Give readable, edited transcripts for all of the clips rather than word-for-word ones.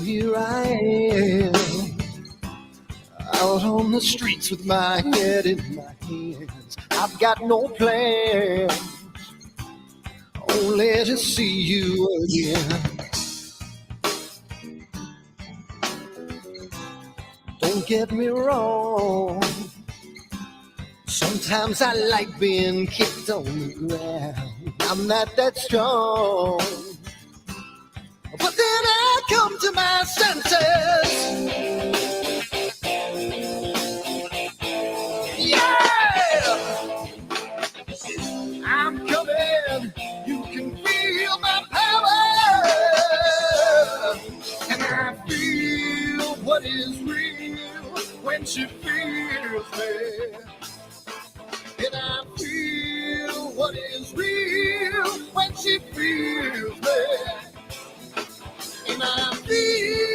Here I am, out on the streets with my head in my hands. I've got no plans, only to see you again. Don't get me wrong, sometimes I like being kicked on the ground. I'm not that strong, but then I come to my senses. Yeah, I'm coming. You can feel my power, and I feel what is real when she feels me. And I feel what is real when she feels me. And I feel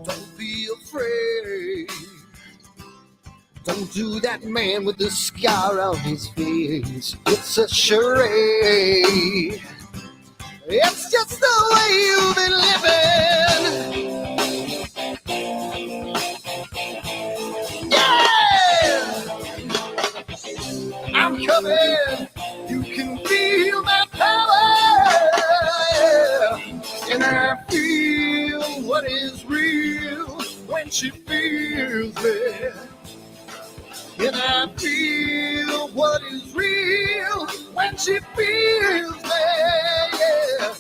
don't be afraid. Don't do that man with the scar on his face. It's a charade. It's just the way you've been living. Yeah! I'm coming. You can feel my power. And I feel what is real when she feels it. And I feel what is real when she feels me. Yeah.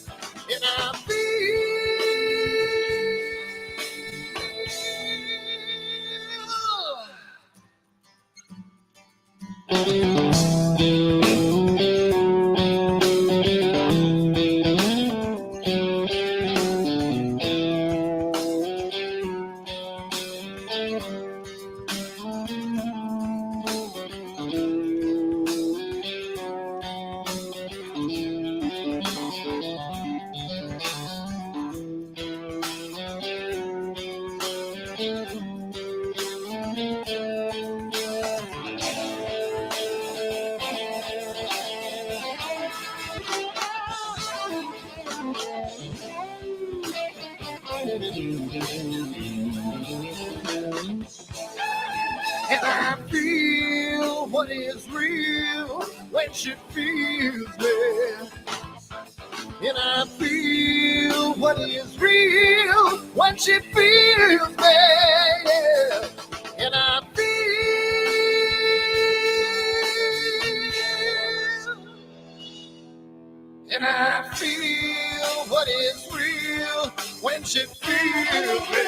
And I feel what is real when she feels me. And I feel what is real when she feels me. Yeah. And I feel what is real when she feels me.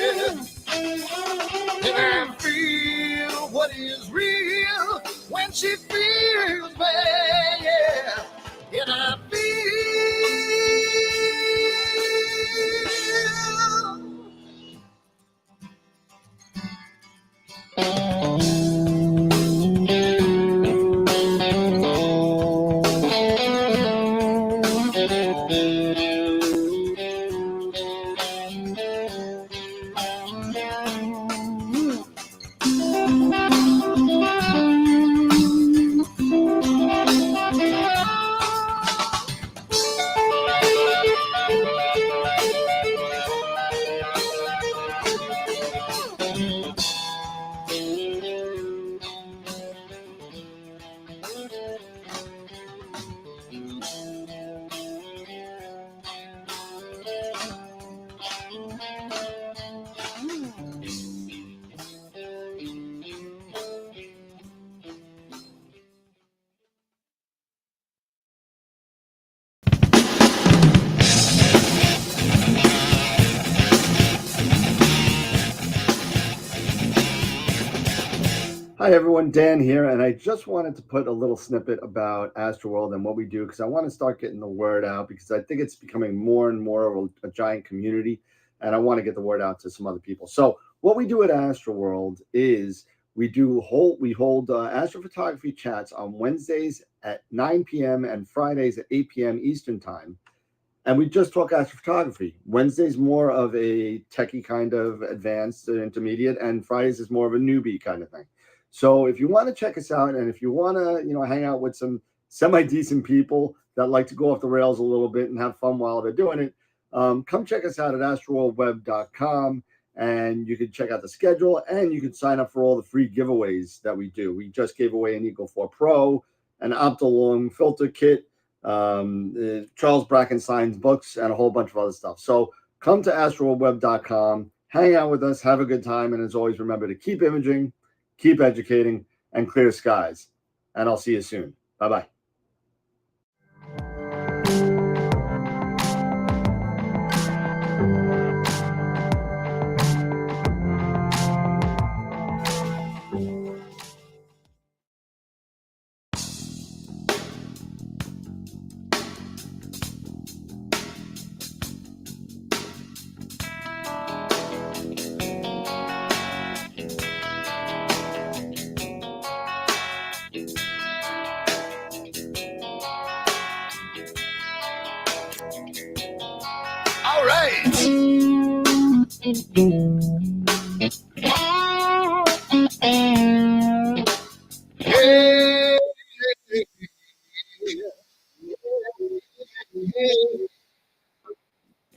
And I feel what is real when she feels me. Yeah. And I feel Hi everyone, Dan here, and I just wanted to put a little snippet about AstroWorld and what we do because I want to start getting the word out because I think it's becoming more and more of a giant community, and I want to get the word out to some other people. So what we do at AstroWorld is We hold astrophotography chats on Wednesdays at 9 p.m. and Fridays at 8 p.m. Eastern time. And we just talk astrophotography. Wednesday's more of a techie kind of advanced intermediate, and Fridays is more of a newbie kind of thing. So if you want to check us out, and if you want to, hang out with some semi-decent people that like to go off the rails a little bit and have fun while they're doing it, come check us out at astroworldweb.com, and you can check out the schedule, and you can sign up for all the free giveaways that we do. We just gave away an Eagle 4 Pro, an Optolong filter kit, Charles Brackenstein's books, and a whole bunch of other stuff. So come to astroworldweb.com, hang out with us, have a good time, and as always, remember to keep imaging, keep educating, and clear skies. And I'll see you soon. Bye-bye. All right.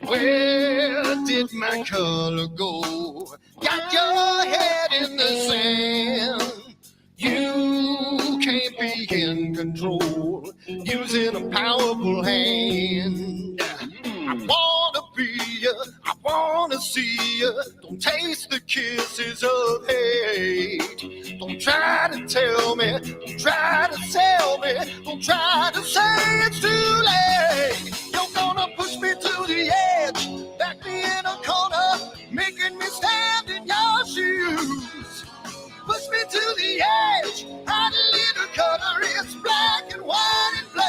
Where did my color go? Got your head in the sand. You can't be in control, using a powerful hand. I wanna be you, I wanna see you. Don't taste the kisses of hate. Don't try to tell me, don't try to sell me, don't try to say it's too late. You're gonna push me to the edge, back me in a corner, making me stand in your shoes. Push me to the edge, hide a little color, it's black and white and blue.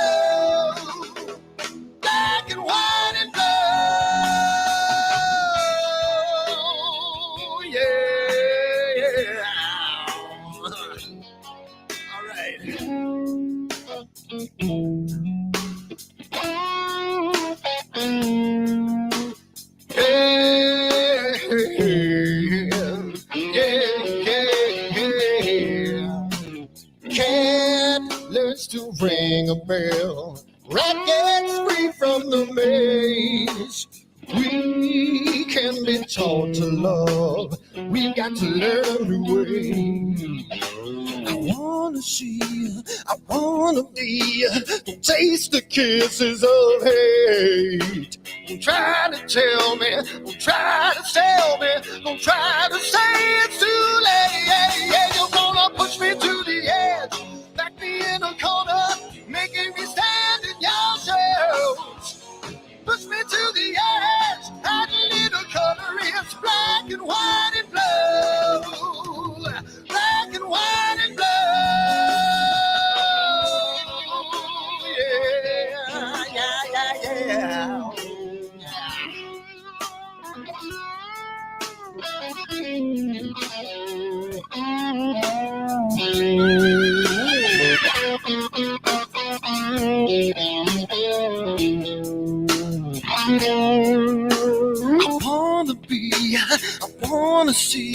Black and white and blue, yeah. All right. Cat learns to ring a bell. Rat gets free from the maze. We can be taught to love. We've got to learn a new way. I wanna see you, I wanna be you. Don't taste the kisses of hate. Don't try to tell me, don't try to sell me, don't try to say it's too late. Yeah, you're gonna push me to the edge, back me in a corner, making me stand in your shoes. Push me to the edge, add a little color, it's black and white and blue. Black and white and blue, yeah. I wanna be, I wanna see,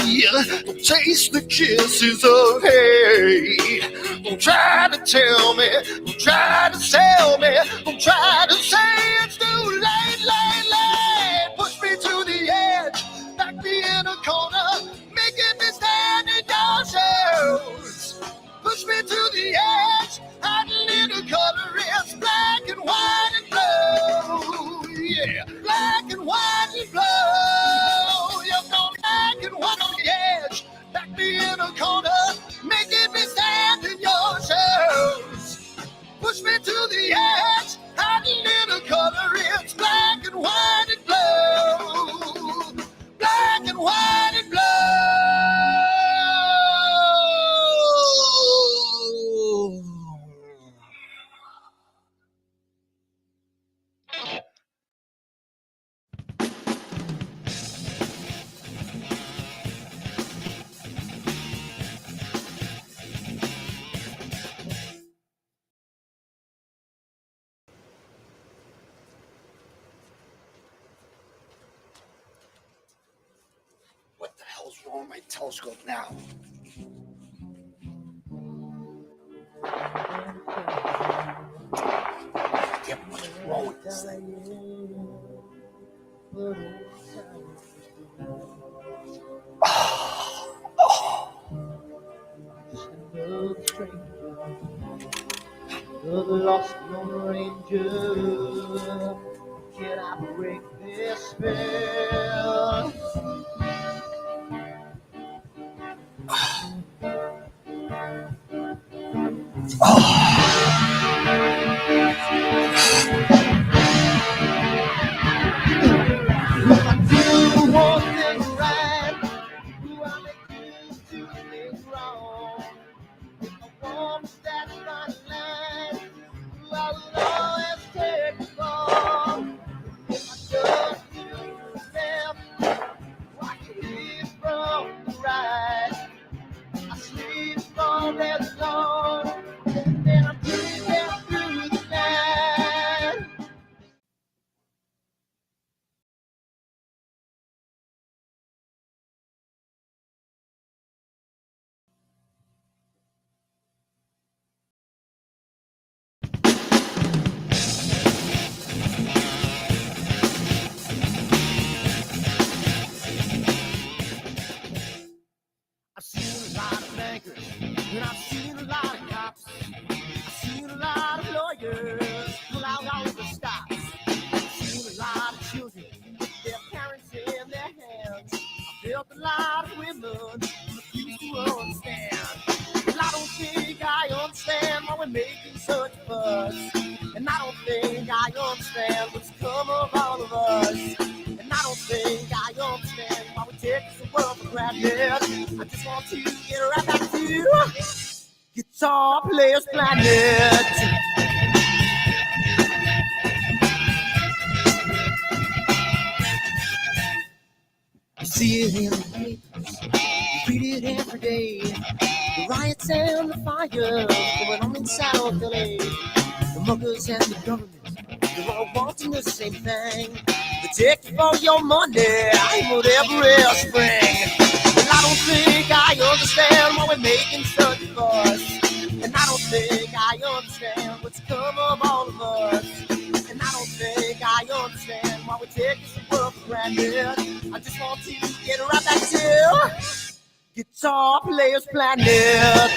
don't taste the kisses of hate. Don't try to tell me, don't try to sell me, don't try to say it's too late, late. Push me to the edge, back me in a corner, making me stand in your shoes. Push me to the edge, hide a little color, it's black and white and blue. Yeah, black and white and blue. You're going black and white on the edge, back me in a corner, making me stand in your shoes. Push me to the edge, hide a on my telescope now. Damn, what's wrong with this thing? The lost Lone Ranger, can I break this spell? Do one thing right, do I make you two things wrong? If I want that fine line, do I will always take the fall? If I just do the left, I can live from the right. I sleep all day long, and then I'm breathing through the night. I've seen a lot of bankers, and I've seen a lot of cops. I've seen a lot of lawyers pull out all the stops. I've seen a lot of children with their parents in their hands. I've felt a lot of women refuse to understand. Well, I don't think I understand why we're making such a fuss. And I don't think I understand what's come of all of us. And I don't think I understand why we take this world for granted. I just want to get right back to Guitar Players Planet. You see it in the papers, you read it every day. The riots and the fires going on in South LA. The muggers and the government, they're all wanting the same thing. They take you for your money, whatever else spring. And I don't think I understand why we're making such a fuss. And I don't think I understand what's come of all of us. And I don't think I understand why we take this world for granted. I just want to get right back to Guitar Players Planet.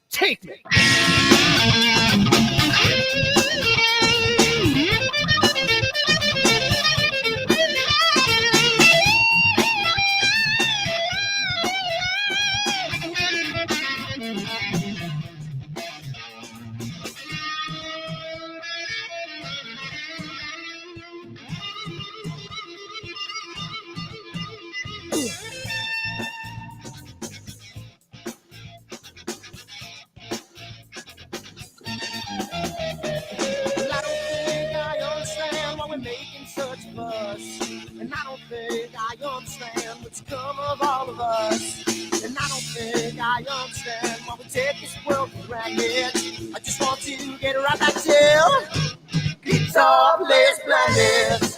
Take me. And I don't think I understand what's come of all of us. And I don't think I understand why we take this world for granted. I just want to get right back to Guitar Players Planet.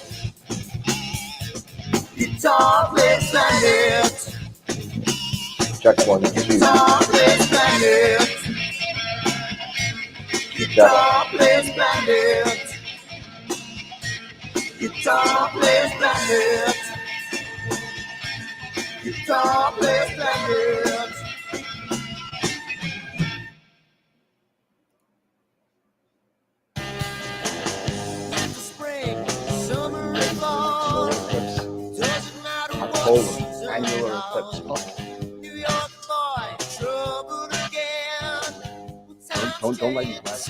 Guitar Players Planet. Check 1, 2. Guitar Players Planet. Guitar Players Planet. Guitar Players Planet. Guitar Players Planet. Spring, summer, and fall. Doesn't matter what season Annular eclipse. New York boy, trouble again. Don't let me last.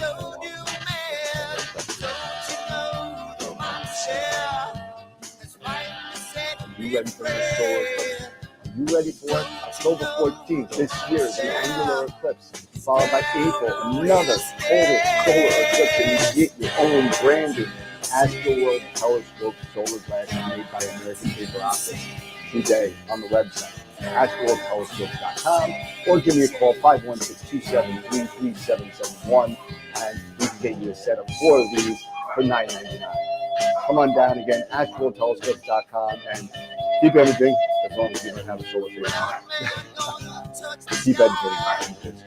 You ready for the solar eclipse? Are you ready for it? October 14th this year, the annular eclipse, followed by April, another total solar eclipse, and you get your own branded AstroWorld telescope solar glass made by American Paper Optics today on the website, AstroWorldTelescopes.com, or give me a call, 516-273-3771, and we can get you a set of 4 of these for $9.99. come on down again, AstroWorldTelescopes.com, and keep everything as long as you don't have a solar field. Keep educating.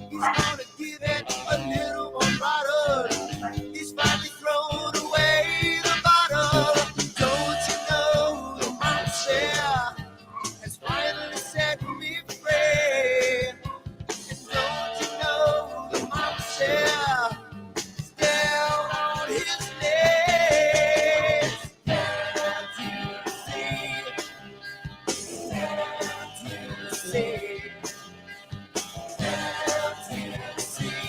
He's gonna give it a little more bottle. He's finally thrown away the bottle. Don't you know the monster has finally set me free? And don't you know the monster is down on his knees? Down to the sea. Down to the sea.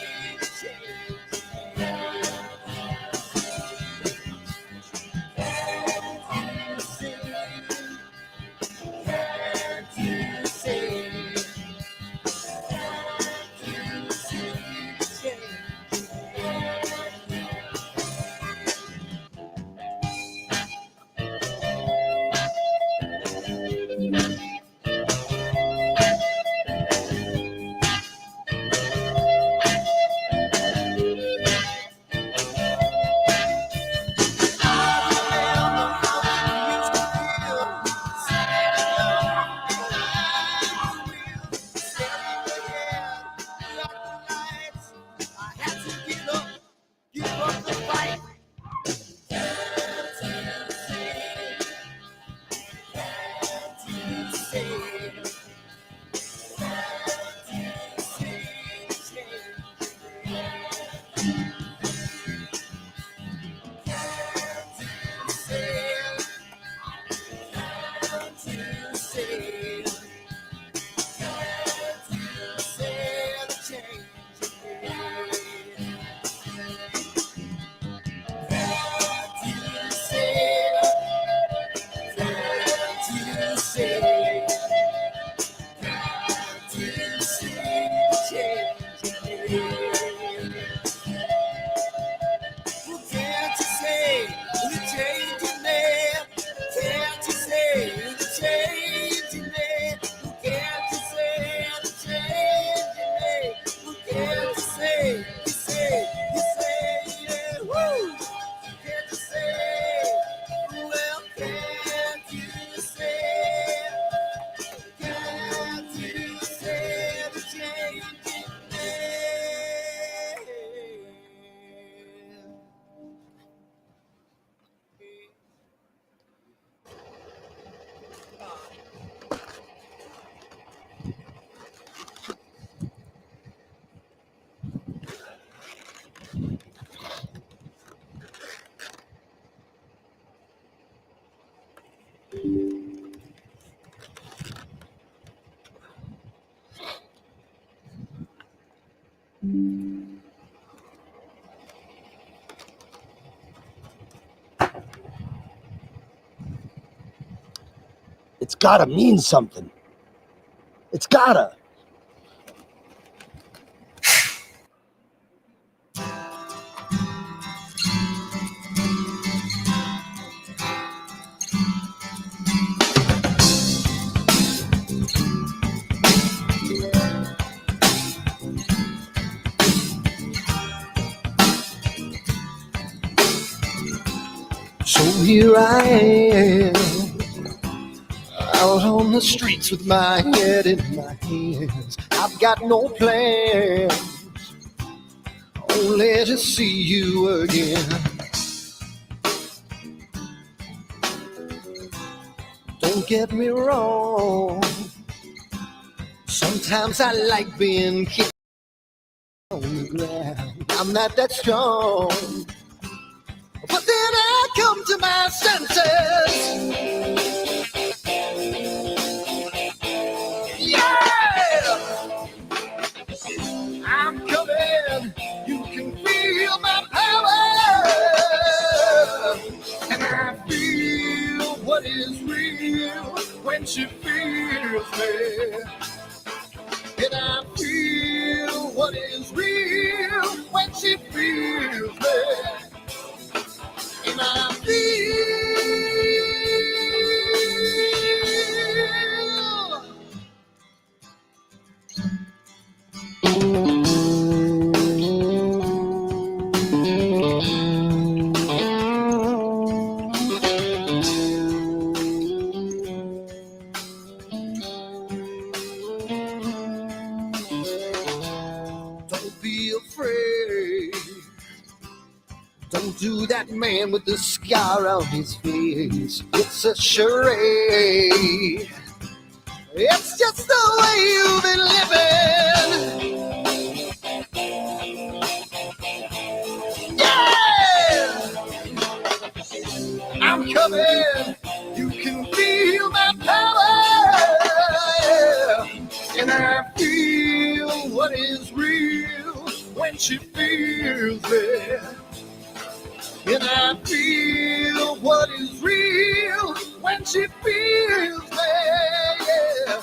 It's gotta mean something. It's gotta. So here I am, out on the streets with my head in my hands. I've got no plans, only to see you again. Don't get me wrong, sometimes I like being kicked on the ground. I'm not that strong, but then I come to my senses. Yeah! I'm coming. You can feel my power. And I feel what is real when she feels me. And I feel what is real when she feels me. And I feel to that man with the scar on his face. It's a charade. It's just the way you've been living. Yeah! I'm coming. You can feel my power. And I feel what is real when she feels it. And I feel what is real when she feels it. Yeah.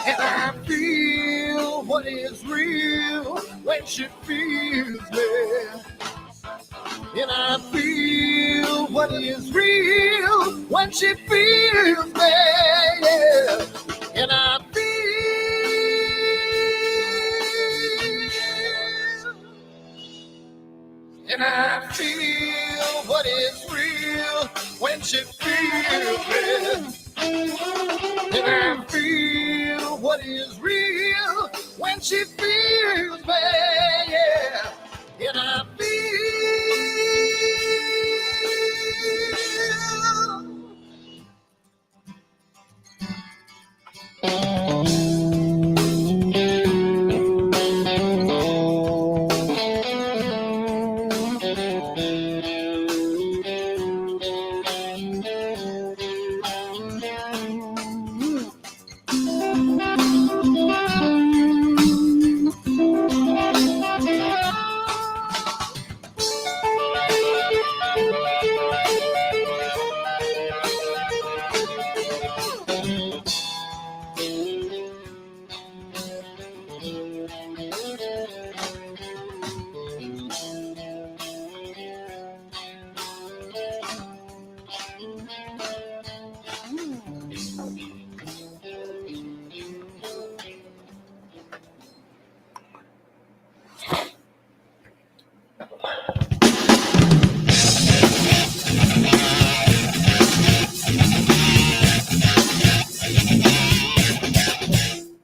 And I feel what is real when she feels me. And I feel what is real when she feels me. Yeah. And I feel what is real when she feels me. And I feel what is real when she feels me, yeah. And I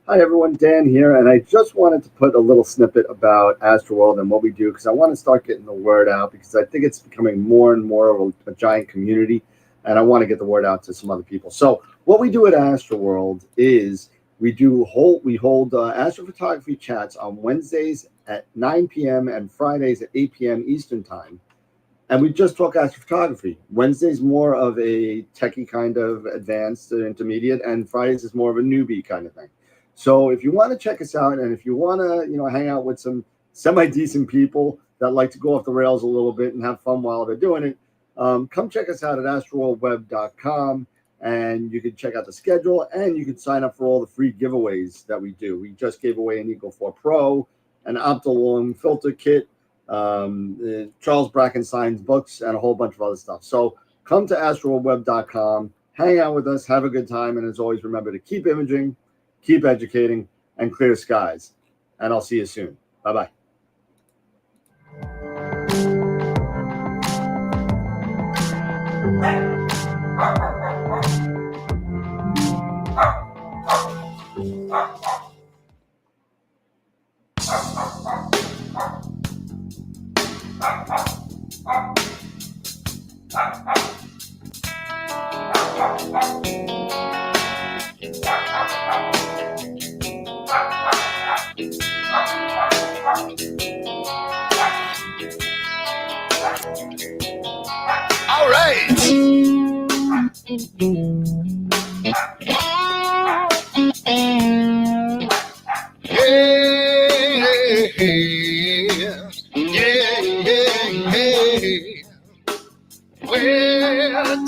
Hi everyone, Dan here, and I just wanted to put a little snippet about AstroWorld and what we do because I want to start getting the word out because I think it's becoming more and more of a giant community, and I want to get the word out to some other people. So what we do at AstroWorld is we hold astrophotography chats on Wednesdays at 9 p.m. and Fridays at 8 p.m. Eastern Time. And we just talk astrophotography. Wednesday's more of a techie kind of advanced intermediate, and Fridays is more of a newbie kind of thing. So if you want to check us out, and if you want to, hang out with some semi-decent people that like to go off the rails a little bit and have fun while they're doing it, come check us out at AstroWorldWeb.com, and you can check out the schedule, and you can sign up for all the free giveaways that we do. We just gave away an Eagle 4 Pro, an Optilum filter kit, Charles Brackenstein's books, and a whole bunch of other stuff. So come to AstroWorldWeb.com, hang out with us, have a good time, and as always, remember to keep imaging, keep educating, and clear skies. And I'll see you soon. Bye-bye. all right.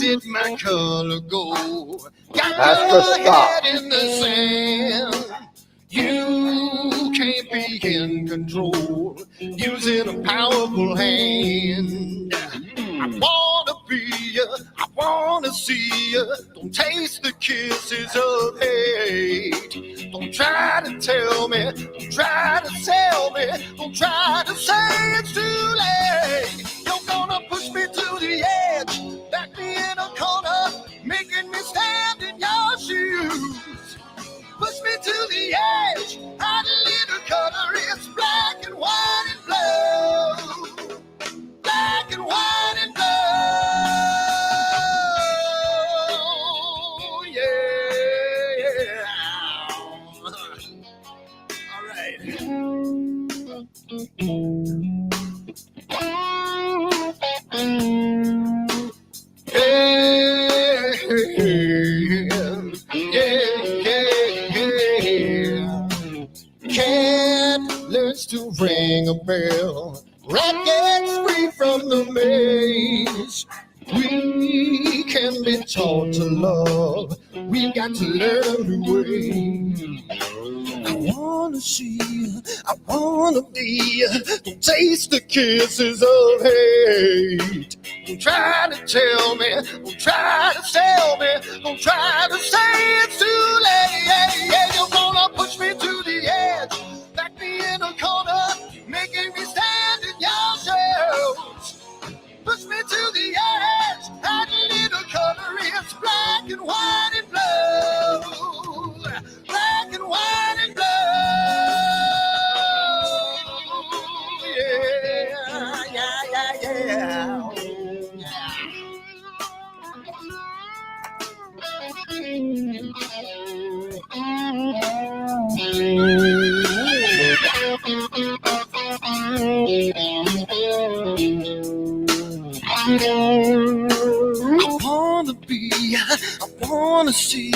did my color go? Got Astro, your stop. head in the sand. You can't be in control using a powerful hand. I wanna be you, I wanna see you. Don't taste the kisses of hate. Don't try to tell me, don't try to tell me, don't try to say it's too late. You're gonna push me to the edge, back me in a corner, making me stand in your shoes. Push me to the edge, hide a little color, it's black and white and blue. Black and white and blue, yeah. All right. Cat learns to ring a bell. Rat gets free from the maze. We can be taught to love. We've got to learn a new way. I wanna see you, I wanna be you. Don't taste the kisses of hate. Don't try to tell me, don't try to sell me, don't try to say it's too late. Yeah, you're gonna push me to the edge, back me in a corner, making me stand in your shadows. Push me to the edge, add a little color, it's black and white and blue. Black and white and blue, yeah. I wanna be, I wanna see,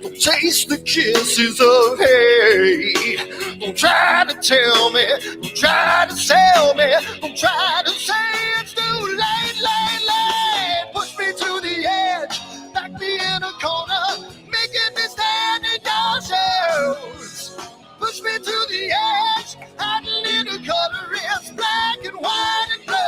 don't taste the kisses of hate. Don't try to tell me, don't try to sell me, don't try to say it's too late. Push me to the edge, back me in a corner, making me stand in your shoes. Push me to the edge, add a little color, it's black and white and blue.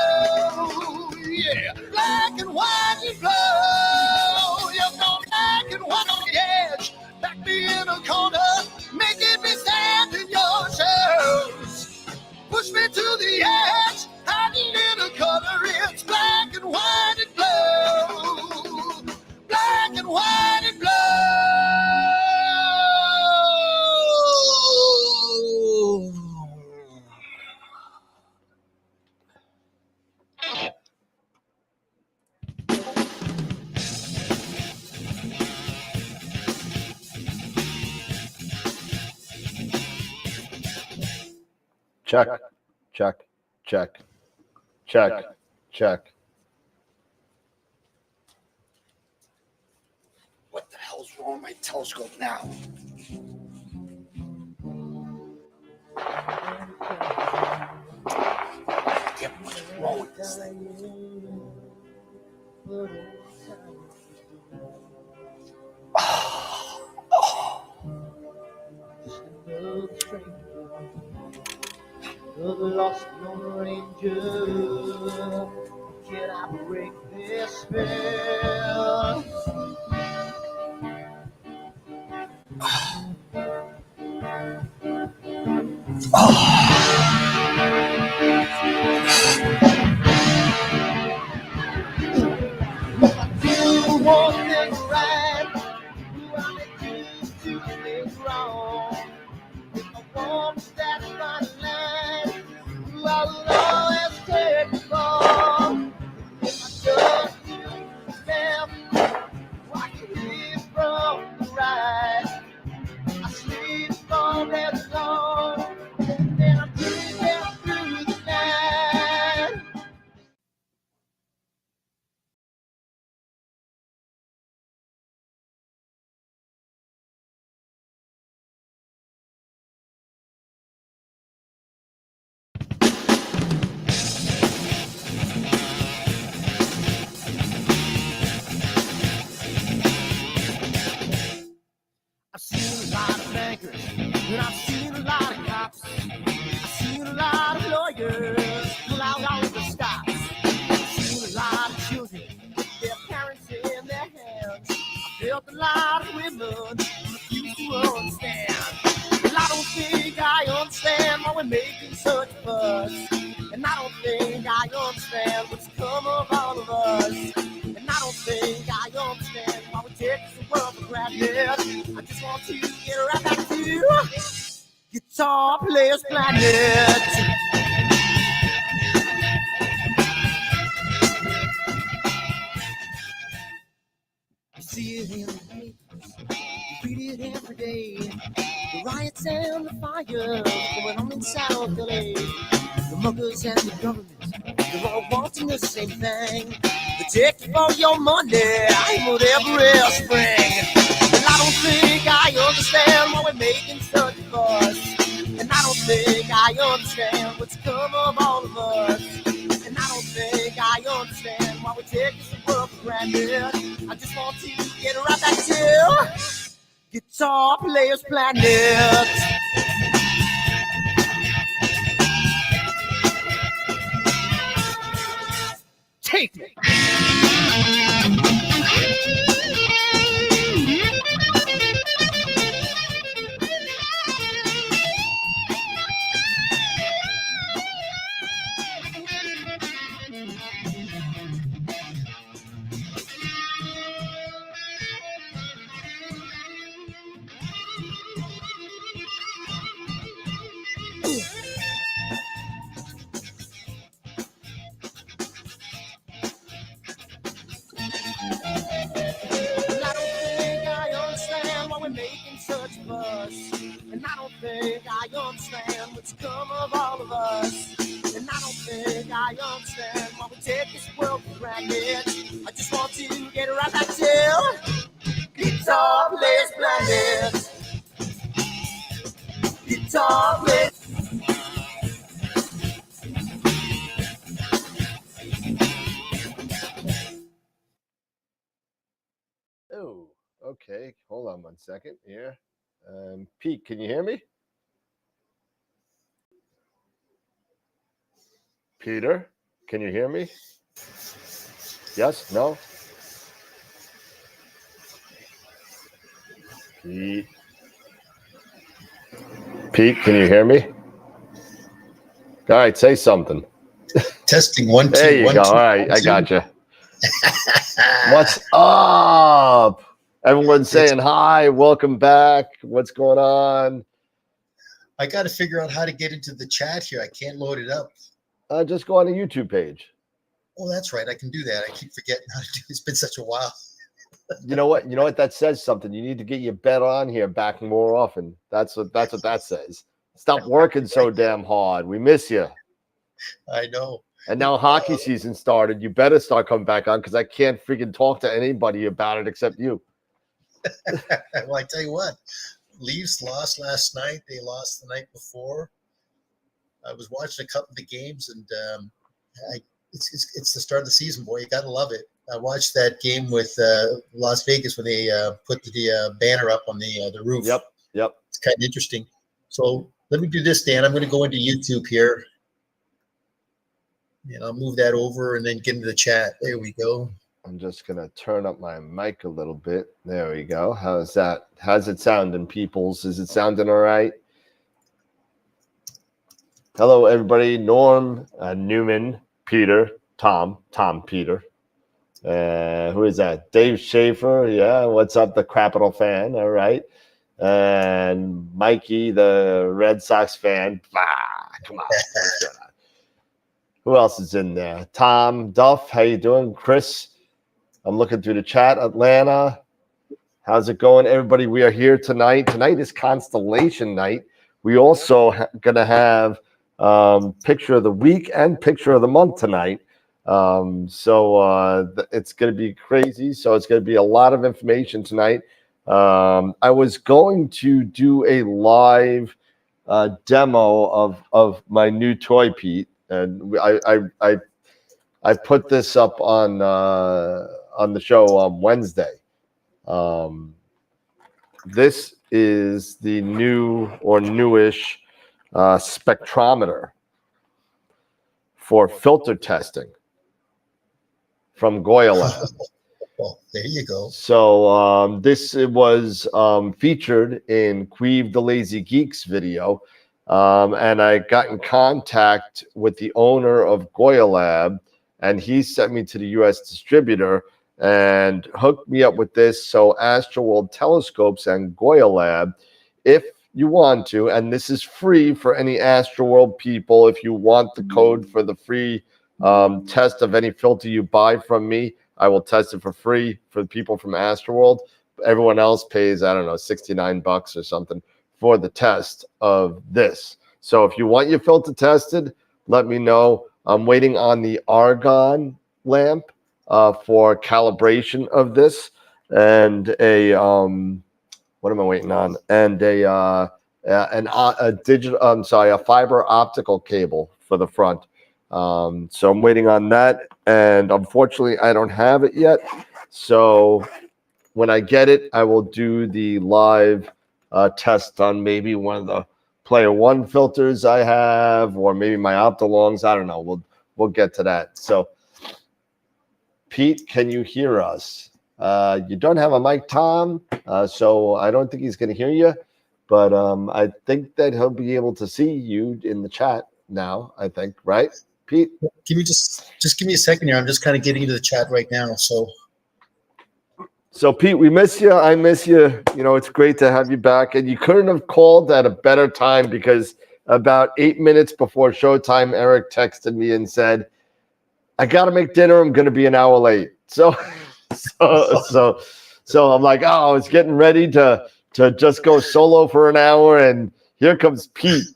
Yeah, black and white and blue. You're going black and white on the edge, back me in a corner, making me stand in your shoes. Push me to the edge, add a little color, it's black and white and blue. Black and white and blue. Check, check, check, check, check. What the hell's wrong with my telescope now? Damn, what's wrong with this thing? The lost Lone Ranger, can I break this spell? You want things right, I make you do things wrong. If I want to stand my line, I will always take the ball. If I just do the left, watch you leave from the right. I sleep all day long, and then riders pull out all the stops. Seen a lot of children with their parents in their hands. I felt a lot of women refuse to understand. Well, I don't think I understand why we're making such a fuss. And I don't think I understand what's come of all of us. And I don't think I understand why we take this world for granted. I just want to get right back to Guitar Players Planet. You see it in the papers, you read it every day. The riots and the fires going on in South LA. The muggers and the government, they're all wanting the same thing. They take you for your money, whatever else spring. And I don't think I understand why we're making such a fuss. And I don't think I understand what's come of all of us. And I don't think I understand why we take this world for granted. I just want to get right back to Guitar Players Planet. Take me. And I don't think I understand what's come of all of us. And I don't think I understand why we take this world for granted. I just want to get right back to Guitar Players Planet. Guitar Players. Oh, okay. Hold on 1 second here. Pete, can you hear me? Peter, can you hear me? Yes? No? Pete, can you hear me? All right, say something. Testing 1 2 There you 1 go. 2. All right, I got you. What's up? Everyone's saying hi. Welcome back. What's going on? I got to figure out how to get into the chat here. I can't load it up. Just go on the YouTube page. Oh, that's right. I can do that. I keep forgetting how to do it. It's been such a while. You know what? You know what? That says something. You need to get your bet on here back more often. That's what that says. Stop working so damn hard. We miss you. I know. And now hockey season started. You better start coming back on because I can't freaking talk to anybody about it except you. Well, I tell you what, Leafs lost last night. They lost the night before. I was watching a couple of the games, and it's the start of the season, boy. You got to love it. I watched that game with Las Vegas when they put the banner up on the roof. Yep. It's kind of interesting. So let me do this, Dan. I'm going to go into YouTube here. And I'll move that over and then get into the chat. There we go. I'm just going to turn up my mic a little bit. There we go. How's that? How's it sounding, peoples? Is it sounding all right? Hello, everybody. Norm, Newman, Peter, Tom, Peter. Who is that? Dave Schaefer. Yeah. What's up? The Capital fan. All right. And Mikey, the Red Sox fan. Come on. Who else is in there? Tom Duff. How you doing? Chris. I'm looking through the chat. Atlanta. How's it going, everybody? We are here tonight. Tonight is Constellation night. We also going to have picture of the week and picture of the month tonight. So it's going to be crazy. So it's going to be a lot of information tonight. I was going to do a live demo of my new toy, Pete, and I put this up on the show on Wednesday. This is the new or newish spectrometer. for filter testing from Goya Lab. Well, there you go. So this was featured in Queeve the Lazy Geeks video. And I got in contact with the owner of Goya Lab, and he sent me to the U.S. distributor and hooked me up with this. So AstroWorld Telescopes and Goya Lab, if you want to, and this is free for any AstroWorld people, if you want the code for the free test of any filter you buy from me, I will test it for free for the people from AstroWorld. Everyone else pays, I don't know, $69 or something for the test of this. So if you want your filter tested, let me know. I'm waiting on the argon lamp for calibration of this, and a what am I waiting on? And a digital, a fiber optical cable for the front. So I'm waiting on that, and unfortunately I don't have it yet. So when I get it, I will do the live test on maybe one of the Player One filters I have, or maybe my Optolongs. I don't know. We'll get to that. So, Pete, can you hear us? You don't have a mic, Tom, so I don't think he's going to hear you. But I think that he'll be able to see you in the chat now. I think, right, Pete? Give me just give me a second here. I'm just kind of getting into the chat right now. So, Pete, we miss you. I miss you. You know, it's great to have you back. And you couldn't have called at a better time, because about 8 minutes before showtime, Eric texted me and said, I got to make dinner. I'm going to be an hour late. So I'm like, oh, I was getting ready to just go solo for an hour. And here comes Pete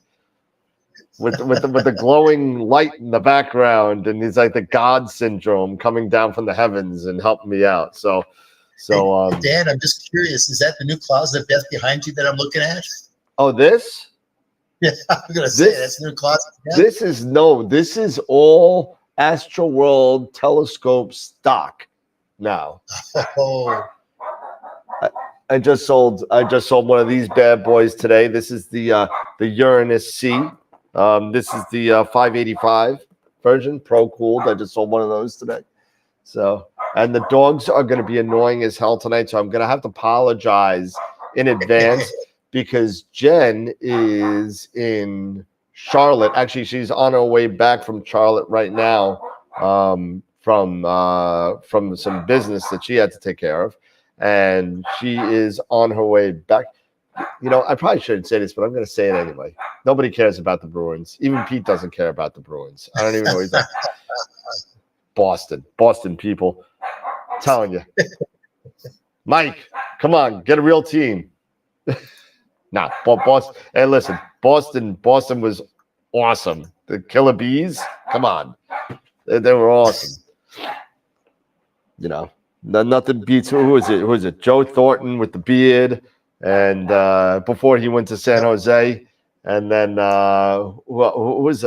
with the glowing light in the background. And he's like the God syndrome coming down from the heavens and helping me out. So, Dan, I'm just curious. Is that the new closet of death behind you that I'm looking at? Oh, this? Yeah, I'm gonna say that's the new closet. Of death? This is all AstroWorld telescope stock now. Oh, I just sold one of these bad boys today. This is the Uranus C. This is the 585 version, Pro Cooled. I just sold one of those today. So, and the dogs are going to be annoying as hell tonight, so I'm going to have to apologize in advance because Jen is in Charlotte. Actually, she's on her way back from Charlotte right now, from some business that she had to take care of, and she is on her way back. You know, I probably shouldn't say this, but I'm going to say it anyway. Nobody cares about the Bruins. Even Pete doesn't care about the Bruins. I don't even know what he's like. Boston people, I'm telling you. Mike, come on, get a real team. Nah, Boston. Hey, listen, Boston was awesome. The Killer Bees, come on, they were awesome. You know, nothing beats. Who is it? Joe Thornton with the beard, and before he went to San Jose. And then who was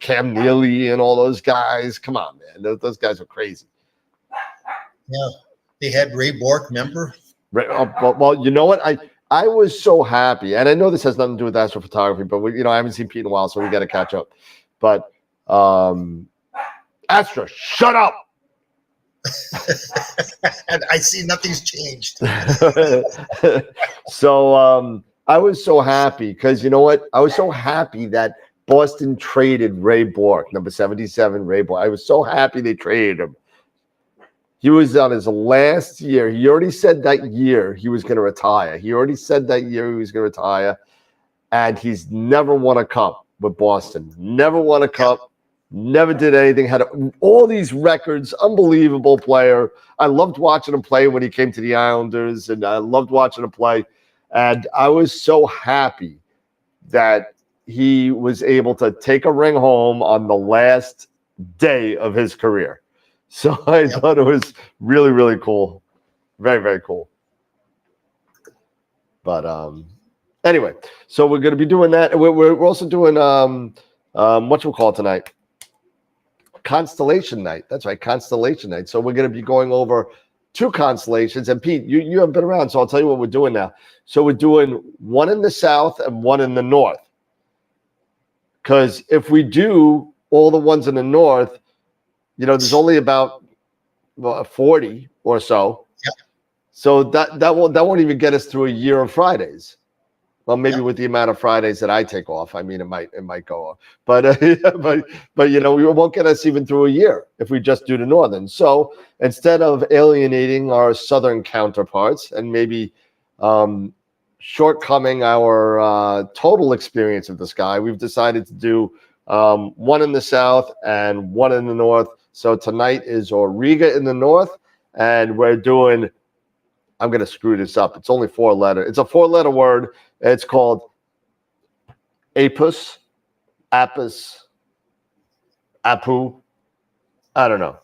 Cam Neely and all those guys? Come on, man. Those guys were crazy. Yeah. They had Ray Bork, remember? Well, you know what? I was so happy. And I know this has nothing to do with astrophotography, but I haven't seen Pete in a while, so we got to catch up. But Astra, shut up. And I see nothing's changed. So I was so happy because you know what? I was so happy that Boston traded Ray Bork, number 77, Ray Bork. I was so happy they traded him. He was on his last year. He already said that year he was going to retire. And he's never won a cup with Boston. Never won a cup. Never did anything. Had all these records. Unbelievable player. I loved watching him play when he came to the Islanders, and I loved watching him play. And I was so happy that he was able to take a ring home on the last day of his career. So I thought it was really, really cool. Very, very cool. But anyway, so we're going to be doing that. We're also doing what you call tonight? Constellation night. That's right, Constellation night. So we're going to be going over 2 constellations. And Pete, you haven't been around, so I'll tell you what we're doing now. So we're doing one in the south and one in the north. Because if we do all the ones in the north, you know, there's only about 40 or so. Yep. So that won't even get us through a year of Fridays. Well, maybe Yep. with the amount of Fridays that I take off, I mean, it might go off, but you know, we won't get us even through a year if we just do the northern. So instead of alienating our southern counterparts and maybe shortcoming our total experience of the sky, we've decided to do one in the south and one in the north. So tonight is Auriga in the north, and we're doing. I'm going to screw this up. It's only 4 letters. It's a 4-letter word. It's called Apus, Apus, Apu. I don't know.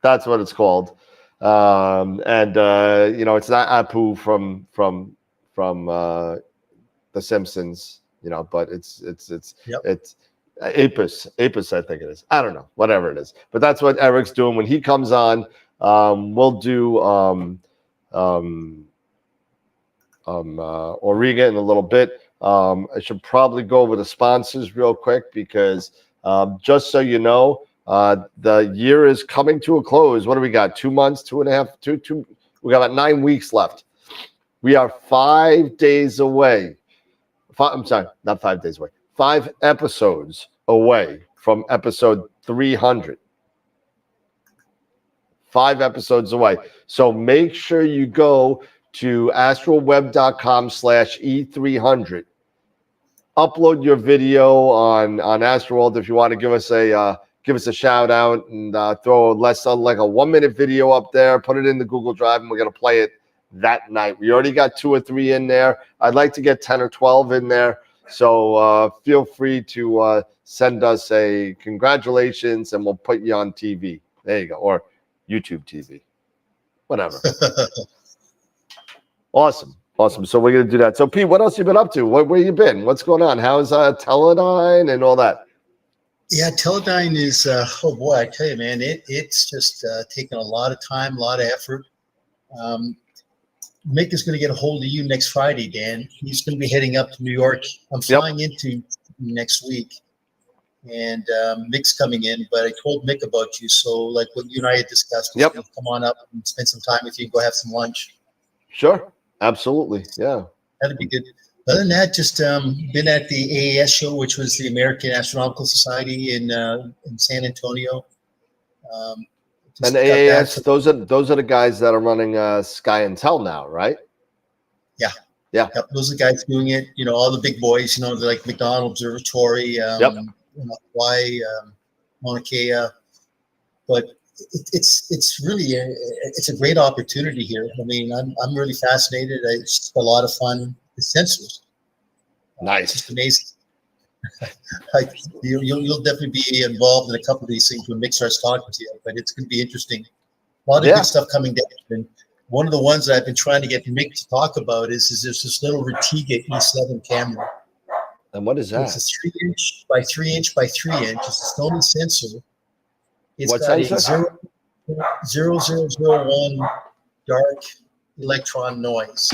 That's what it's called. You know, it's not Apu from The Simpsons, you know, but it's Apus, I think it is. I don't know, whatever it is. But that's what Eric's doing when he comes on. We'll do Auriga in a little bit. I should probably go over the sponsors real quick because just so you know, the year is coming to a close. What do we got? 2 months, 2.5, two. We got about 9 weeks left. We are 5 days away. I'm sorry, not 5 days away. 5 episodes away from episode 300. 5 episodes away. So make sure you go to astroweb.com/E300. Upload your video on AstroWorld if you want to give us a shout out and throw less like a 1-minute video up there. Put it in the Google Drive, and we're gonna play it that night. We already got 2 or 3 in there. I'd like to get 10 or 12 in there. So feel free to send us a congratulations, and we'll put you on TV. There you go, or YouTube TV, whatever. Awesome. So we're gonna do that. So Pete, what else you been up to? Where you been? What's going on? How's Teledyne and all that? Yeah, Teledyne is oh boy, I tell you, man, it's just taken a lot of time, a lot of effort. Mick is going to get a hold of you next Friday, Dan. He's going to be heading up to New York. I'm flying into next week, and Mick's coming in. But I told Mick about you, so like what you and I had discussed, he'll come on up and spend some time with you and go have some lunch. Sure, absolutely, yeah, that'd be good. Other than that, just been at the AAS show, which was the American Astronomical Society in San Antonio. And AAS, those are the guys that are running Sky and Tel now, right? Yeah. Yep, those are the guys doing it. You know, all the big boys. You know, they're like McDonald Observatory, you know, Hawaii, Mauna Kea. But it's really it's a great opportunity here. I mean, I'm really fascinated. It's just a lot of fun. The sensors, nice, just amazing. You'll definitely be involved in a couple of these things when Mick starts talking to you, but it's going to be interesting. A lot of good stuff coming down. And one of the ones that I've been trying to get Mick to talk about is there's this little Auriga E7 camera. And what is that? It's a 3-inch by 3-inch by 3-inch. It's a Sony sensor. It's what got sensor? a 0001 dark electron noise.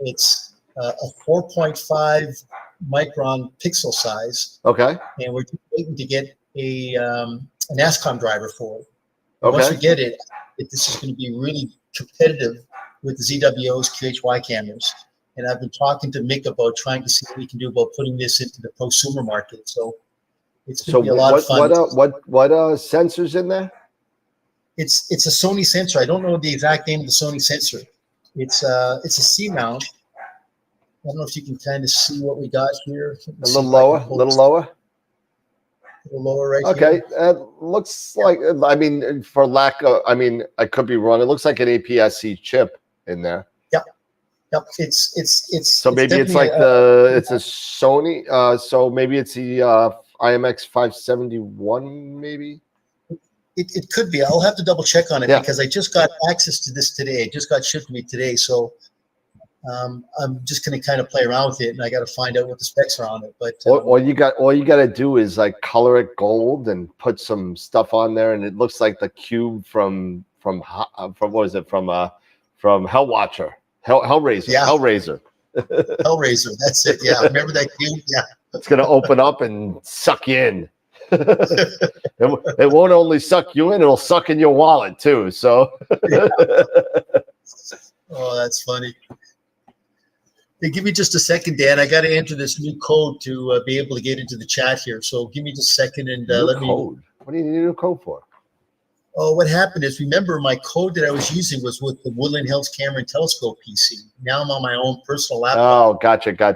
It's a 4.5 micron pixel size. Okay. And we're just waiting to get an ASCOM driver for it. Okay. Once we get it, this is going to be really competitive with the ZWO's QHY cameras. And I've been talking to Mick about trying to see what we can do about putting this into the prosumer market. So it's going to be a lot of fun. What sensors in there? It's a Sony sensor. I don't know the exact name of the Sony sensor. It's a C mount. I don't know if you can kind of see what we got here. A little lower, a little lower. A little lower right here. Okay, looks like, I mean, for lack of, I mean, I could be wrong. It looks like an APS-C chip in there. Yep. It's so maybe it's like it's a Sony. So maybe it's the IMX571, maybe. It could be. I'll have to double check on it because I just got access to this today. It just got shipped to me today. So I'm just going to kind of play around with it, and I got to find out what the specs are on it. But all you got to do is like color it gold and put some stuff on there, and it looks like the cube from what was it from Hellwatcher, Hellraiser, yeah. Hellraiser. Hellraiser. That's it. Yeah, remember that cube? Yeah. It's going to open up and suck you in. It won't only suck you in, it'll suck in your wallet too. So, oh, that's funny. Hey, give me just a second, Dan. I got to enter this new code to be able to get into the chat here. So give me just a second and let me. What do you need a new code for? Oh, what happened is, remember, my code that I was using was with the Woodland Hills Camera and Telescope PC. Now I'm on my own personal laptop. Oh, gotcha. So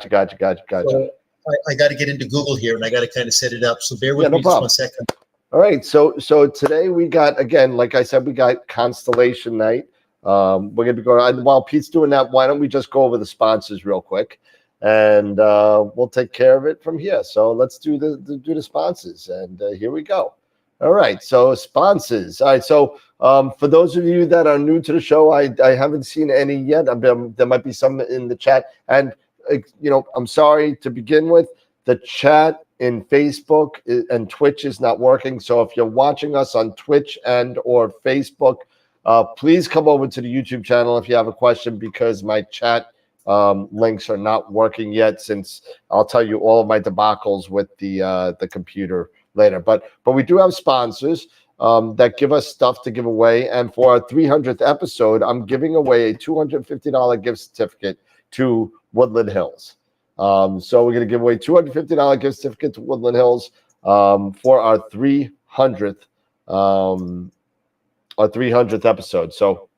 I got to get into Google here, and I got to kind of set it up. So bear with me just 1 second. All right. So today we got, again, like I said, we got Constellation night. We're going to be going, while Pete's doing that, why don't we just go over the sponsors real quick, and we'll take care of it from here. So let's do the sponsors, and here we go. All right, so sponsors. All right, so for those of you that are new to the show, I haven't seen any yet. There might be some in the chat, and I'm sorry to begin with. The chat in Facebook and Twitch is not working. So if you're watching us on Twitch and or Facebook, please come over to the YouTube channel if you have a question, because my chat links are not working yet. Since I'll tell you all of my debacles with the computer later, but we do have sponsors that give us stuff to give away, and for our 300th episode, I'm giving away a $250 gift certificate to Woodland Hills. So we're going to give away $250 gift certificate to Woodland Hills for our 300th episode. So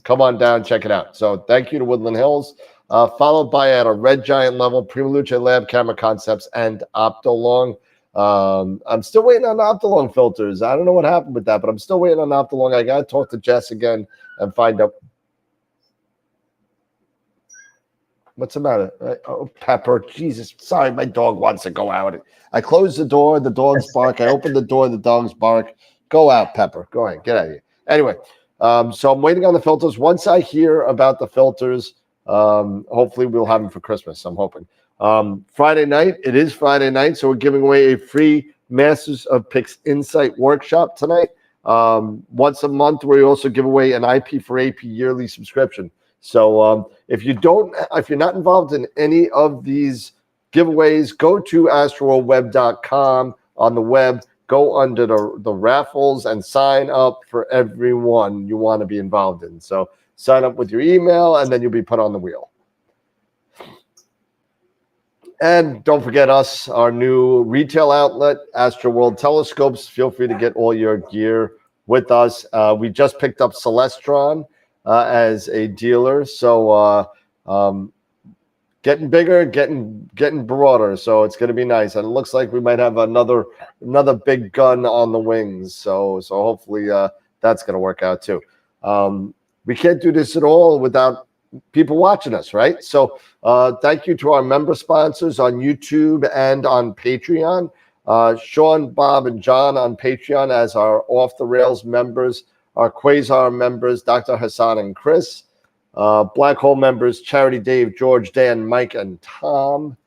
come on down, check it out. So thank you to Woodland Hills. Followed by at a Red Giant level, Prima Luce Lab Camera Concepts and Optolong. I'm still waiting on Optolong filters. I don't know what happened with that, but I'm still waiting on Optolong. I got to talk to Jess again and find out what's the matter. Oh, Pepper, Jesus. Sorry, my dog wants to go out. I closed the door, the dogs bark. I opened the door, the dogs bark. Go out, Pepper. Go ahead, get out of here. Anyway, so I'm waiting on the filters. Once I hear about the filters, hopefully we'll have them for Christmas, I'm hoping. Friday night, it is Friday night, so we're giving away a free Masters of Pix Insight workshop tonight. Once a month, we also give away an IP4AP yearly subscription. So if you're not involved in any of these giveaways, go to AstroWorldWeb.com on the web, go under the raffles and sign up for everyone you want to be involved in. So sign up with your email, and then you'll be put on the wheel. And don't forget us, our new retail outlet, AstroWorld Telescopes. Feel free to get all your gear with us. We just picked up Celestron as a dealer. So getting bigger, getting broader. So it's going to be nice. And it looks like we might have another big gun on the wings. So hopefully that's going to work out too. We can't do this at all without people watching us, right? So thank you to our member sponsors on YouTube and on Patreon. Sean, Bob, and John on Patreon as our Off the Rails members, our Quasar members, Dr. Hassan and Chris, Black Hole members, Charity Dave, George, Dan, Mike, and Tom,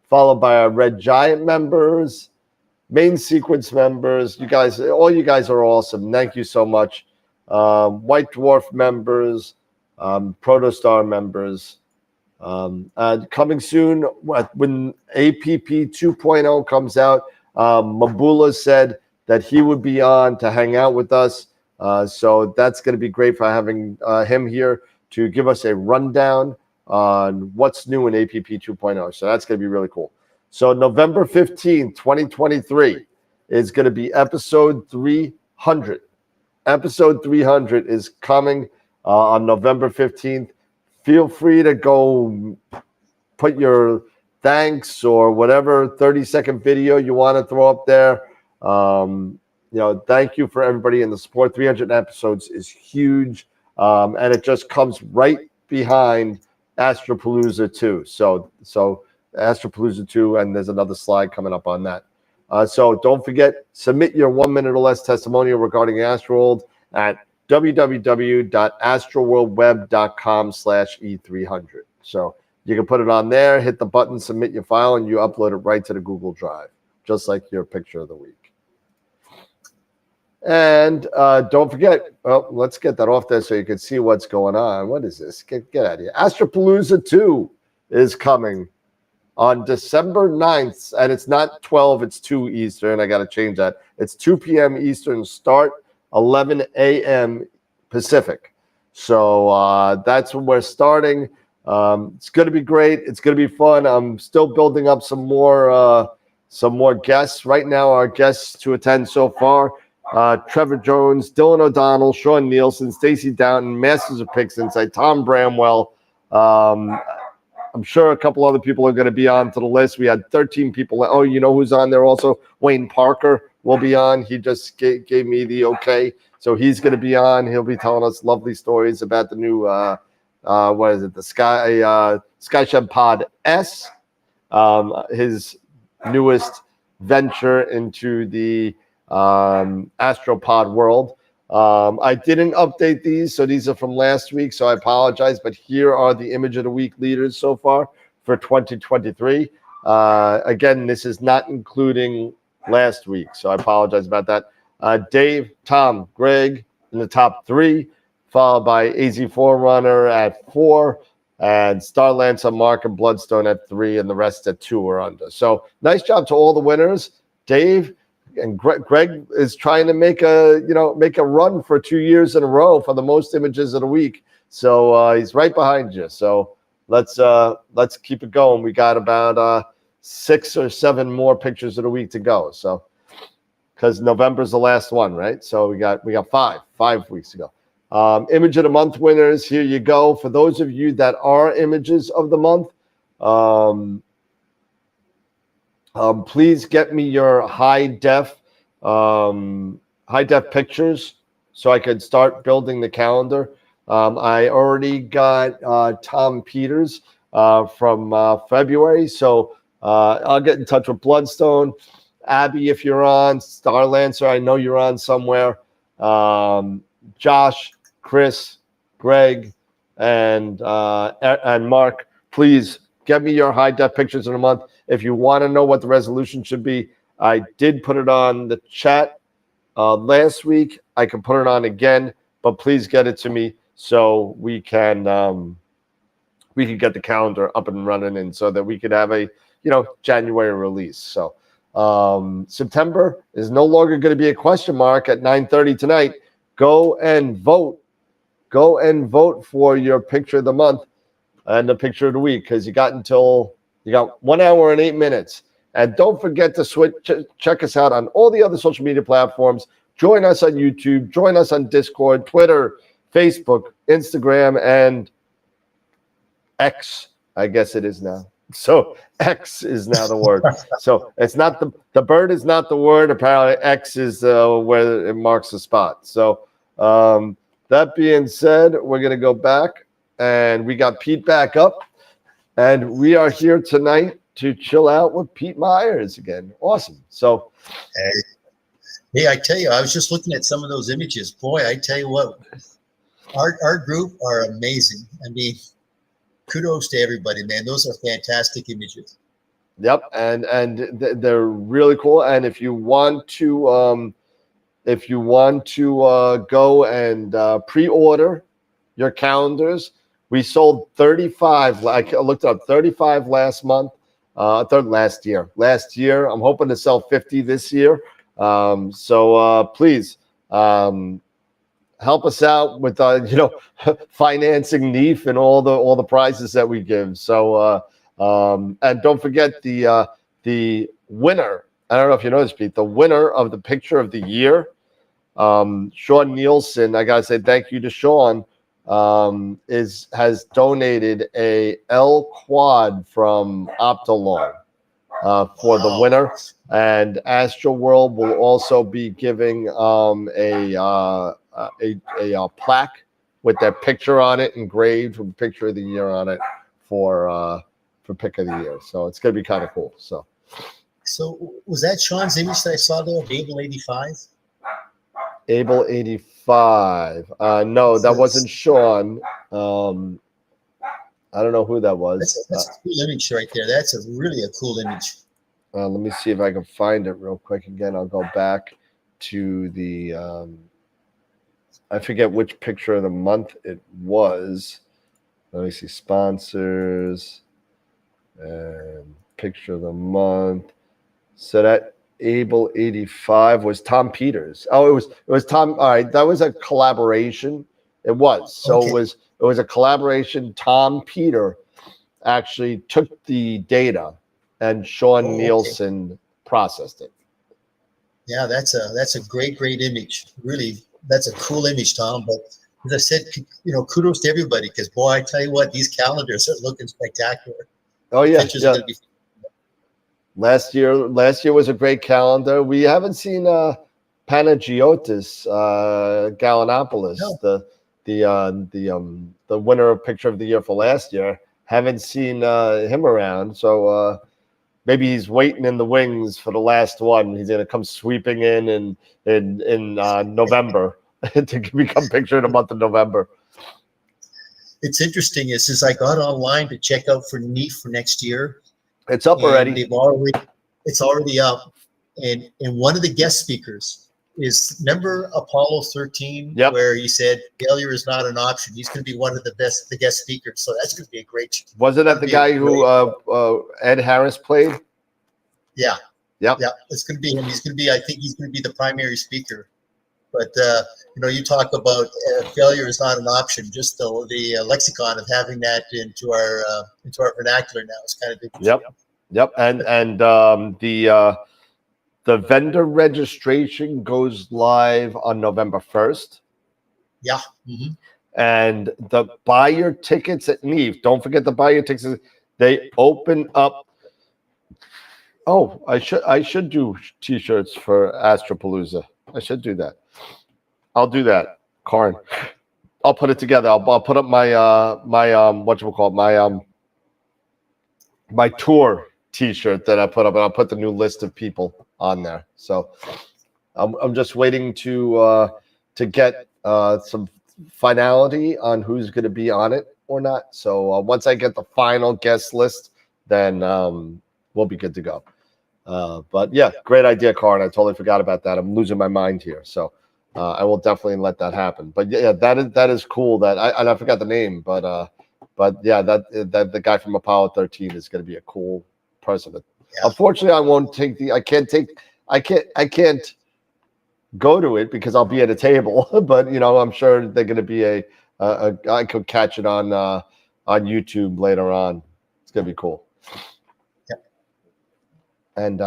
followed by our Red Giant members, Main Sequence members. All you guys are awesome. Thank you so much. White Dwarf members, Protostar members. Coming soon, when APP 2.0 comes out, Mabula said that he would be on to hang out with us. So that's going to be great for having him here to give us a rundown on what's new in APP 2.0. So that's going to be really cool. So November 15th, 2023 is going to be episode 300. Episode 300 is coming on November 15th. Feel free to go put your thanks or whatever 30-second video you want to throw up there. Thank you for everybody in the support. 300 episodes is huge, and it just comes right behind Astropalooza 2. So Astropalooza 2, and there's another slide coming up on that. So don't forget, submit your 1 minute or less testimonial regarding AstroWorld at www.astroworldweb.com/E300. So you can put it on there, hit the button, submit your file, and you upload it right to the Google Drive, just like your picture of the week. And don't forget, let's get that off there so you can see what's going on. What is this? Get out of here. Astropalooza 2 is coming on December 9th, and it's not 12, it's 2 Eastern. I got to change that. It's 2 p.m. Eastern start, 11 a.m. Pacific. So that's when we're starting. It's going to be great. It's going to be fun. I'm still building up some more guests. Right now, our guests to attend so far, Trevor Jones, Dylan O'Donnell, Sean Nielsen, Stacey Downton, Masters of Picks Insight, Tom Bramwell. I'm sure a couple other people are going to be on to the list. We had 13 people. Oh, you know who's on there also? Wayne Parker will be on. He just gave me the okay. So he's going to be on. He'll be telling us lovely stories about the new, what is it? The Sky Shed Pod S, his newest venture into the AstroPod world. I didn't update these, so these are from last week, so I apologize, but here are the Image of the Week leaders so far for 2023. Again, this is not including last week, so I apologize about that. Dave, Tom, Greg in the top 3, followed by AZ4Runner at 4, and Starlancer, Mark, and Bloodstone at 3, and the rest at 2 or under. So nice job to all the winners. Dave and Greg is trying to make a run for 2 years in a row for the most images of the week. So he's right behind you. So let's keep it going. We got about 6 or 7 more pictures of the week to go. So because November's the last one, right? So we got 5 weeks to go. Image of the month winners. Here you go. For those of you that are images of the month, please get me your high def pictures so I could start building the calendar. I already got Tom Peters from February, so I'll get in touch with Bloodstone. Abby, if you're on, Starlancer, I know you're on somewhere. Josh, Chris, Greg, and Mark, please get me your high def pictures in a month. If you want to know what the resolution should be, I did put it on the chat last week. I can put it on again, but please get it to me so we can get the calendar up and running, and so that we could have a January release. So September is no longer going to be a question mark at 9:30 tonight. Go and vote. Go and vote for your picture of the month and the picture of the week, because you got 1 hour and 8 minutes. And don't forget to check us out on all the other social media platforms. Join us on YouTube. Join us on Discord, Twitter, Facebook, Instagram, and X, I guess it is now. So X is now the word. So it's not the bird is not the word. Apparently X is where it marks the spot. So that being said, we're going to go back, and we got Pete back up, and we are here tonight to chill out with Pete Myers again. Awesome. So, hey, I tell you, I was just looking at some of those images. Boy, I tell you what, our group are amazing. I mean, kudos to everybody, man. Those are fantastic images. Yep, and they're really cool. And if you want to go and pre-order your calendars, we sold 35. I looked up 35 last month. Last year. I'm hoping to sell 50 this year. So please help us out with financing NEEF and all the prizes that we give. So and don't forget the winner. I don't know if you know this, Pete. The winner of the picture of the year, Sean Nielsen. I gotta say thank you to Sean. Has donated a L Quad from Optolong for the winner, and AstroWorld will also be giving a plaque with their picture on it, engraved with picture of the year on it for pick of the year. So it's gonna be kind of cool. So was that Sean's image that I saw there, Able85? Able85. No, that wasn't Sean. I don't know who that was. That's a cool image right there. That's really a cool image. Let me see if I can find it real quick again. I'll go back to the I forget which picture of the month it was. Let me see, sponsors. And picture of the month. So that Able85 was Tom Peters. Oh, it was Tom. All right, that was a collaboration. It was. So Okay. it was a collaboration. Tom Peter actually took the data and Sean okay. Nielsen processed it. Yeah, that's a great image. Really, that's a cool image, Tom. But as I said, kudos to everybody, because boy, I tell you what, these calendars are looking spectacular. Oh yeah, Pictures are going to be. Last year was a great calendar. We haven't seen Panagiotis Gallinopoulos, No. the winner of Picture of the Year for last year. Haven't seen him around, so maybe he's waiting in the wings for the last one. He's going to come sweeping in November to become Picture of the Month of November. It's interesting is I got online to check out for NEAF for next year. It's up already. It's already up, and one of the guest speakers is, remember Apollo 13, where he said failure is not an option. He's going to be one of the guest speakers, so that's going to be a great. Wasn't that the guy who Ed Harris played? Yeah. Yep. Yeah, it's going to be him. I think he's going to be the primary speaker. But you talk about failure is not an option. Just the lexicon of having that into our vernacular now is kind of interesting. Yep. And the vendor registration goes live on November 1st. Yeah. Mm-hmm. And the buy your tickets at NEAF. Don't forget to buy your tickets. They open up. Oh, I should do T-shirts for Astropalooza. I should do that. I'll do that, Karin. I'll put it together. I'll put up my my tour T-shirt that I put up, and I'll put the new list of people on there. So I'm just waiting to get some finality on who's going to be on it or not. So once I get the final guest list, then we'll be good to go. But yeah, great idea, Karin. I totally forgot about that. I'm losing my mind here. So I will definitely let that happen. But yeah, that is cool. That I forgot the name, but yeah, that the guy from Apollo 13 is going to be a cool person. Yeah. Unfortunately, I won't take I can't go to it because I'll be at a table. But I'm sure they're going to be I could catch it on YouTube later on. It's going to be cool. And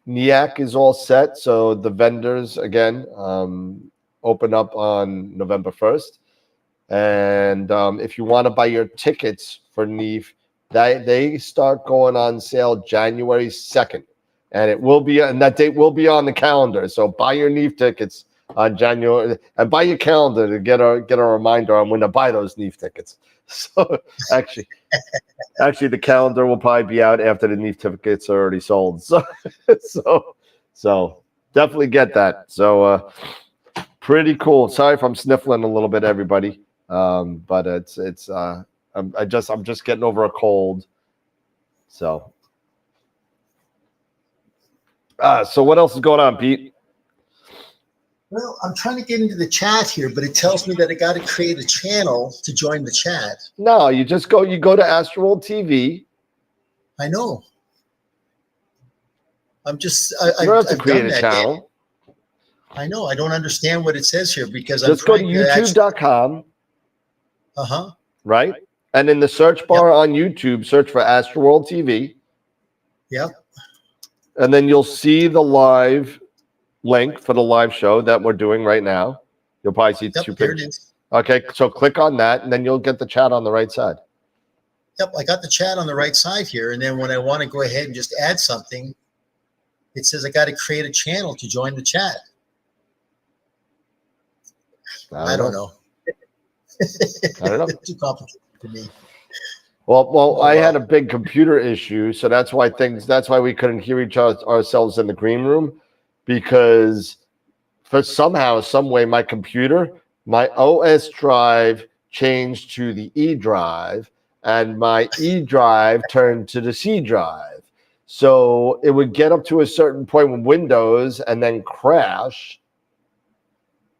NEAC is all set. So the vendors, again, open up on November 1st. And if you want to buy your tickets for NEAF, they start going on sale January 2nd. And that date will be on the calendar. So buy your NEAF tickets on January, and buy your calendar to get a reminder on when to buy those NEAF tickets. So actually, the calendar will probably be out after the NEAF tickets are already sold. So definitely get that. So pretty cool. Sorry if I'm sniffling a little bit, everybody. But I'm just getting over a cold. So so what else is going on, Pete? Well, I'm trying to get into the chat here, but it tells me that I got to create a channel to join the chat. No, you go to AstroWorld TV. I know. You don't have to create a channel. I know. I don't understand what it says here because just go to youtube.com. Right? And in the search bar on YouTube, search for AstroWorld TV. Yep. And then you'll see the live link for the live show that we're doing right now. You'll probably see two pictures. Okay, so click on that, and then you'll get the chat on the right side. Yep, I got the chat on the right side here, and then when I want to go ahead and just add something, it says I got to create a channel to join the chat. I don't know. I don't know. Too complicated for me. Well, I had a big computer issue, so that's why we couldn't hear ourselves in the green room, because for somehow, some way, my OS drive changed to the E drive, and my E drive turned to the C drive. So it would get up to a certain point with Windows and then crash.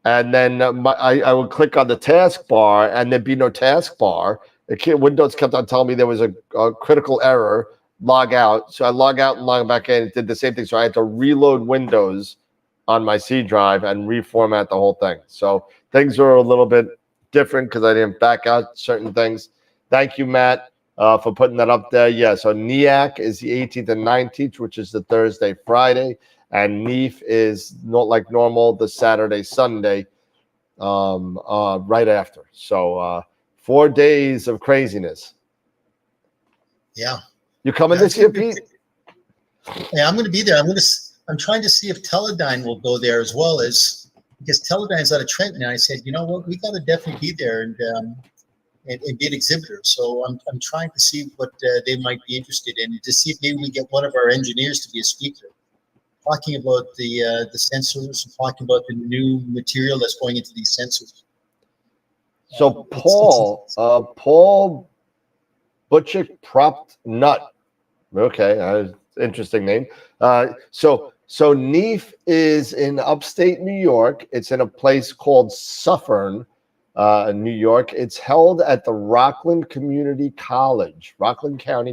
And then I would click on the taskbar, and there'd be no taskbar. Windows kept on telling me there was a critical error. log out. So I log out and log back in. It did the same thing. So I had to reload Windows on my C drive and reformat the whole thing. So things were a little bit different because I didn't back out certain things. Thank you, Matt, for putting that up there. Yeah, so NEAC is the 18th and 19th, which is the Thursday, Friday. And NEAF is not like normal, the Saturday, Sunday, right after. So 4 days of craziness. Yeah. You coming this year, Pete? Yeah, I'm going to be there. I'm trying to see if Teledyne will go there as well, as because Teledyne's out of Trenton. And I said, you know what, we got to definitely be there and be an exhibitor. So I'm trying to see what they might be interested in, to see if maybe we get one of our engineers to be a speaker, talking about the sensors, talking about the new material that's going into these sensors. So Paul Butchick Propped Nut. Okay, interesting name. So NEAF is in upstate New York. It's in a place called Suffern, New York. It's held at the Rockland County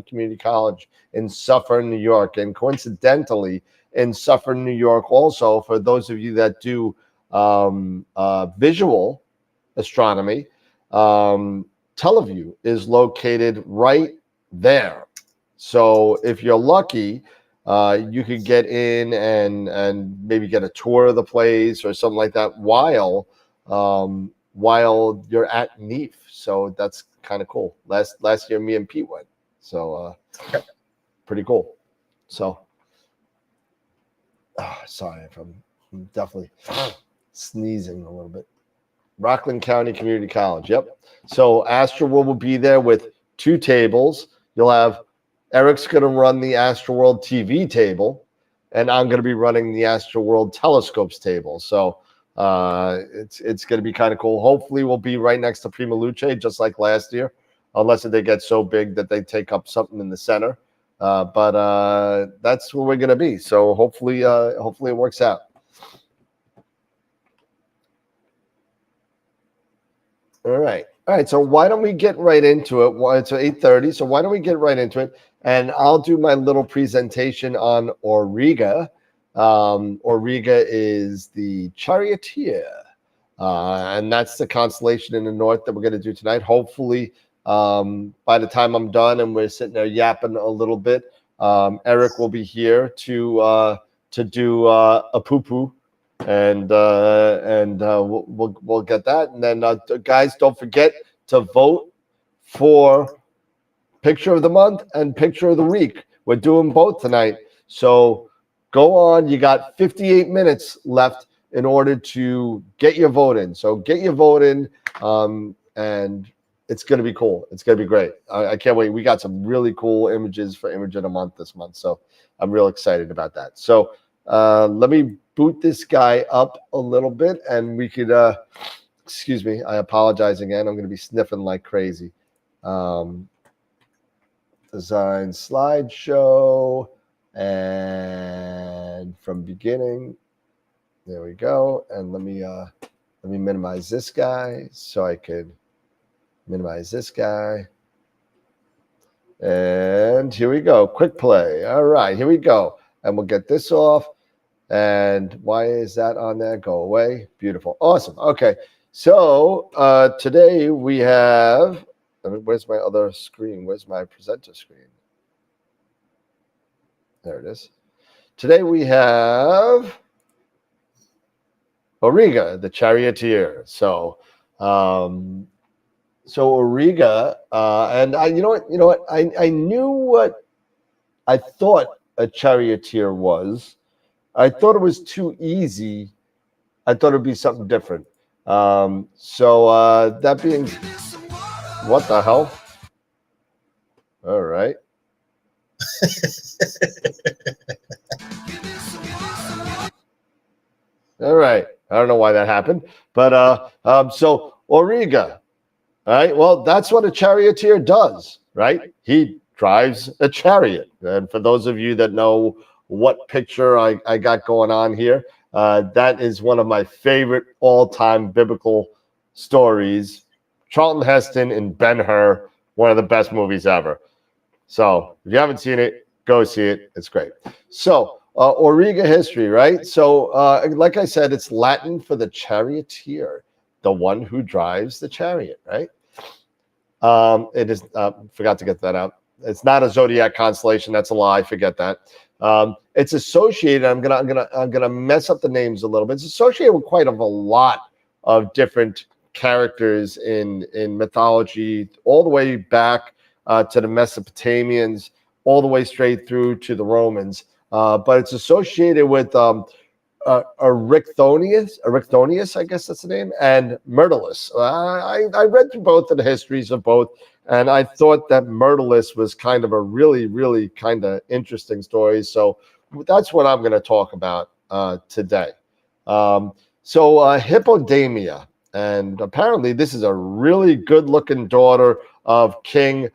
Community College in Suffern, New York. And coincidentally, in Suffern, New York, also, for those of you that do visual astronomy, Teleview is located right there. So if you're lucky, you could get in and maybe get a tour of the place or something like that while you're at NEAF. So that's kind of cool. Last year, me and Pete went. So pretty cool. So sorry if I'm definitely sneezing a little bit. Rockland County Community College. Yep. So AstroWorld will be there with 2 tables. You'll have Eric's going to run the AstroWorld TV table, and I'm going to be running the AstroWorld telescopes table. So it's going to be kind of cool. Hopefully, we'll be right next to Prima Luce, just like last year, unless they get so big that they take up something in the center. But that's where we're going to be. So hopefully it works out. All right. So why don't we get right into it? Well, it's 8:30. So why don't we get right into it? And I'll do my little presentation on Auriga. Auriga is the charioteer, and that's the constellation in the north that we're going to do tonight. Hopefully, by the time I'm done and we're sitting there yapping a little bit, Eric will be here to do a poo-poo. And we'll get that. And then guys, don't forget to vote for Picture of the Month and Picture of the Week. We're doing both tonight. So go on. You got 58 minutes left in order to get your vote in. So get your vote in, and it's going to be cool. It's going to be great. I can't wait. We got some really cool images for Image of the Month this month. So I'm real excited about that. So let me boot this guy up a little bit, and we could excuse me, I apologize again. I'm going to be sniffing like crazy. Design slideshow, and from beginning, there we go. And let me minimize this guy so I could minimize this guy. And here we go. Quick play. All right, here we go. And we'll get this off. And why is that on there? Go away. Beautiful. Awesome. Okay. So today we have, where's my other screen? Where's my presenter screen? There it is. Today we have Auriga, the charioteer. So Auriga, and you know what? I knew what I thought a charioteer was. I thought it was too easy. I thought it'd be something different. So that being, what the hell? All right. All right. I don't know why that happened, but so Auriga. All right. Well, that's what a charioteer does, right? He drives a chariot. And for those of you that know what picture I got going on here, that is one of my favorite all-time biblical stories. Charlton Heston and Ben-Hur, one of the best movies ever. So if you haven't seen it, go see it. It's great. So Auriga history, right? So like I said, it's Latin for the charioteer, the one who drives the chariot, right? It is, forgot to get that out. It's not a zodiac constellation. That's a lie. Forget that. It's associated. I'm gonna mess up the names a little bit. It's associated with quite a lot of different characters in mythology, all the way back to the Mesopotamians, all the way straight through to the Romans. But it's associated with Erichthonius, I guess that's the name, and Myrtilus. I read through both of the histories of both, and I thought that Myrtilus was kind of a really, really kind of interesting story. So that's what I'm going to talk about today. So Hippodamia, and apparently this is a really good-looking daughter of King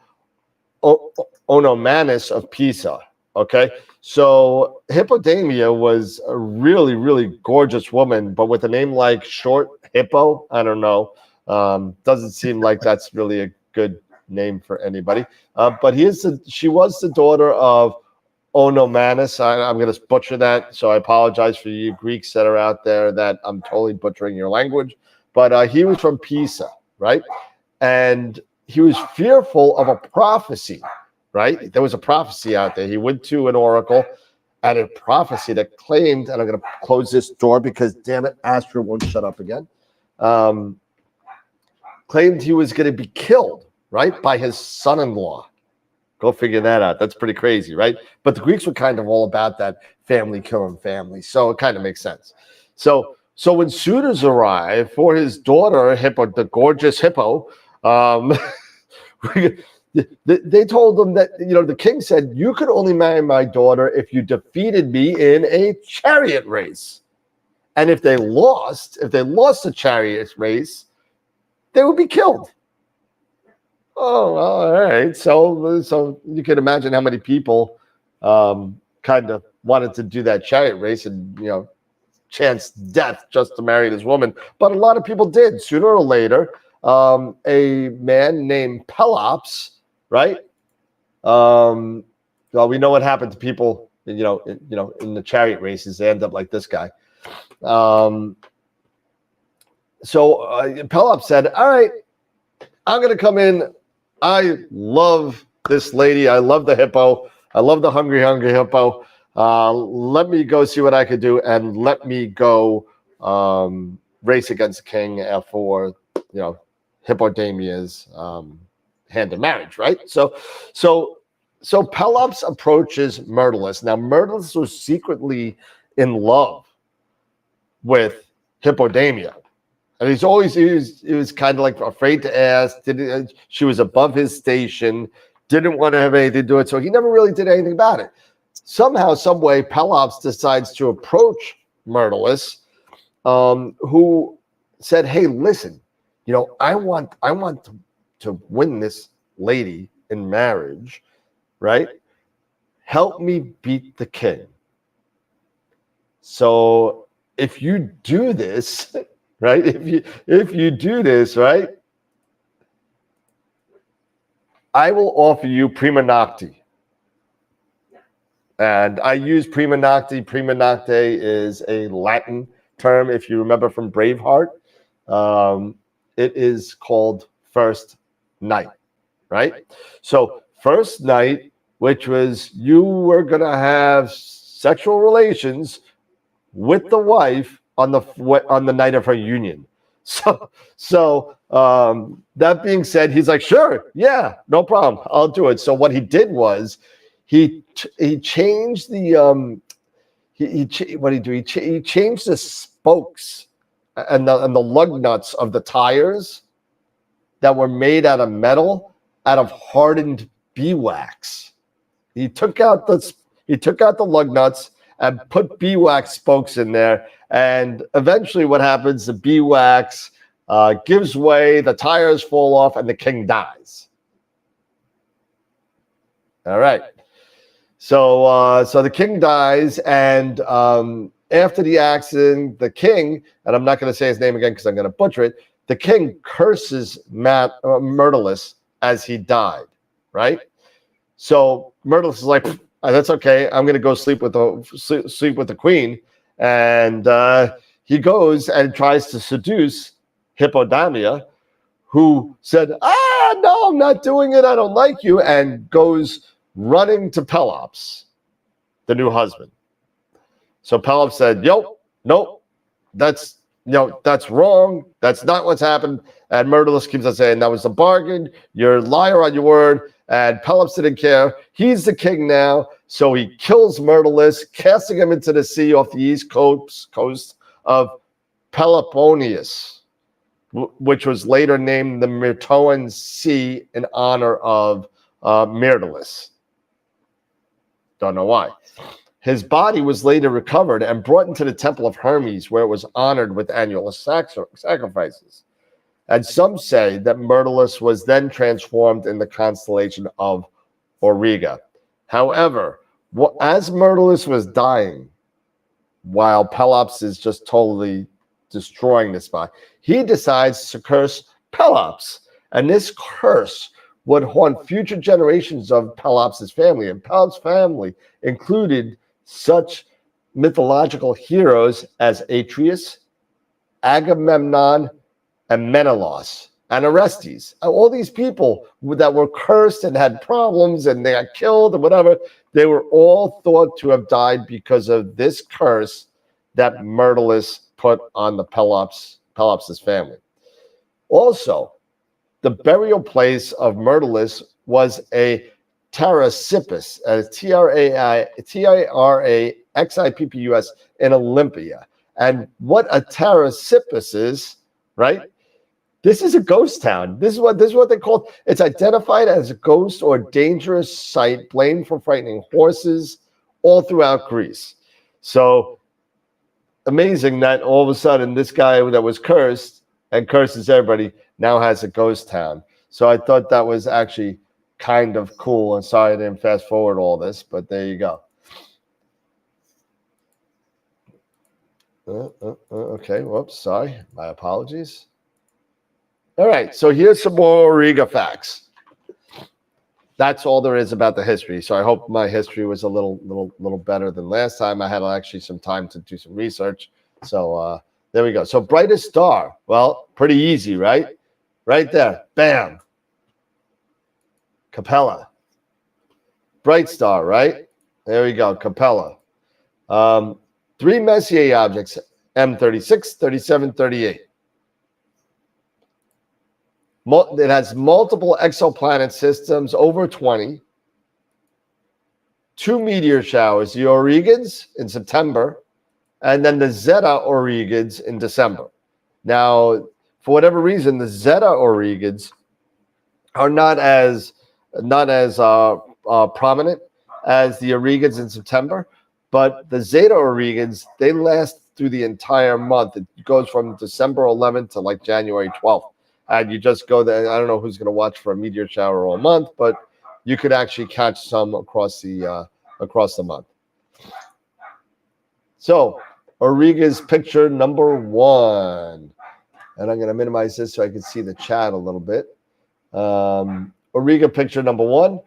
Onomanus of Pisa. Okay, so Hippodamia was a really, really gorgeous woman, but with a name like Short Hippo, I don't know. Doesn't seem like that's really a good name for anybody. But she was the daughter of Onomanus. I'm going to butcher that, so I apologize for you Greeks that are out there that I'm totally butchering your language. But he was from Pisa, right? And he was fearful of a prophecy. Right? There was a prophecy out there. He went to an oracle and a prophecy that claimed, and I'm going to close this door because, damn it, Astro won't shut up again. Claimed he was going to be killed, right, by his son-in-law. Go figure that out. That's pretty crazy, right? But the Greeks were kind of all about that family killing family, so it kind of makes sense. So when suitors arrived for his daughter, Hippo, the gorgeous Hippo, they told them that, the king said, you could only marry my daughter if you defeated me in a chariot race. And if they lost the chariot race, they would be killed. Oh, all right. So you can imagine how many people kind of wanted to do that chariot race and, chance death just to marry this woman. But a lot of people did. Sooner or later, a man named Pelops, right? Well, we know what happened to people, in the chariot races. They end up like this guy. So Pelops said, all right, I'm going to come in. I love this lady. I love the hippo. I love the hungry hippo. Let me go see what I could do, and let me go race against the king for, Hippodamia's hand in marriage, right? So Pelops approaches Myrtilus. Now, Myrtilus was secretly in love with Hippodamia. And he was kind of like afraid to ask. She was above his station, didn't want to have anything to do with it. So he never really did anything about it. Somehow, some way, Pelops decides to approach Myrtilus, who said, hey, listen, I want to win this lady in marriage, right? Help me beat the king. So if you do this, right? If you do this, right? I will offer you prima nocte. And I use prima nocte. Prima nocte is a Latin term, if you remember from Braveheart. It is called first night, right? So first night, which was you were going to have sexual relations with the wife on the night of her union. So that being said, he's like, sure, yeah, no problem, I'll do it. So what he did was he changed the what did he do? He changed the spokes and the lug nuts of the tires that were made out of metal, out of hardened beeswax. He took out the lug nuts and put beeswax spokes in there. And eventually what happens, the beeswax gives way, the tires fall off, and the king dies. All right. So the king dies, and after the accident, the king, and I'm not going to say his name again because I'm going to butcher it, the king curses Myrtilus as he died, right? So Myrtilus is like, that's okay. I'm going to go sleep with the queen. And he goes and tries to seduce Hippodamia, who said, no, I'm not doing it. I don't like you. And goes running to Pelops, the new husband. So Pelops said, nope, that's wrong. That's not what's happened. And Myrtilus keeps on saying, that was a bargain. You're a liar on your word. And Pelops didn't care. He's the king now. So he kills Myrtilus, casting him into the sea off the east coast of Peloponnese, which was later named the Myrtoan Sea in honor of Myrtilus. Don't know why. His body was later recovered and brought into the temple of Hermes, where it was honored with annual sacrifices. And some say that Myrtilus was then transformed in the constellation of Auriga. However, as Myrtilus was dying, while Pelops is just totally destroying this body, he decides to curse Pelops. And this curse would haunt future generations of Pelops' family. And Pelops' family included such mythological heroes as Atreus, Agamemnon, and Menelaus, and Orestes. All these people that were cursed and had problems and they got killed and whatever, they were all thought to have died because of this curse that Myrtilus put on the Pelops' family. Also, the burial place of Myrtilus was a Taraxippus, Taraxippus in Olympia. And what a Taraxippus is, right? This is a ghost town. This is what they call it. It's identified as a ghost or dangerous site blamed for frightening horses all throughout Greece. So amazing that all of a sudden this guy that was cursed and curses everybody now has a ghost town. So I thought that was actually kind of cool. And sorry I didn't fast forward all this, but there you go. Okay, whoops, sorry. My apologies. All right, so here's some more Auriga facts. That's all there is about the history. So I hope my history was a little better than last time. I had actually some time to do some research. So there we go. So brightest star. Well, pretty easy, right? Right there. Bam. Capella. Bright star, right? There we go. Capella. 3 Messier objects, M36, 37, 38. It has multiple exoplanet systems, over 20. 2 meteor showers, the Aurigans in September, and then the Zeta Aurigans in December. Now, for whatever reason, the Zeta Aurigans are not as prominent as the Aurigans in September, but the Zeta Aurigans, they last through the entire month. It goes from December 11th to like January 12th. And you just go there. I don't know who's going to watch for a meteor shower all month, but you could actually catch some across the month. So Auriga's picture number 1, and I'm going to minimize this so I can see the chat a little bit. Auriga picture number 1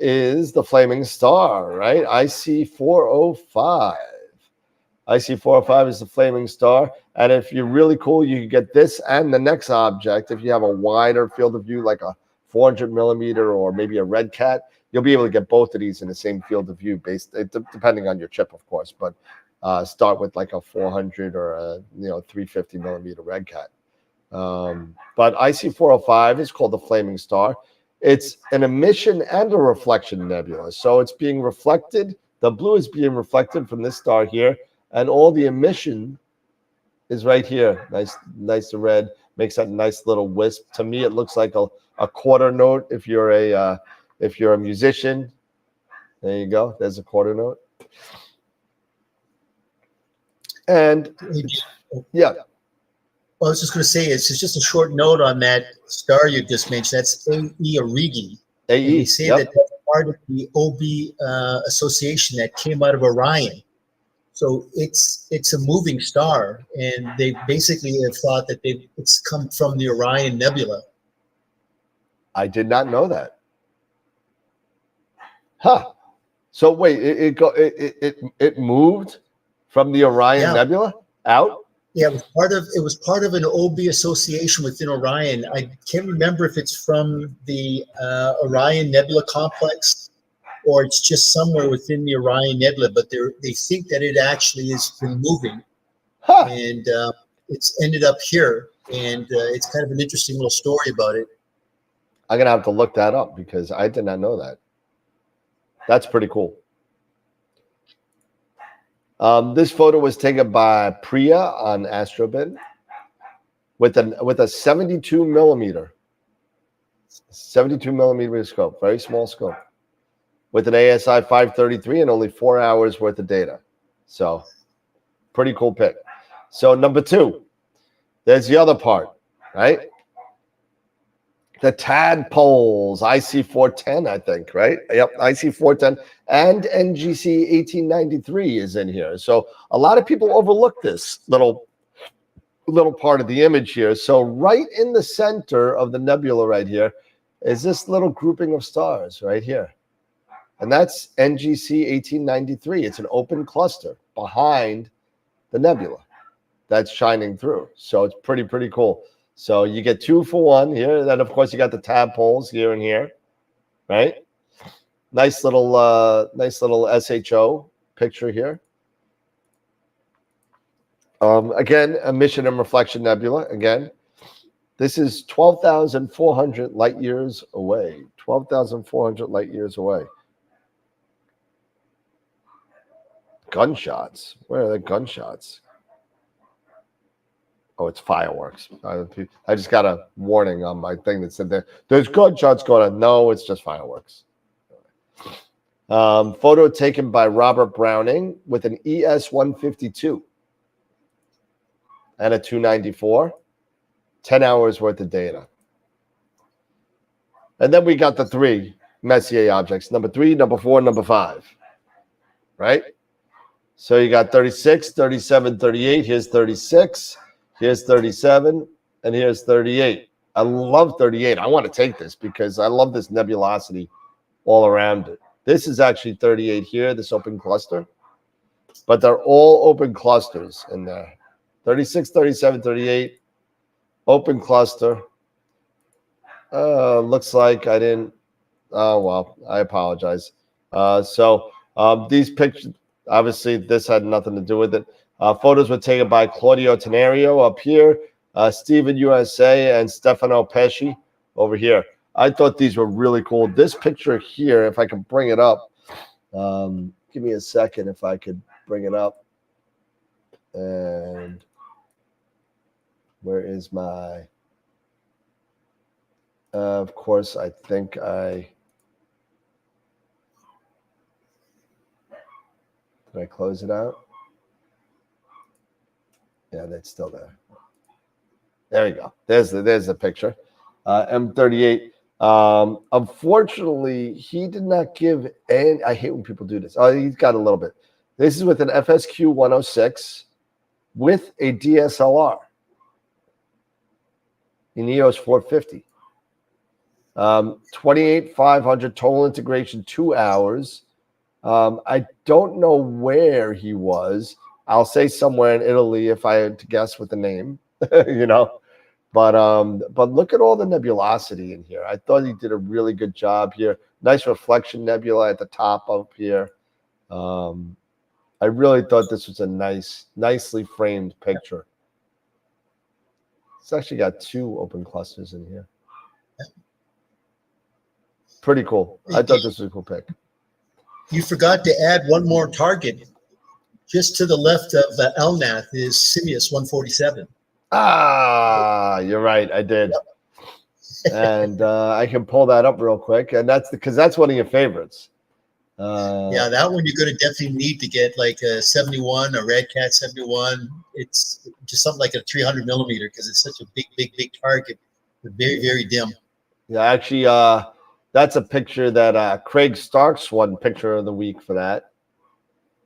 is the flaming star, right? IC405. IC405 is the flaming star. And if you're really cool, you can get this and the next object. If you have a wider field of view, like a 400 millimeter or maybe a Red Cat, you'll be able to get both of these in the same field of view, depending on your chip, of course. But start with like a 400 or a 350 millimeter Red Cat. But IC405 is called the flaming star. It's an emission and a reflection nebula. So it's being reflected. The blue is being reflected from this star here. And all the emission is right here. Nice red. Makes that nice little wisp. To me, it looks like a quarter note if you're a musician. There you go. There's a quarter note. And yeah. Well, I was just going to say, it's just a short note on that star you just mentioned. That's A.E. Aurigae. A.E. They say that that's part of the OB association that came out of Orion. So it's a moving star, and they basically have thought that it's come from the Orion Nebula. I did not know that. Huh. So wait, it moved from the Orion Nebula out? Yeah, it was part of an OB association within Orion. I can't remember if it's from the Orion Nebula complex or it's just somewhere within the Orion Nebula, but they think that it actually has been moving, and it's ended up here, and it's kind of an interesting little story about it. I'm gonna have to look that up because I did not know that. That's pretty cool. This photo was taken by Priya on AstroBin with a 72 millimeter scope, very small scope, with an ASI 533 and only 4 hours worth of data. So pretty cool pic. So number 2, there's the other part, right? The tadpoles, IC410, I think, right? Yep, IC410 and NGC 1893 is in here. So a lot of people overlook this little part of the image here. So right in the center of the nebula right here is this little grouping of stars right here. And that's NGC 1893. It's an open cluster behind the nebula that's shining through. So it's pretty cool. So you get 2 for 1 here. Then of course you got the tadpoles here and here, right? Nice little SHO picture here. Again, emission and reflection nebula. Again, this is 12,400 light years away. 12,400 light years away. Gunshots. Where are the gunshots? Oh, it's fireworks. I just got a warning on my thing that said there's gunshots going on. No, it's just fireworks. Photo taken by Robert Browning with an ES-152 and a 294. 10 hours worth of data. And then we got the 3 Messier objects. Number 3, number 4, number 5. Right? So you got 36, 37, 38. Here's 36. Here's 37, and here's 38. I love 38. I want to take this because I love this nebulosity all around it. This is actually 38 here, this open cluster. But they're all open clusters in there. 36, 37, 38, open cluster. Looks like I didn't. Oh, well, I apologize. These pictures, obviously, this had nothing to do with it. Photos were taken by Claudio Tenario up here, Steven USA, and Stefano Pesci over here. I thought these were really cool. This picture here, if I can bring it up, give me a second if I could bring it up. And where is my... of course, I think did I close it out? Yeah, that's still there. There we go. There's the picture. M38. Unfortunately, he did not give any. I hate when people do this. Oh, he's got a little bit. This is with an FSQ 106 with a DSLR. In EOS 450. 28,500 total integration, 2 hours. I don't know where he was. I'll say somewhere in Italy if I had to guess with the name, you know. But look at all the nebulosity in here. I thought he did a really good job here. Nice reflection nebula at the top up here. I really thought this was a nicely framed picture. It's actually got 2 open clusters in here. Pretty cool. I thought this was a cool pic. You forgot to add one more target. Just to the left of Elnath is Sirius 147. Ah, you're right. I did. Yep. And I can pull that up real quick. And that's because that's one of your favorites. Yeah, that one you're going to definitely need to get like a 71, a Red Cat 71. It's just something like a 300 millimeter because it's such a big target. Very, very dim. Yeah, actually, that's a picture that Craig Starks won Picture of the Week for that.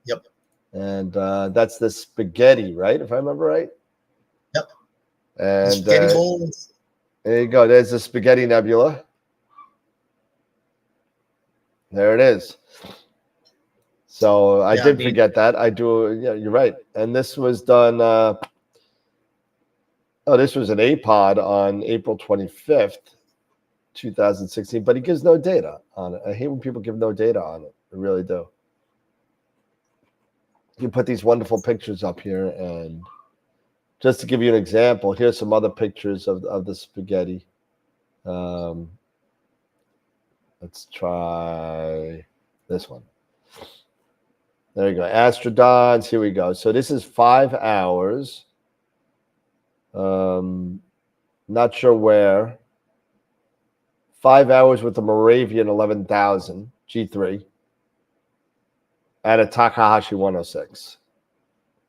Yep. And that's the spaghetti, right? If I remember right. Yep. And spaghetti bowl. There you go. There's the spaghetti nebula. There it is. So I Yeah, did forget that. I do. Yeah, you're right. And this was done. This was an APOD on April 25th, 2016. But he gives no data on it. I hate when people give no data on it. I really do. You put these wonderful pictures up here, and just to give you an example, here's some other pictures of the spaghetti. Let's try this one. There you go. Astrodons. Here we go. So this is 5 hours. Not sure where. 5 hours with the Moravian 11,000 G3 and a Takahashi 106.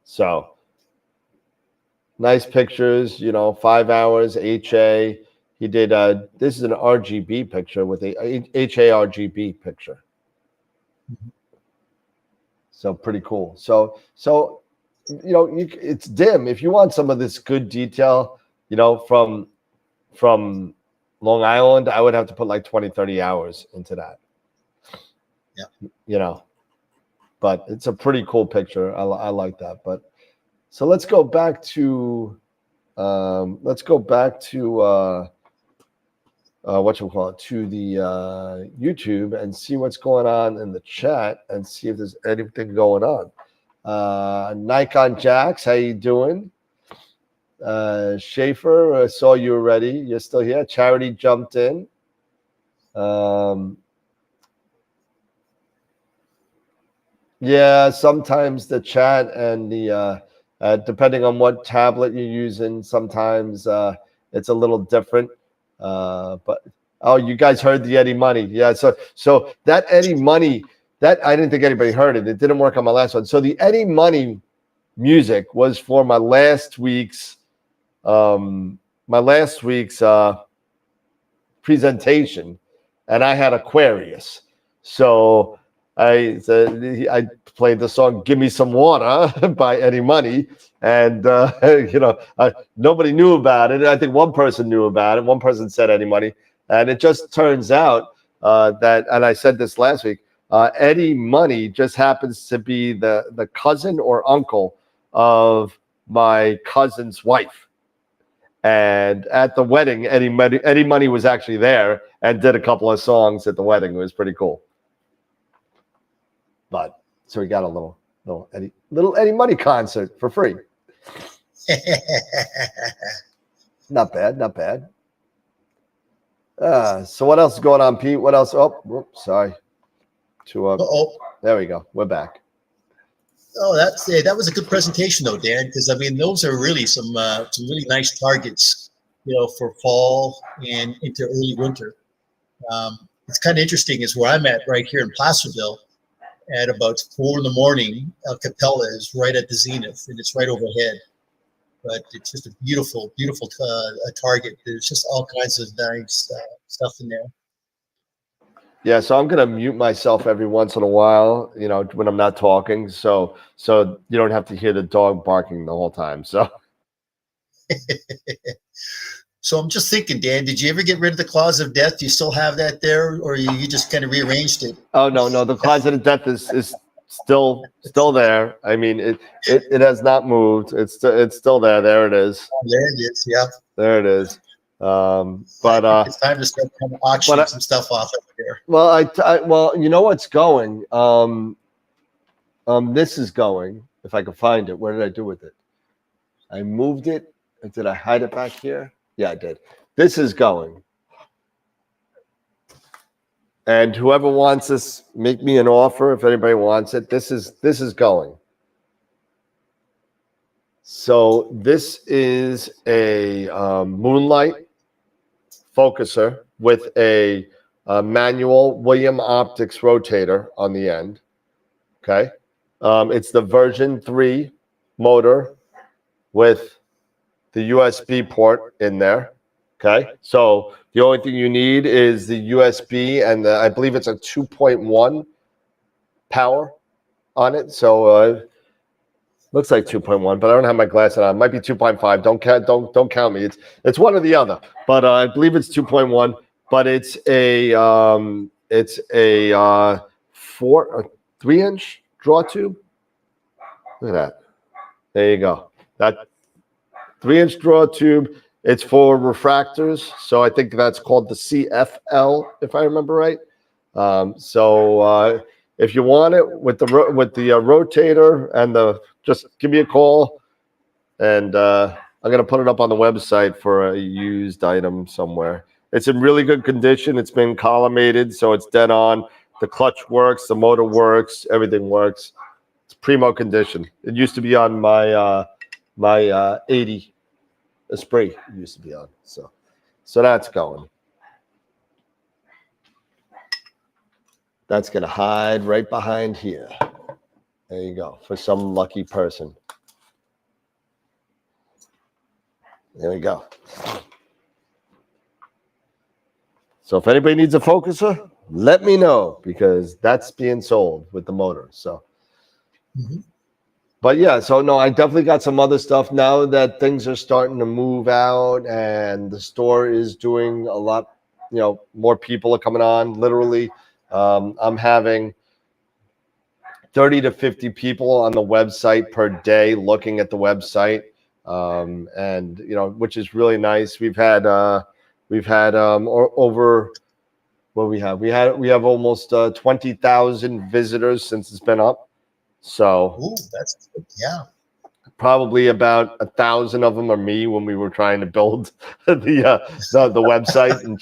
So nice pictures, 5 hours, HA. He did, this is an RGB picture with a HA RGB picture. So pretty cool. So it's dim. If you want some of this good detail, from Long Island, I would have to put like 20, 30 hours into that. Yeah. But it's a pretty cool picture. I like that. But so let's go back to to the YouTube and see what's going on in the chat and see if there's anything going on. Nikon Jax, how you doing? Schaefer, I saw you already. You're still here. Charity jumped in. Yeah, sometimes the chat and the depending on what tablet you're using, sometimes it's a little different. But you guys heard the Eddie Money. Yeah, so that Eddie Money, that I didn't think anybody heard it. It didn't work on my last one. So the Eddie Money music was for my last week's presentation, and I had Aquarius. So I played the song "Give Me Some Water" by Eddie Money, and nobody knew about it. I think one person knew about it. One person said Eddie Money, and it just turns out that, and I said this last week, Eddie Money just happens to be the cousin or uncle of my cousin's wife. And at the wedding, Eddie Money was actually there and did a couple of songs at the wedding. It was pretty cool. But so we got a little Eddie Money concert for free. Not bad. So what else is going on, Pete? What else? Oh, sorry. There we go. We're back. Oh, that was a good presentation, though, Dan. Because I mean, those are really some really nice targets, for fall and into early winter. It's kind of interesting. Is where I'm at right here in Placerville. At about 4 a.m, Capella is right at the zenith, and it's right overhead. But it's just a beautiful, beautiful target. There's just all kinds of nice stuff in there. Yeah, so I'm gonna mute myself every once in a while, when I'm not talking, so you don't have to hear the dog barking the whole time. So, so I'm just thinking, Dan, did you ever get rid of the Claws of Death? Do you still have that there, or you just kind of rearranged it? Oh no, the Claws of Death is still there. I mean, it has not moved. It's still there. There it is. Oh, there it is. Yeah. There it is. But it's time to start kind of auctioning some stuff off over there. Well, you know what's going. This is going. If I can find it, what did I do with it? I moved it. Did I hide it back here? Yeah, I did. This is going. And whoever wants this, make me an offer. If anybody wants it, this is going. So this is a Moonlight focuser with a manual William Optics rotator on the end. Okay. It's the version 3 motor with the USB port in there. Okay. So the only thing you need is the USB, and I believe it's a 2.1 power on it. So looks like 2.1, but I don't have my glasses on. It might be 2.5. Don't count me. It's one or the other. But I believe it's 2.1. But it's a It's a 3-inch draw tube. Look at that. There you go. That 3-inch draw tube. It's for refractors, so I think that's called the CFL, if I remember right. If you want it with the rotator and just give me a call, and I'm gonna put it up on the website for a used item somewhere. It's in really good condition. It's been collimated, so it's dead on. The clutch works, the motor works, everything works. It's primo condition. It used to be on my 80 Esprit. It used to be on. So that's going. That's gonna hide right behind here. There you go, for some lucky person. There we go. So if anybody needs a focuser, let me know, because that's being sold with the motor. So, But yeah, so no, I definitely got some other stuff now that things are starting to move out and the store is doing a lot. More people are coming on. Literally, I'm having 30 to 50 people on the website per day looking at the website, and which is really nice. We've had over what we have almost 20,000 visitors since it's been up. So that's good. Yeah. Probably about 1,000 of them are me when we were trying to build the website and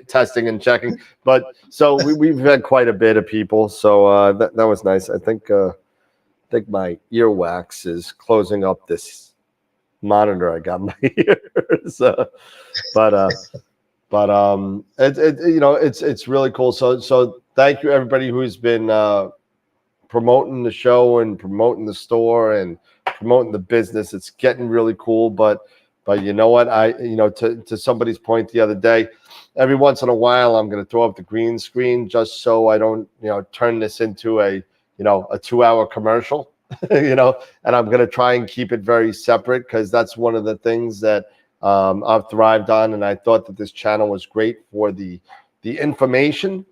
testing and checking. But so we've had quite a bit of people. So that was nice. I think my earwax is closing up this monitor I got in my ears. It's really cool. So thank you everybody who's been promoting the show and promoting the store and promoting the business. It's getting really cool. But you know what? To somebody's point the other day, every once in a while I'm going to throw up the green screen just so I don't turn this into a 2-hour commercial. And I'm going to try and keep it very separate, because that's one of the things that I've thrived on, and I thought that this channel was great for the information.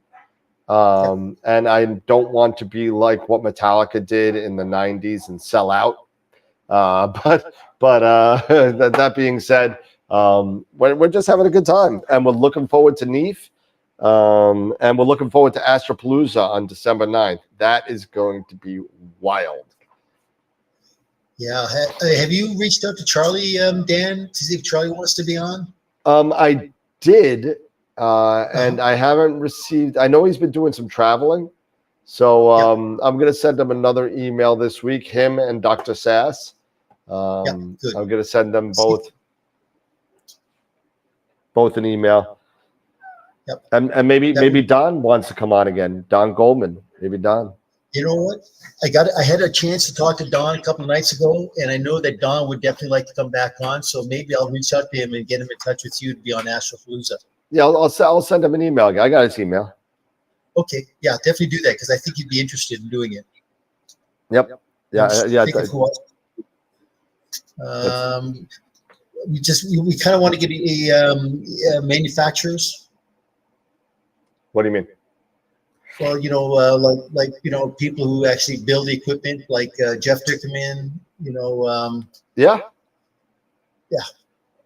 And I don't want to be like what Metallica did in the 90s and sell out. But that being said, we're just having a good time, and we're looking forward to NEAF, and we're looking forward to Astropalooza on December 9th. That is going to be wild. Yeah. Have you reached out to Charlie, Dan, to see if Charlie wants to be on? I did. And I haven't received. I know he's been doing some traveling, so I'm going to send him another email this week. Him and Dr. Sass. I'm going to send them both an email. Yep. And maybe Don wants to come on again. Don Goldman. Maybe Don. You know what? I had a chance to talk to Don a couple of nights ago, and I know that Don would definitely like to come back on. So maybe I'll reach out to him and get him in touch with you to be on Astropalooza. Yeah, I'll send him an email. I got his email. Okay, yeah, definitely do that, because I think he'd be interested in doing it. Yep. Yeah. We kind of want to get manufacturers. What do you mean? Well, like people who actually build the equipment, like Jeff Dickerman. Yeah.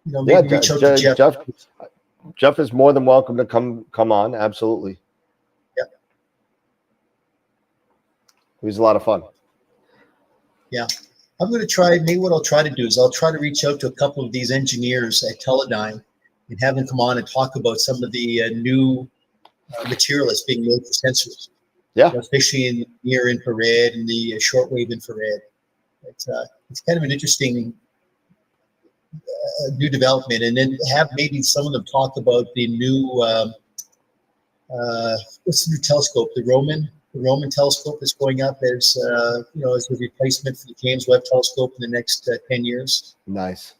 Maybe reach out to Jeff. Jeff is more than welcome to come on. Absolutely. Yeah. He was a lot of fun. Yeah. I'm going to try, maybe what I'll try to do is I'll try to reach out to a couple of these engineers at Teledyne and have them come on and talk about some of the new material that's being made for sensors. Yeah. Especially in near infrared and the shortwave infrared. It's kind of an interesting new development, and then have maybe some of them talk about the new what's the new telescope, the Roman telescope that's going up as as a replacement for the James Webb telescope in the next 10 years. Nice.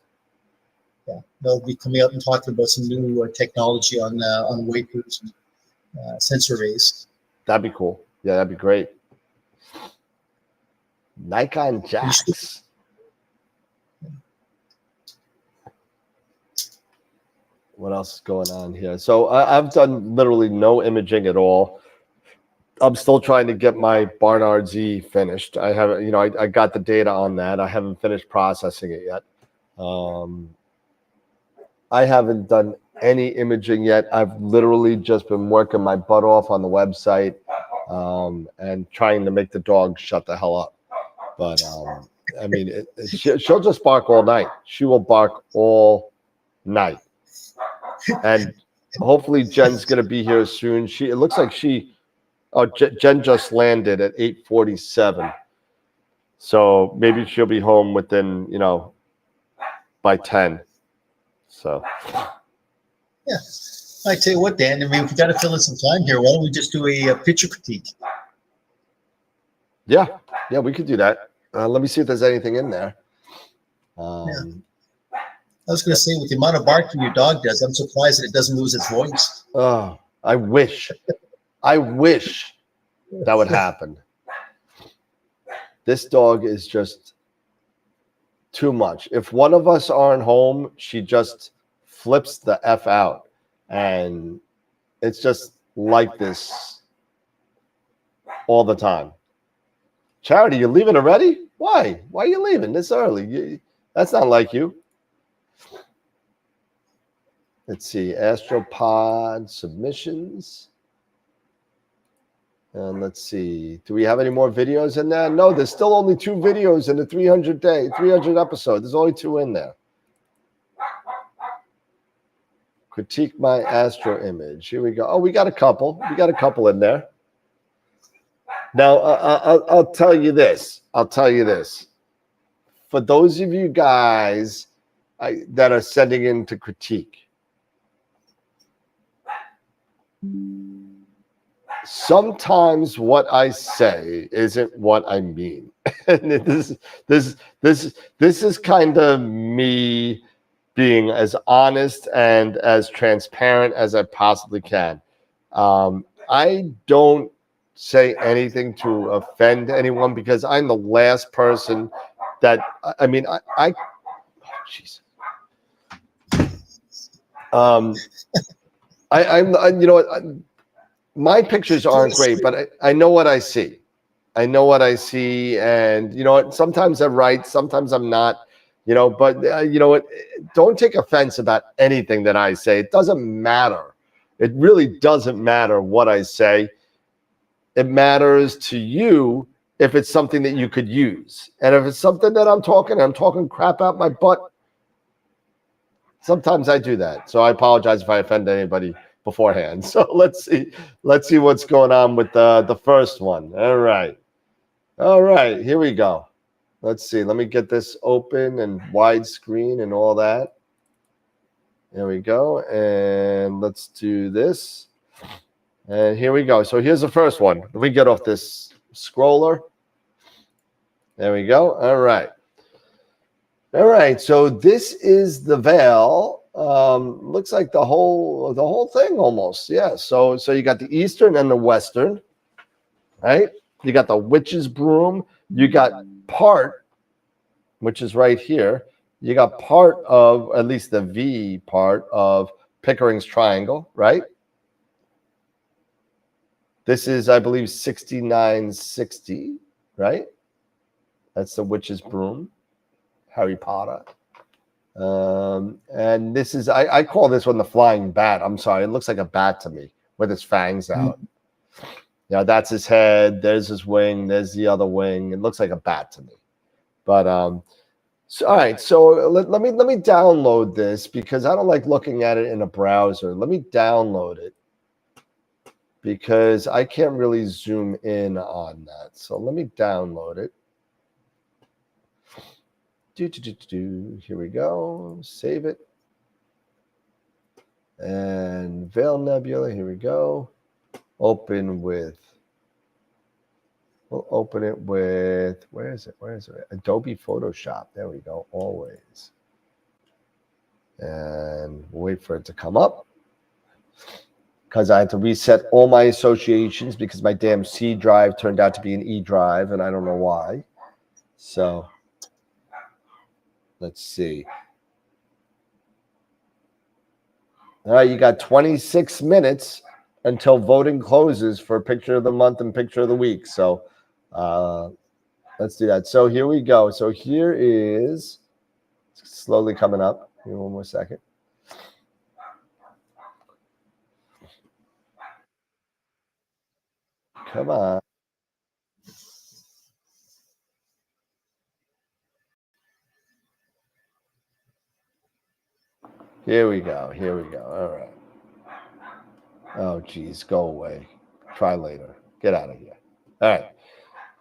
Yeah, they'll be coming up and talking about some new technology on wafers and sensor arrays. That'd be cool. Yeah, that'd be great. Nikon jacks. What else is going on here? So I've done literally no imaging at all. I'm still trying to get my Barnard Z finished. I haven't, you know, I got the data on that. I haven't finished processing it yet. I haven't done any imaging yet. I've literally just been working my butt off on the website and trying to make the dog shut the hell up. But I mean, she'll just bark all night. She will bark all night. And hopefully Jen's going to be here soon. It looks like Jen just landed at 8:47. So maybe she'll be home within, you know, by 10. So. Yeah. I tell you what, Dan, I mean, we've got to fill in some time here. Why don't we just do a picture critique? Yeah, we could do that. Let me see if there's anything in there. I was going to say, with the amount of barking your dog does, I'm surprised that it doesn't lose its voice. Oh, I wish that would happen. This dog is just too much. If one of us aren't home, she just flips the F out. And it's just like this all the time. Charity, you're leaving already? Why? Why are you leaving this early? That's not like you. Let's see, Astropod submissions. And let's see, do we have any more videos in there? No, there's still only 2 videos in the 300 episode. There's only 2 in there. Critique my Astro image. Here we go. Oh, we got a couple. We got a couple in there. Now, I'll tell you this. For those of you guys that are sending in to critique, sometimes what I say isn't what I mean. And this is kind of me being as honest and as transparent as I possibly can. I don't say anything to offend anyone because I'm the last person that, I mean, oh, jeez. I'm you know what, my pictures aren't great, but I know what I see. I know what I see, and you know what, sometimes I'm right, sometimes I'm not, you know, but you know what, don't take offense about anything that I say. It doesn't matter. It really doesn't matter what I say. It matters to you if it's something that you could use. And if it's something that I'm talking crap out my butt, sometimes I do that. So I apologize if I offend anybody beforehand. So let's see what's going on with the first one. All right, here we go. Let's see. Let me get this open and widescreen and all that. There we go. And let's do this. And here we go. So here's the first one. Let me get off this scroller. There we go. All right. So this is the veil. Looks like the whole thing almost. Yeah. So you got the Eastern and the Western, right? You got the witch's broom. You got part, which is right here. You got part of, at least the V part of Pickering's triangle, right? This is, I believe, 6960, right? That's the witch's broom, Harry Potter. And this is, I call this one the flying bat. I'm sorry, it looks like a bat to me with its fangs out. Yeah, that's his head. There's his wing. There's the other wing. It looks like a bat to me. But so, all right. So let me download this because I don't like looking at it in a browser. Let me download it because I can't really zoom in on that. So let me download it. Here we go. Save it. And Veil Nebula. Here we go. Open with. We'll open it with. Where is it? Adobe Photoshop. There we go. Always. And we'll wait for it to come up. Because I had to reset all my associations because my damn C drive turned out to be an E drive, and I don't know why. So let's see. All right, you got 26 minutes until voting closes for picture of the month and picture of the week. So let's do that. So here we go. So here is slowly coming up. Give me one more second. Come on. Here we go. Here we go. All right. Oh, geez. Go away. Try later. Get out of here. All right.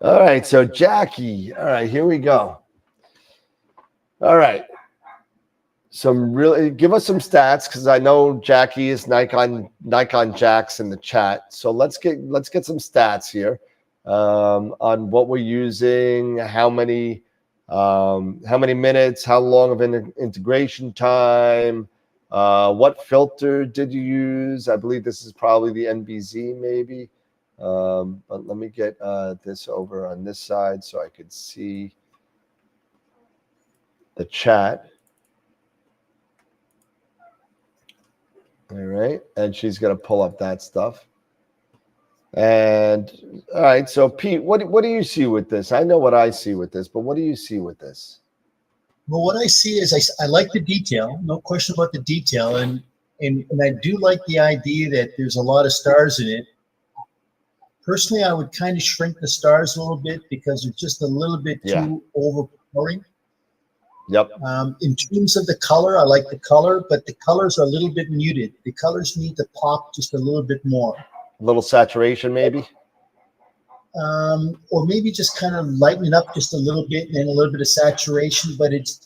All right. So, Jackie. All right. Here we go. All right. Some really give us some stats because I know Jackie is Nikon Jacks in the chat. So let's get some stats here on what we're using, how many minutes, how long of integration time, what filter did you use? I believe this is probably the NBZ maybe. But let me get this over on this side so I could see the chat. All right, and she's gonna pull up that stuff. And all right, so Pete, what do you see with this? I know what I see with this, but what do you see with this? Well, what I see is I like the detail, no question about the detail, and I do like the idea that there's a lot of stars in it. Personally, I would kind of shrink the stars a little bit because they're just a little bit too overpowering. Yep. In terms of the color, I like the color, but the colors are a little bit muted. The colors need to pop just a little bit more. A little saturation, maybe? Or maybe just kind of lighten it up just a little bit and then a little bit of saturation, but it's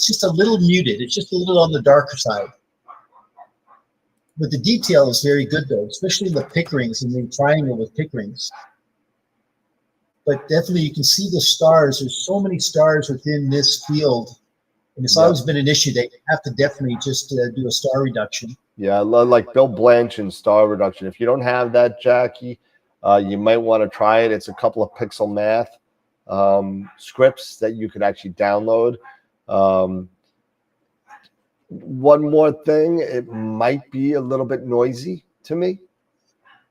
just a little muted. It's just a little on the darker side. But the detail is very good, though, especially the pick rings and the triangle with pick rings. But definitely you can see the stars. There's so many stars within this field. And it's always been an issue. They have to definitely just do a star reduction. Yeah, like Bill Blanchard star reduction. If you don't have that, Jackie, you might want to try it. It's a couple of pixel math scripts that you could actually download. One more thing, it might be a little bit noisy to me.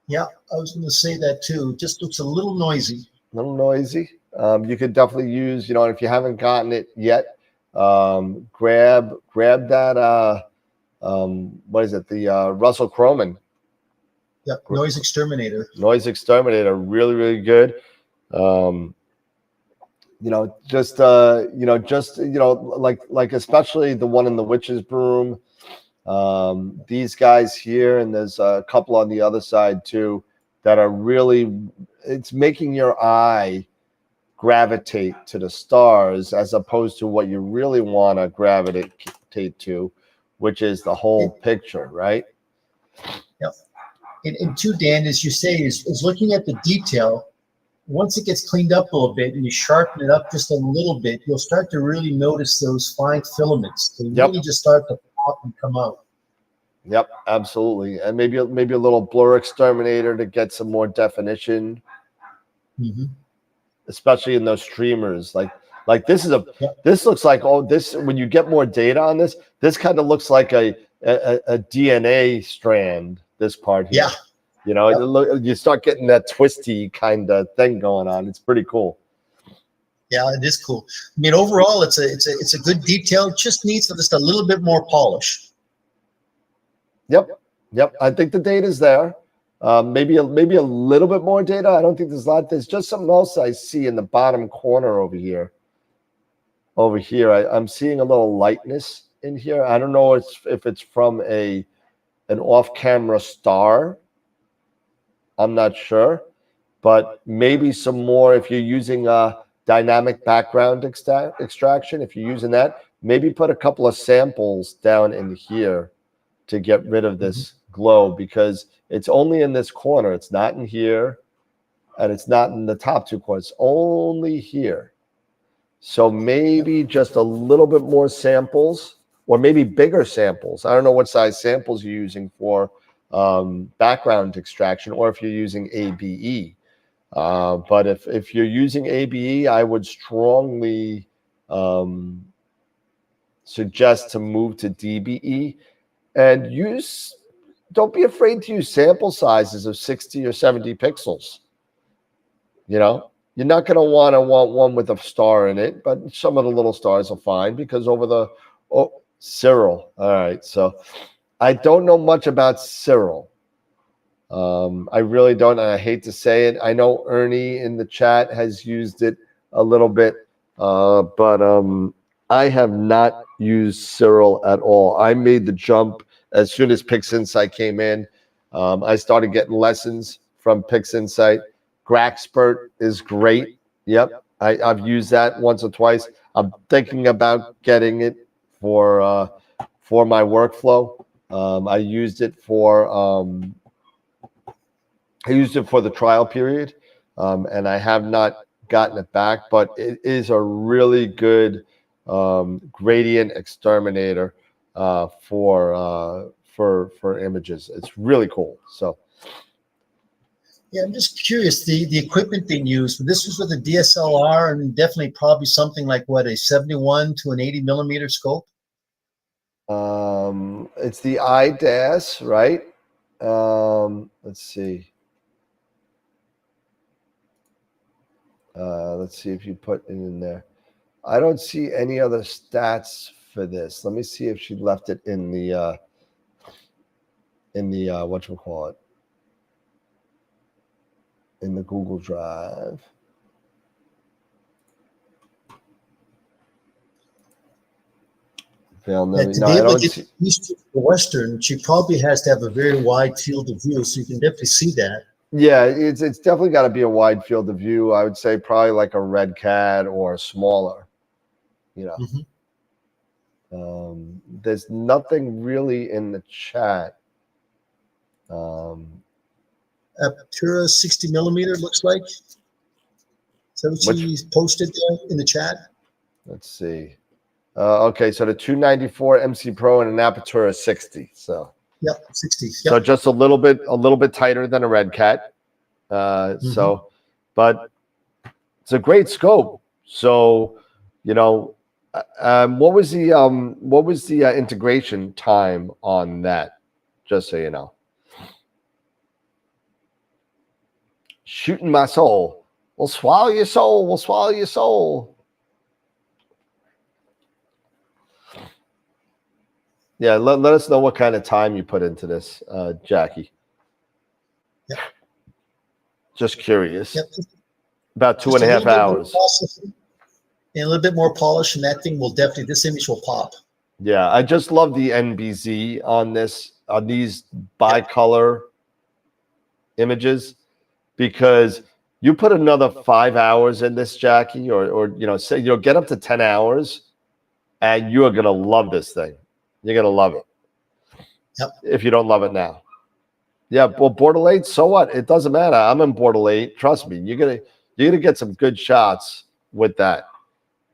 Yeah, I was going to say that too. It just looks a little noisy. A little noisy. You could definitely use, if you haven't gotten it yet, grab that. What is it? The Russell Croman. Yep, Noise Exterminator. Noise Exterminator, really, really good. Like especially the one in the Witch's Broom. These guys here, and there's a couple on the other side too, that are really, it's making your eye gravitate to the stars as opposed to what you really want to gravitate to, which is the whole picture, right? Yep. And too, Dan, as you say, is looking at the detail. Once it gets cleaned up a little bit and you sharpen it up just a little bit, you'll start to really notice those fine filaments. They really just start to pop and come out. Yep, absolutely. And maybe a little blur exterminator to get some more definition. Mm-hmm. Especially in those streamers. Like this is this looks like, this when you get more data on this kind of looks like a DNA strand, this part here. Yeah. You start getting that twisty kind of thing going on. It's pretty cool. Yeah, it is cool. I mean, overall, it's a good detail. It just needs just a little bit more polish. Yep. I think the data's there. Maybe a little bit more data. I don't think there's a lot. There's just something else I see in the bottom corner over here. I'm seeing a little lightness in here. I don't know if it's from an off-camera star. I'm not sure, but maybe some more if you're using a dynamic background extraction. If you're using that, maybe put a couple of samples down in here to get rid of this glow, because it's only in this corner. It's not in here, and it's not in the top two corners. It's only here. So maybe just a little bit more samples, or maybe bigger samples. I don't know what size samples you're using for background extraction, or if you're using ABE. But if you're using ABE, I would strongly suggest to move to DBE. and don't be afraid to use sample sizes of 60 or 70 pixels. You know, you're not going to want one with a star in it, but some of the little stars are fine because Cyril. All right. So I don't know much about Cyril. I really don't. And I hate to say it. I know Ernie in the chat has used it a little bit, but I have not used Cyril at all. I made the jump as soon as PixInsight came in. I started getting lessons from PixInsight. Graxpert is great. Yep, I've used that once or twice. I'm thinking about getting it for my workflow. I used it for the trial period, and I have not gotten it back. But it is a really good gradient exterminator for images. It's really cool. So. Yeah, I'm just curious, the equipment being used. This was with a DSLR and definitely probably something like what, a 71 to an 80 millimeter scope? It's the IDAS, right? Let's see. Let's see if you put it in there. I don't see any other stats for this. Let me see if she left it in the whatchamacallit, in the Google Drive. To be able to get used to the Western, she probably has to have a very wide field of view, so you can definitely see that. Yeah, it's definitely got to be a wide field of view. I would say probably like a Red Cat or smaller. You know, there's nothing really in the chat. Aptura 60 millimeter looks like. Is that what she posted there in the chat? Let's see. Okay, so the 294 MC Pro and an Aptura 60. So. Yep, 60. Yep. So just a little bit tighter than a Red Cat. So, but it's a great scope. So, you know, what was the integration time on that? Just so you know. Shooting my soul. We'll swallow your soul. We'll swallow your soul. Yeah, let us know what kind of time you put into this, Jackie. Yep. Just curious. Yep. About 2.5 hours. And a little bit more polish, and that thing will definitely, this image will pop. Yeah, I just love the NBZ on these bicolor images, because you put another 5 hours in this, Jackie, or you know, say you'll get up to 10 hours, and you are gonna love this thing. You're gonna love it. Yep. If you don't love it now. Yeah, well, Bortle 8, so what? It doesn't matter. I'm in Bortle 8. Trust me, you're gonna get some good shots with that.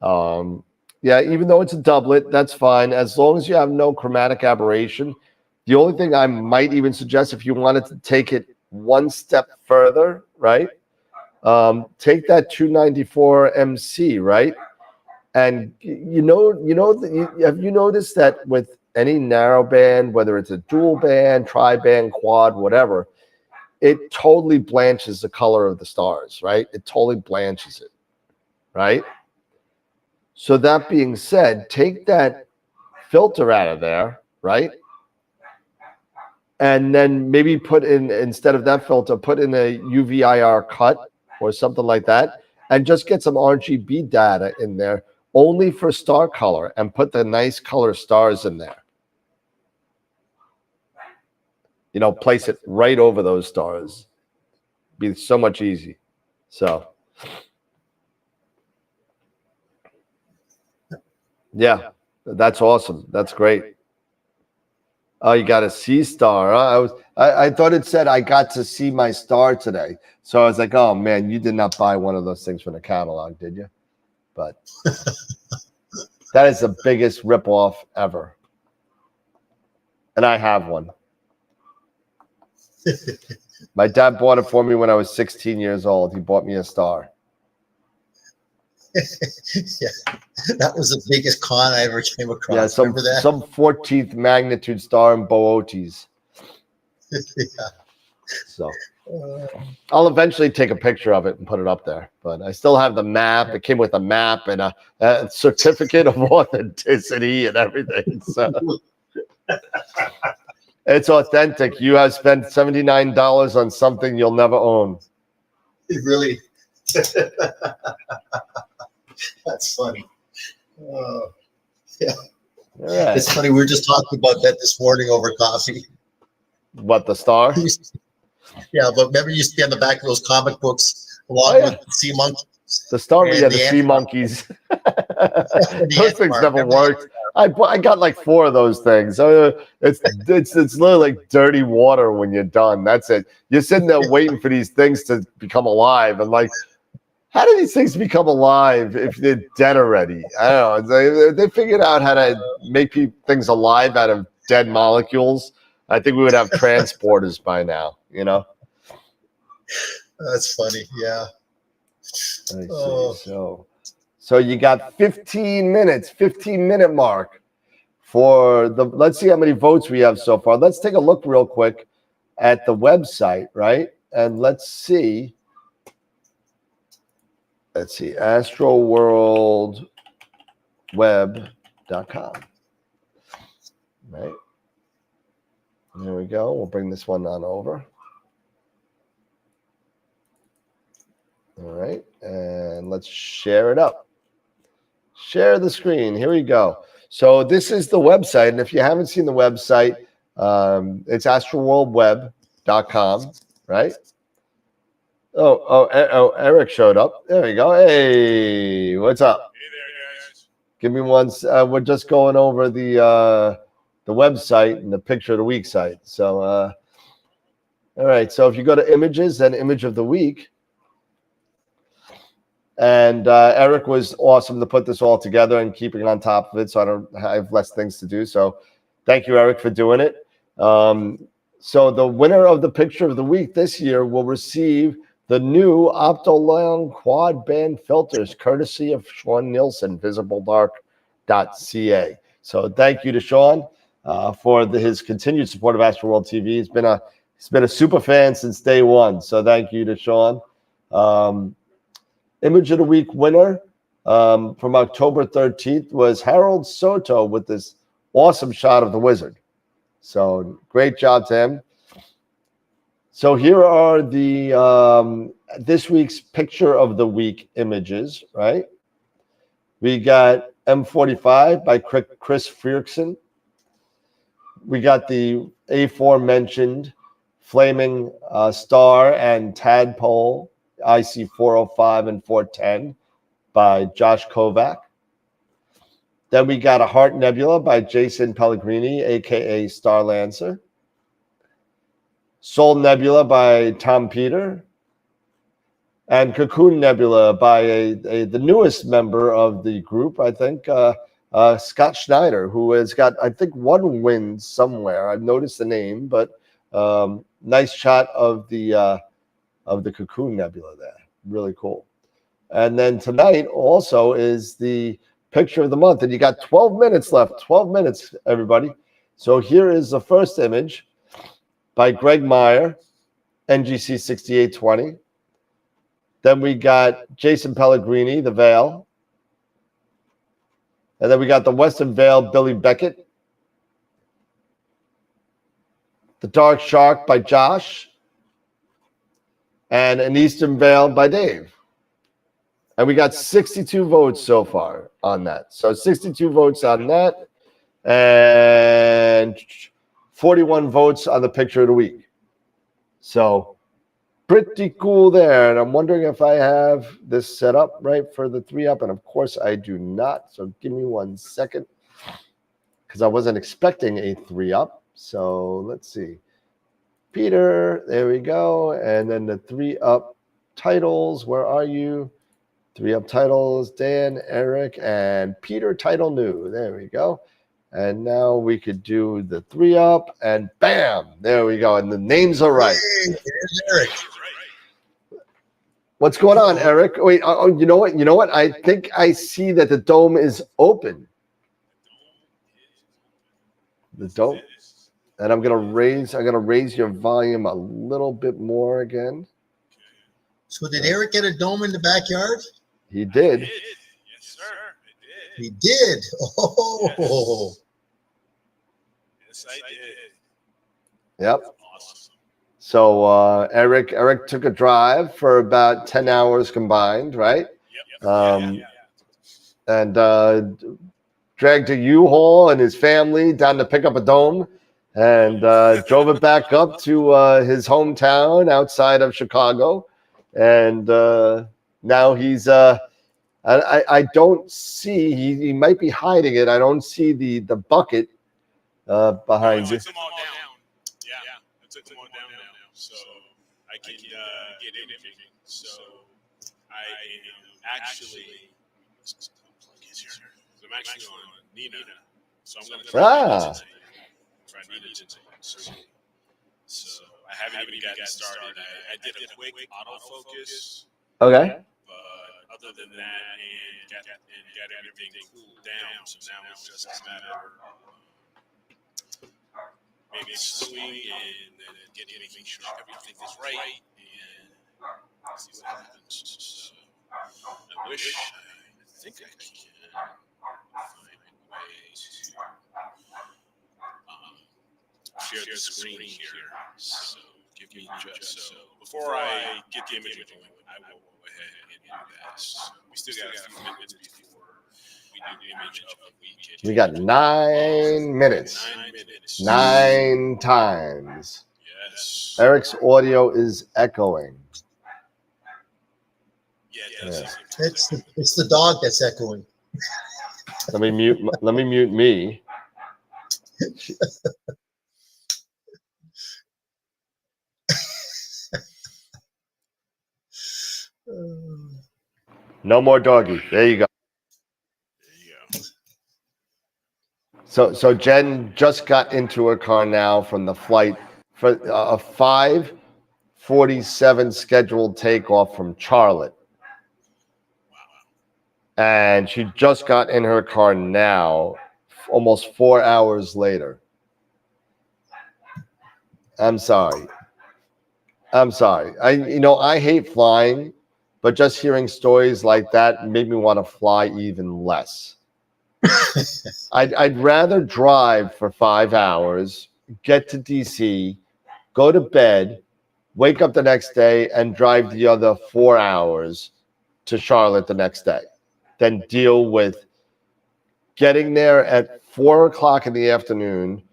Yeah, even though it's a doublet, that's fine as long as you have no chromatic aberration. The only thing I might even suggest, if you wanted to take it one step further, right? Take that 294 MC, right? And have you noticed that with any narrow band, whether it's a dual band, tri-band, quad, whatever, it totally blanches the color of the stars, right? It totally blanches it, right? So that being said, take that filter out of there, right? And then maybe put in, instead of that filter, put in a UVIR cut or something like that, and just get some RGB data in there only for star color, and put the nice color stars in there. You know, place it right over those stars. Be so much easy. So, yeah, that's awesome. That's great. Oh, you got a C star. Huh? I thought it said I got to see my star today. So I was like, oh man, you did not buy one of those things from the catalog, did you? But that is the biggest ripoff ever. And I have one. My dad bought it for me when I was 16 years old. He bought me a star. Yeah, that was the biggest con I ever came across. Yeah, Remember that? some 14th magnitude star in Boötes. Yeah. So I'll eventually take a picture of it and put it up there. But I still have the map. It came with a map and a certificate of authenticity and everything. So it's authentic. You have spent $79 on something you'll never own. It really. That's funny. Yeah. All right. It's funny. We were just talking about that this morning over coffee. What, the star? Yeah, but remember you used to be on the back of those comic books along with the sea monkeys. The star, and yeah, the sea monkeys. Those things never worked. I got like 4 of those things. So it's literally like dirty water when you're done. That's it. You're sitting there waiting for these things to become alive, and like, how do these things become alive if they're dead already? I don't know. They figured out how to make things alive out of dead molecules. I think we would have transporters by now, you know? That's funny, yeah. I see. So you got 15 minutes, 15-minute mark for the, let's see how many votes we have so far. Let's take a look real quick at the website, right? And let's see, AstroWorldWeb.com, right? There we go. We'll bring this one on over. All right, and let's share it up. Share the screen. Here we go. So this is the website, and if you haven't seen the website, it's AstroWorldWeb.com, right? Oh, Eric showed up. There we go. Hey, what's up? Hey there, guys. Give me one. We're just going over the website and the picture of the week site. So, all right. So if you go to images, then image of the week. And Eric was awesome to put this all together and keeping on top of it, so I have less things to do. So thank you, Eric, for doing it. So the winner of the picture of the week this year will receive the new Optolong quad band filters, courtesy of Sean Nielsen, visibledark.ca. So thank you to Sean for his continued support of AstroWorld TV. He's been a super fan since day one. So thank you to Sean. Image of the week winner from October 13th was Harold Soto with this awesome shot of the wizard. So great job to him. So here are the this week's picture of the week images, right? We got M45 by Chris Frierksen. We got the aforementioned flaming star and tadpole IC 405 and 410 by Josh Kovac. Then we got a Heart Nebula by Jason Pellegrini, aka Star Lancer. Soul Nebula by Tom Peter. And Cocoon Nebula by the newest member of the group, I think, Scott Schneider, who has got, I think, 1 win somewhere. I've noticed the name, but nice shot of the Cocoon Nebula there. Really cool. And then tonight also is the picture of the month, and you got 12 minutes left. 12 minutes, everybody. So here is the first image by Greg Meyer, NGC 6820. Then we got Jason Pellegrini, The Veil. And then we got the Western Veil, Billy Beckett. The Dark Shark by Josh. And an Eastern Veil by Dave. And we got 62 votes so far on that. So 62 votes on that. And 41 votes on the picture of the week. So pretty cool there. And I'm wondering if I have this set up right for the 3-up. And of course I do not. So give me 1 second, because I wasn't expecting a 3-up. So let's see. Peter, there we go. And then the 3-up titles. Where are you? 3-up titles, Dan, Eric, and Peter title new. There we go. And now we could do the 3-up, and bam, there we go. And the names are right. Hey, there's Eric. What's going on, Eric? Wait, you know what? You know what? I think I see that the dome is open. The dome, and I'm gonna raise your volume a little bit more again. So did Eric get a dome in the backyard? He did. Yes, sir. I did. He did. Oh. Yes, I did. Yep. Awesome. So Eric took a drive for about 10 hours combined, right? Yep. And dragged a U-Haul and his family down to pick up a dome, and drove it back up to his hometown outside of Chicago. And now he's I don't see, he might be hiding it. I don't see the bucket behind you. I took them all down. Yeah, I took them all down now, so I can get anything. So I am actually, I'm actually on Nina, so I'm going to try Nina today. So I haven't even gotten started. I did a quick autofocus. Okay. But other than that, and got everything cooled down, so now it's just a matter of maybe slewing and then making sure everything is right and see what happens. So I wish, I think I can find a way to share the screen here. So give me just so before I get the image going, I will go ahead and do that. So we still got a few minutes before we do the image of the week. We got 9 minutes. 9 minutes. 9 times. Yes. Eric's audio is echoing. Yeah, it does. Yeah. It's the dog that's echoing. Let me mute me. No more doggy. There you go. So Jen just got into her car now from the flight for a 5:47 scheduled takeoff from Charlotte. And she just got in her car now, almost 4 hours later. I'm sorry. I hate flying, but just hearing stories like that made me want to fly even less. I'd rather drive for 5 hours, get to DC, go to bed, wake up the next day, and drive the other 4 hours to Charlotte the next day than deal with getting there at 4 o'clock in the afternoon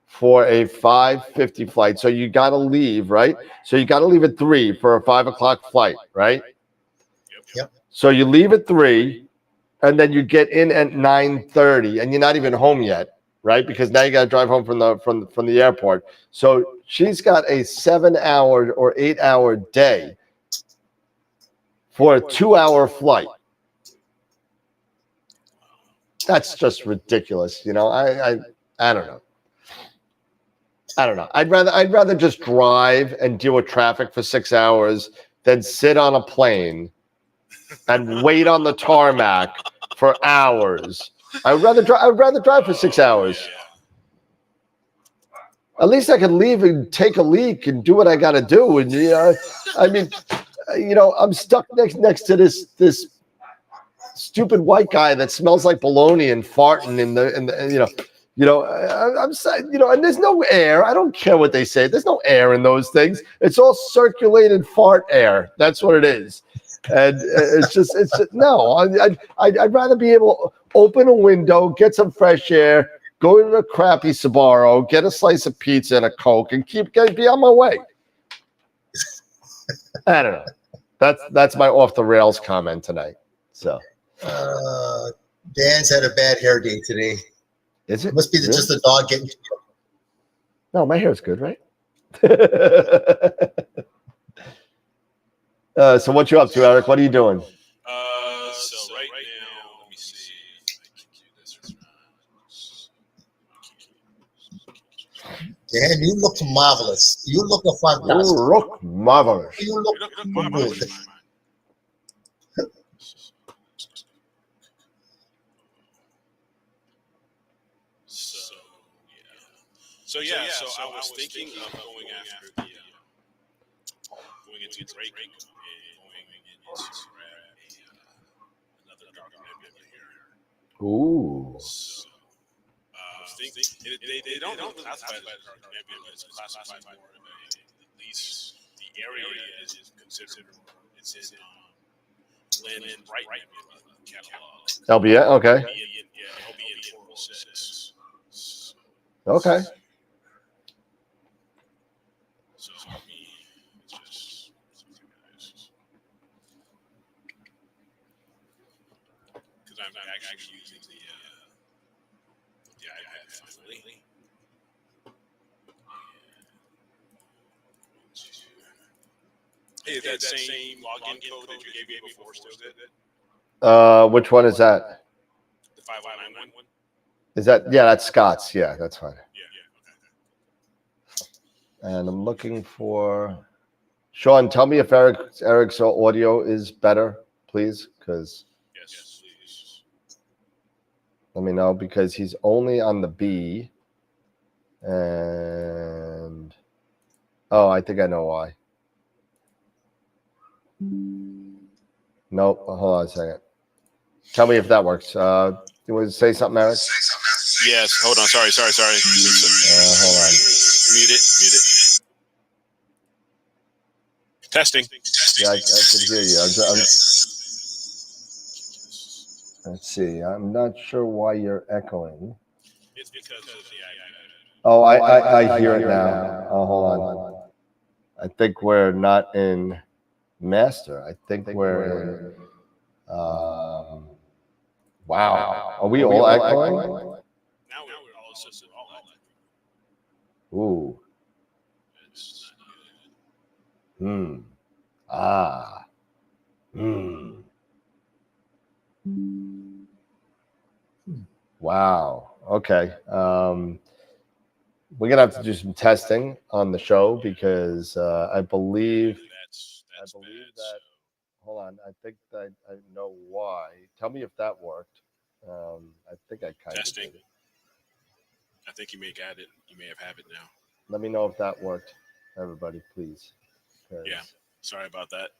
for a 5:50 flight. So you got to leave, right? So you got to leave at 3 for a 5 o'clock flight, right? Yep. So you leave at 3, and then you get in at 9:30, and you're not even home yet, right? Because now you got to drive home from the airport. So she's got a 7-hour or 8-hour day for a 2-hour flight. That's just ridiculous, I don't know. I'd rather just drive and deal with traffic for 6 hours than sit on a plane and wait on the tarmac for hours. I'd rather drive for 6 hours. At least I can leave and take a leak and do what I got to do. And I'm stuck next to this stupid white guy that smells like bologna and farting in the and there's no air. I don't care what they say. There's no air in those things. It's all circulated fart air. That's what it is. And it's just no. I'd rather be able to open a window, get some fresh air, go to the crappy Sbarro, get a slice of pizza and a Coke, and be on my way. I don't know. That's my off the rails comment tonight. So Dan's had a bad hair day today. Is it? Must be just the dog getting. No, my hair's good, right? So what you up to, Eric? What are you doing? So right now, let me see if I can do this right. Dan, you look marvelous. You look fantastic. You look marvelous. You look marvelous. So I was thinking of going after the going into Drake and going into another Dark Nebula here. Ooh. So, I was thinking they don't really classify it as Dark Nebula. It's classified more of at least the area is considered. It's in Lynn Bright Nebula catalog. LBN, okay. LBN 406. Okay. So for me, it's just because I'm actually using the iPad finally. Hey, is that same login code that you gave me before still good? Which one is that? The 5191 one? Is that, yeah, that's Scott's. Yeah, that's fine. Okay. And I'm looking for Sean. Tell me if Eric's audio is better, please, because Yes, please. let me know, because he's only on the B. And oh, I think I know why. Nope. Hold on a second. Tell me if that works. You want to say something, Eric? Yes. Hold on. Sorry. Hold on. Mute it. Testing. Yeah, I can hear you. Let's see. I'm not sure why you're echoing. It's because of the Oh, I hear it now. Oh, hold on. I think we're not in master. I think we're in. Wow. Are we all echoing? Now we're all assisted. Ooh. It's Ah. Wow. Okay. We're gonna have to do some testing on the show because I believe that's that. bad. Hold on. I think that I know why. Tell me if that worked. I think I kind of did it. I think you may got it. You may have it now. Let me know if that worked, everybody, please. Yeah. Sorry about that.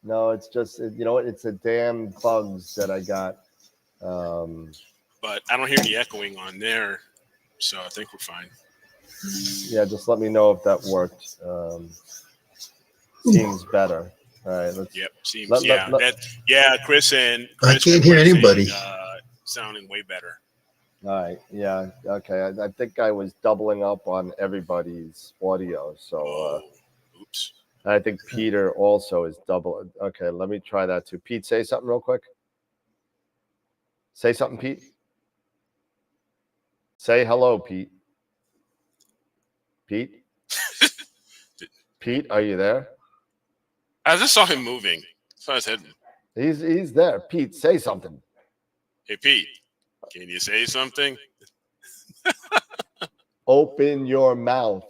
No, it's just, you know what? It's the damn bugs that I got. But I don't hear any echoing on there, so I think we're fine. Yeah, just let me know if that worked. Seems better. All right, let's. Yep, seems Chris I can't hear anybody. Sounding way better. All right, yeah, okay. I think I was doubling up on everybody's audio, so Oops. I think Peter also is double. Okay, let me try that too. Pete, say something real quick. Say something, Pete. Say hello, Pete. Pete? Pete, are you there? I just saw him moving. So I said, He's there. Pete, say something. "Hey, Pete, can you say something?" Open your mouth.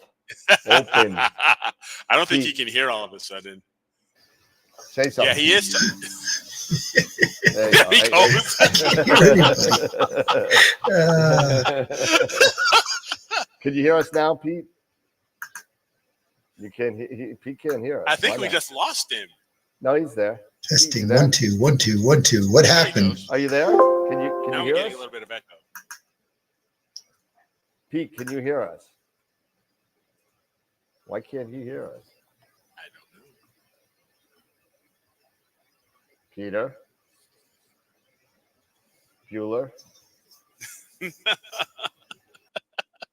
Open. I don't think he Pete. can hear all of a sudden. Say something. Yeah, he is. There you go. Can you hear us now, Pete? You can't. Pete can't hear us. I think we just lost him. No, he's there. Testing 1 2 1 2 1 2. What happened? Are you there? Can you Now hear we're us? getting a little bit of echo. Pete, can you hear us? Why can't he hear us? I don't know. Peter? Bueller?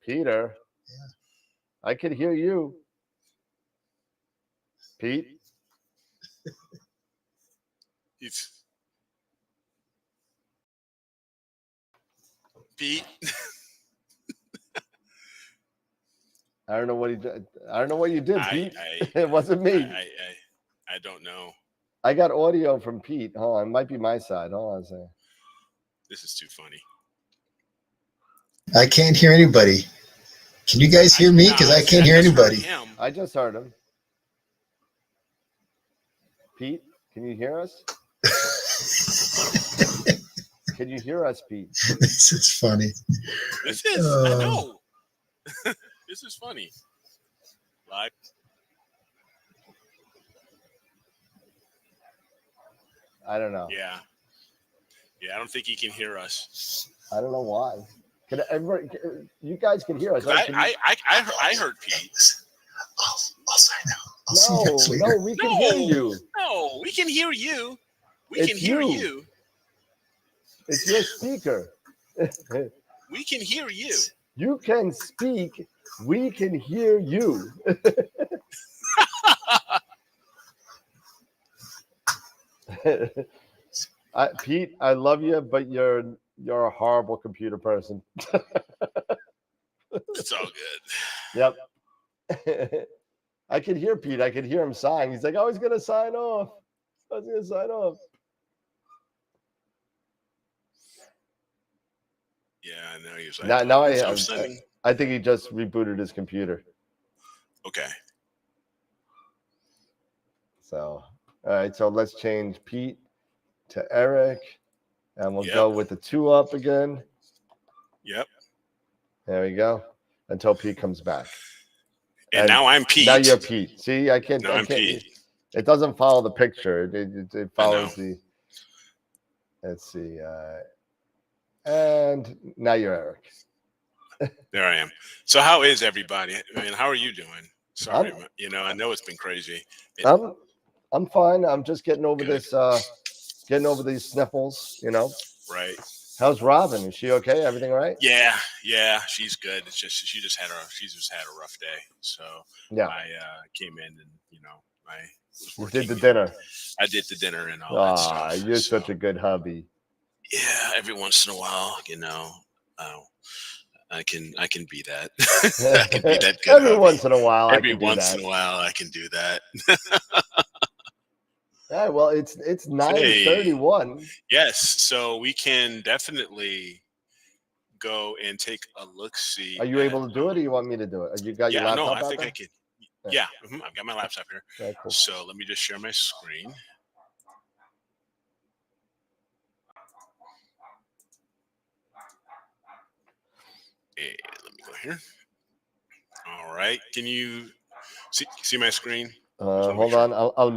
Peter? Yeah. I can hear you. Pete? Pete. I don't know what he did. I don't know what you did, Pete. I It wasn't me. I don't know. I got audio from Pete. Hold on. It might be my side. Hold on a second. This is too funny. I can't hear anybody. Can you guys hear me? Because I can't hear anybody. I just heard him. Pete, can you hear us? Can you hear us, Pete? This is funny. This is, I know. This is funny. Live. I don't know. Yeah. I don't think he can hear us. I don't know why. Can everybody? You guys can hear us. Right? I heard Pete. I'll sign out. I'll see you guys later. No, we can hear you. No, we can hear you. We It's can hear you. you. It's your speaker. We can hear you. You can speak. We can hear you. Pete, I love you, but you're a horrible computer person. It's all good. Yep. I could hear Pete. I could hear him sighing. He's like, I was going to sign off. Yeah, I know. He was like, Now I think he just rebooted his computer. Okay. So, all right. So let's change Pete to Eric, and we'll go with the 2-up again. Yep. There we go. Until Pete comes back. And now I'm Pete. Now you're Pete. See, I can't. Pete. It doesn't follow the picture. It follows the. Let's see. And now you're Eric. There I am. So how is everybody? I mean, how are you doing? Sorry, I know it's been crazy. I'm fine. I'm just getting over this. Getting over these sniffles. Right. How's Robin? Is she okay? Everything all right? Yeah, she's good. It's just she just had a rough day. So yeah, I came in and I did the dinner. I did the dinner and all that stuff. You're such a good hubby. Yeah, every once in a while, I can be that. I can be that good. Every once in a while, every once in a while, I can do that. All right, well, it's 9:31. Yes, so we can definitely go and take a look-see. Are you able to do it, or you want me to do it? You got your laptop I think there? I can. Yeah, I've got my laptop here. Okay, cool. So let me just share my screen. Hey, let me go here. All right, can you see my screen? Hold on, I'll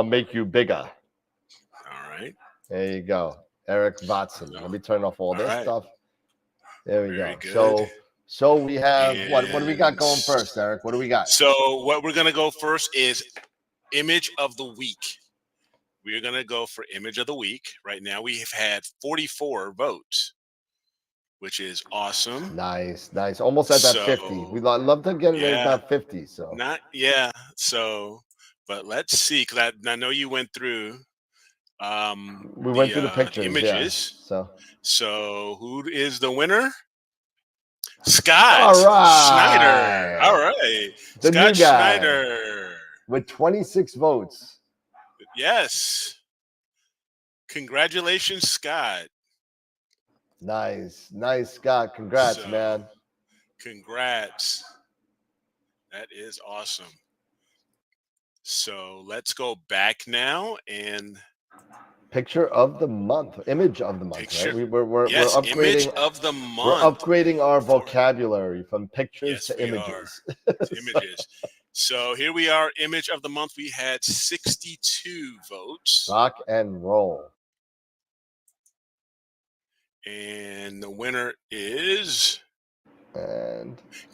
make you bigger. All right. There you go, Eric Watson. Let me turn off all this stuff. There we go. Good. So we have what do we got going first, Eric? What do we got? So what we're gonna go first is image of the week. We're gonna go for image of the week. Right now we have had 44 votes, which is awesome. Nice. Almost at that 50. We'd love to get it at about 50. So but let's see, because I know you went through. We went through the pictures, images. Yeah. So who is the winner? Scott All right. Schneider. All right. The Scott new guy Schneider. with 26 votes. Yes. Congratulations, Scott. Nice, Scott. Congrats, man. Congrats. That is awesome. So let's go back now and picture of the month, image of the month. Right? We're upgrading. Image of the month. We're upgrading our vocabulary from pictures to images. Images. So here we are. Image of the month. We had 62 votes. Rock and roll. And the winner is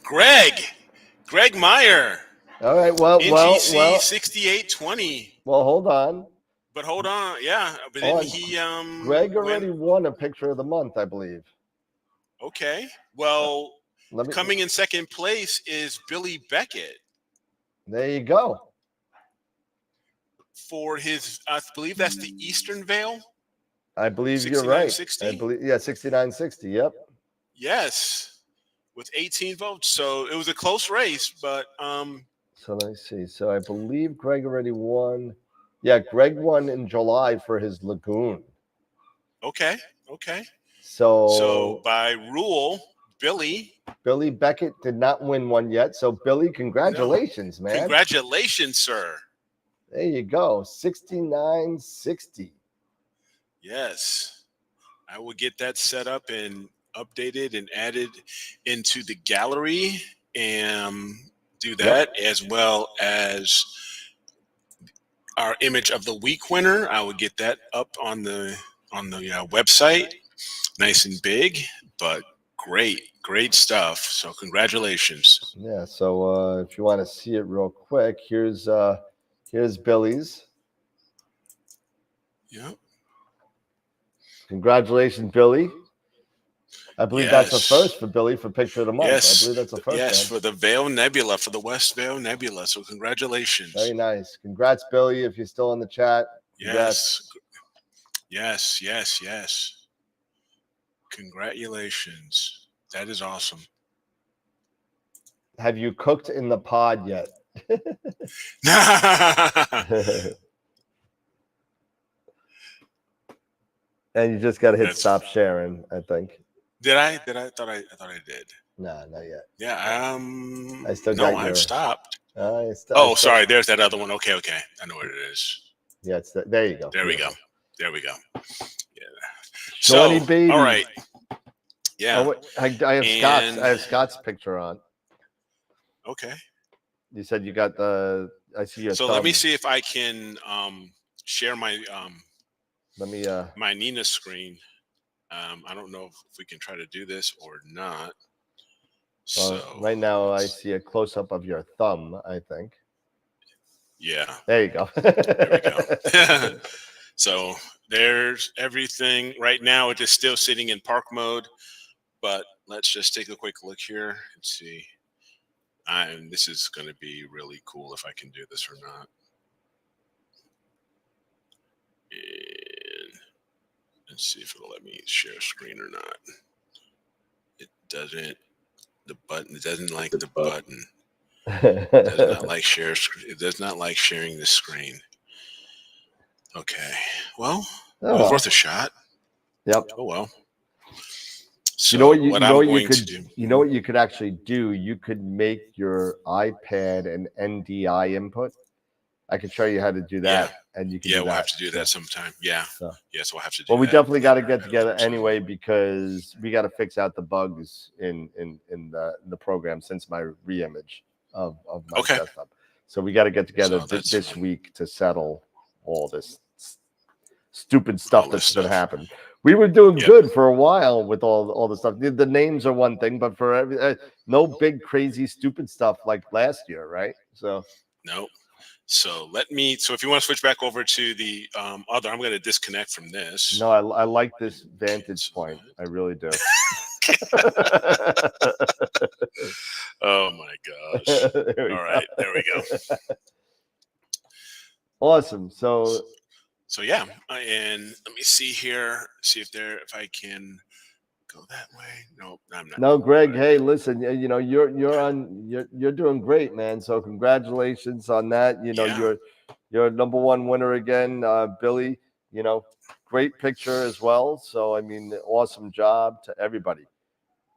Greg Meyer. All right. Well, NGC 6820. Well, hold on. But hold on, yeah. But didn't he? Greg already won a picture of the month, I believe. Okay. Well, coming in second place is Billy Beckett. There you go. For his, I believe that's the Eastern Veil. I believe you're right. 6960. I believe, 6960. Yep. Yes, with 18 votes. So it was a close race, but So let me see. So I believe Greg already won. Yeah, Greg won in July for his Lagoon. Okay. So by rule, Billy Beckett did not win one yet. So Billy, congratulations, man. Congratulations, sir. There you go. 6960. Yes. I will get that set up and updated and added into the gallery. do that, as well as our image of the week winner. I will get that up on the website, nice and big, but great stuff. So congratulations. Yeah. So if you want to see it real quick, here's Billy's. Yep. Congratulations, Billy. I believe that's a first for Billy for Picture of the Month. Yes. I believe that's a first. Yes, man. for the Vale Nebula, for the West Vale Nebula. So congratulations. Very nice. Congrats, Billy, if you're still in the chat. Congrats. Yes. Congratulations. That is awesome. Have you cooked in the pod yet? And you just got to hit stop sharing, I think. Did I? I thought I did. No, not yet. Yeah. I still got your... I've stopped. Sorry. There's that other one. Okay. I know what it is. Yeah, there you go. There we go. Yeah. Shawnee baby. All right. Yeah. Oh, I have Scott's picture on. Okay. You said you got the... I see your thumb. Let me see if I can share my my Nina screen. I don't know if we can try to do this or not. Well, so right now I see a close up of your thumb, I think. Yeah. There you go. There we go. So there's everything. Right now it is still sitting in park mode, but let's just take a quick look here and see. This is going to be really cool if I can do this or not. And let's see if it'll let me share screen or not. It doesn't. It doesn't like the button. It does not like share. It does not like sharing the screen. Okay. Well, it was worth a shot. Yep. Oh well. So you know what you could actually do? You could make your iPad an NDI input. I can show you how to do that, and you can. Yeah, we'll have to do that sometime. Yeah. Yes, we'll have to do. Well, we definitely got to get together anyway because we got to fix out the bugs in the program since my reimage of my desktop. So we got to get together this week to settle all this stupid stuff that's going to happen. We were doing good for a while with all the stuff. The names are one thing, but for no big crazy stupid stuff like last year, right? So no. So if you want to switch back over to the other, I'm going to disconnect from this. No, I like this vantage point. I really do. Oh my gosh. All right, there we go. Awesome. So yeah, and let me see here, if I can go that way. Nope, I'm not. No, Greg. Hey, listen. You know you're doing great, man. So congratulations on that. You know you're #1 winner again, Billy. You know, great picture as well. So I mean, awesome job to everybody.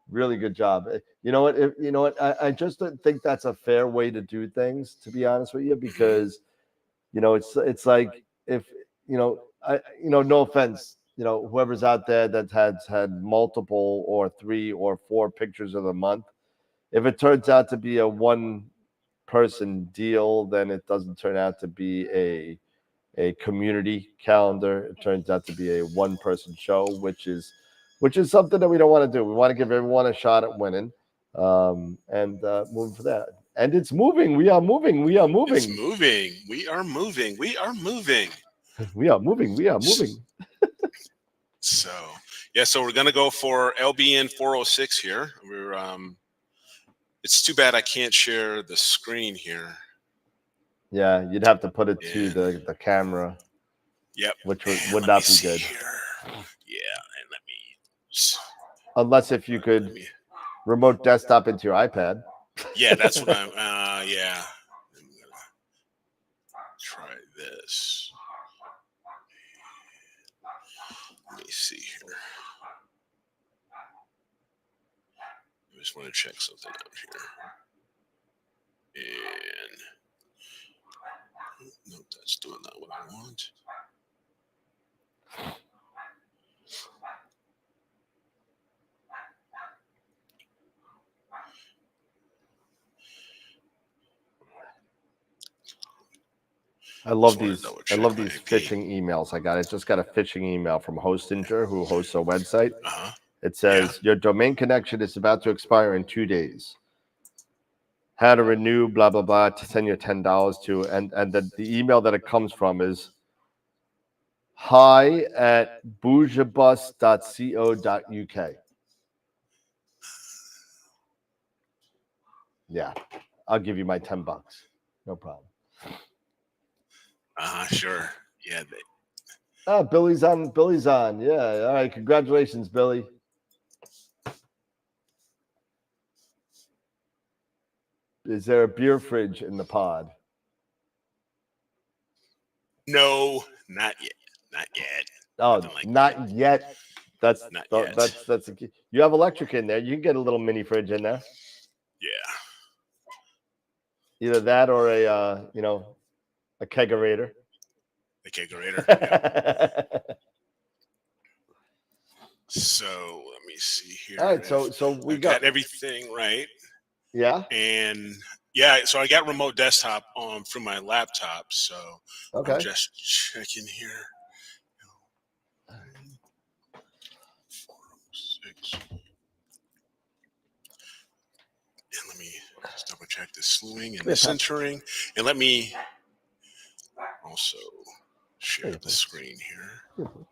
Really good job. You know what? I just don't think that's a fair way to do things, to be honest with you, because it's like if no offense. Whoever's out there that has had multiple or 3 or 4 pictures of the month, if it turns out to be a one-person deal, then it doesn't turn out to be a community calendar. It turns out to be a one-person show, which is something that we don't want to do. We want to give everyone a shot at winning, and moving for that. And it's moving. We are moving. We are moving. It's moving. We are moving. We are moving. We are moving. We are moving. So we're gonna go for LBN 406 here. We're it's too bad I can't share the screen here. Yeah, you'd have to put it to the camera. Yep. Which would not be good. Here. Yeah, and let me. Unless if you could remote desktop into your iPad. Yeah, that's what I'm. Yeah. I'm gonna try this. Let me see here. I just want to check something out here. And nope, that's doing not what I want. I love wanna these. double I check love my these IP. phishing emails. I just got a phishing email from Hostinger, who hosts a website. Uh-huh. It says your domain connection is about to expire in 2 days. How to renew, blah blah blah, to send you $10 to, and the email that it comes from is hi@bourgeoisbus.co.uk. Yeah, I'll give you my $10. No problem. Sure. Yeah. Billy's on. Billy's on. Yeah. All right. Congratulations, Billy. Is there a beer fridge in the pod? No, not yet. Not yet. Oh, Nothing like not that. yet. That's Not yet. that's a key. You have electric in there. You can get a little mini fridge in there. Yeah. Either that or a a kegerator. The kegerator. Yeah. So let me see here. All right. So we got everything right. Yeah. And yeah, so I got remote desktop from my laptop. So Okay. I'm just checking here. 406. And let me just double check the slewing and the centering. And let me also share the screen here. While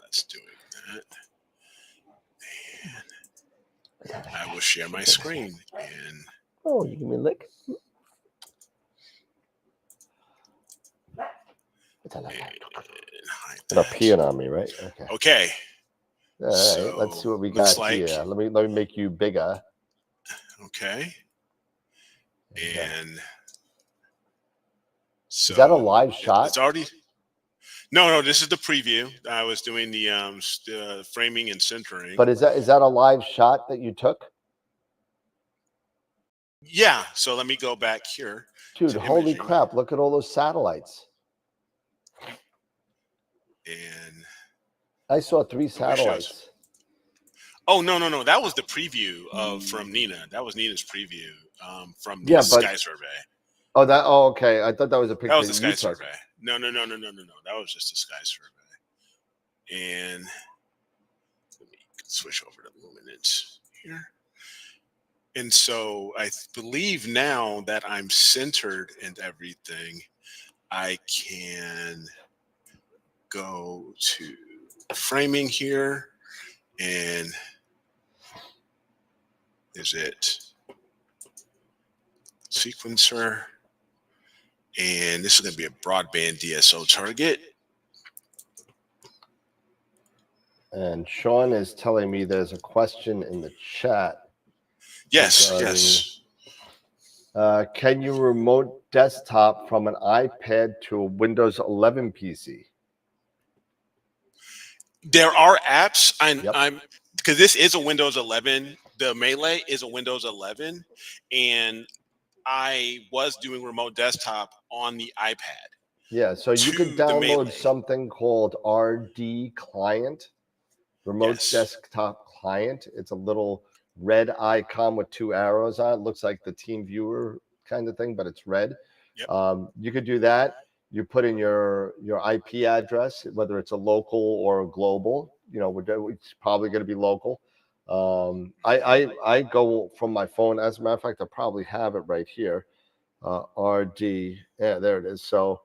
that's doing that. And I will share my screen. And oh, you give me a lick. They're peeing on me, right? Okay. Okay. All right. So let's see what we got here. Let me make you bigger. Okay. And so is that a live shot? It's already. No. This is the preview. I was doing the framing and centering. But is that a live shot that you took? Yeah. So let me go back here. Dude, holy crap! Look at all those satellites. And I saw 3 satellites. Oh no! That was the preview from Nina. That was Nina's preview from the Sky Survey. Oh, okay. I thought that was a picture. That was the Sky Survey. No. That was just the Sky Survey. And let me switch over to luminance here. And so I believe now that I'm centered and everything, I can go to framing here, and is it sequencer? And this is going to be a broadband DSO target. And Sean is telling me there's a question in the chat. Yes. Can you remote desktop from an iPad to a Windows 11 PC? There are apps. I'm because this is a Windows 11. The Melee is a Windows 11, and I was doing remote desktop on the iPad. Yeah, so you could download something called RD Client, Remote Desktop Client. It's a little red icon with 2 arrows on it. Looks like the Team Viewer kind of thing, but it's red. Yep. You could do that. You put in your IP address, whether it's a local or a global. It's probably going to be local. I go from my phone. As a matter of fact, I probably have it right here. RD. Yeah, there it is. So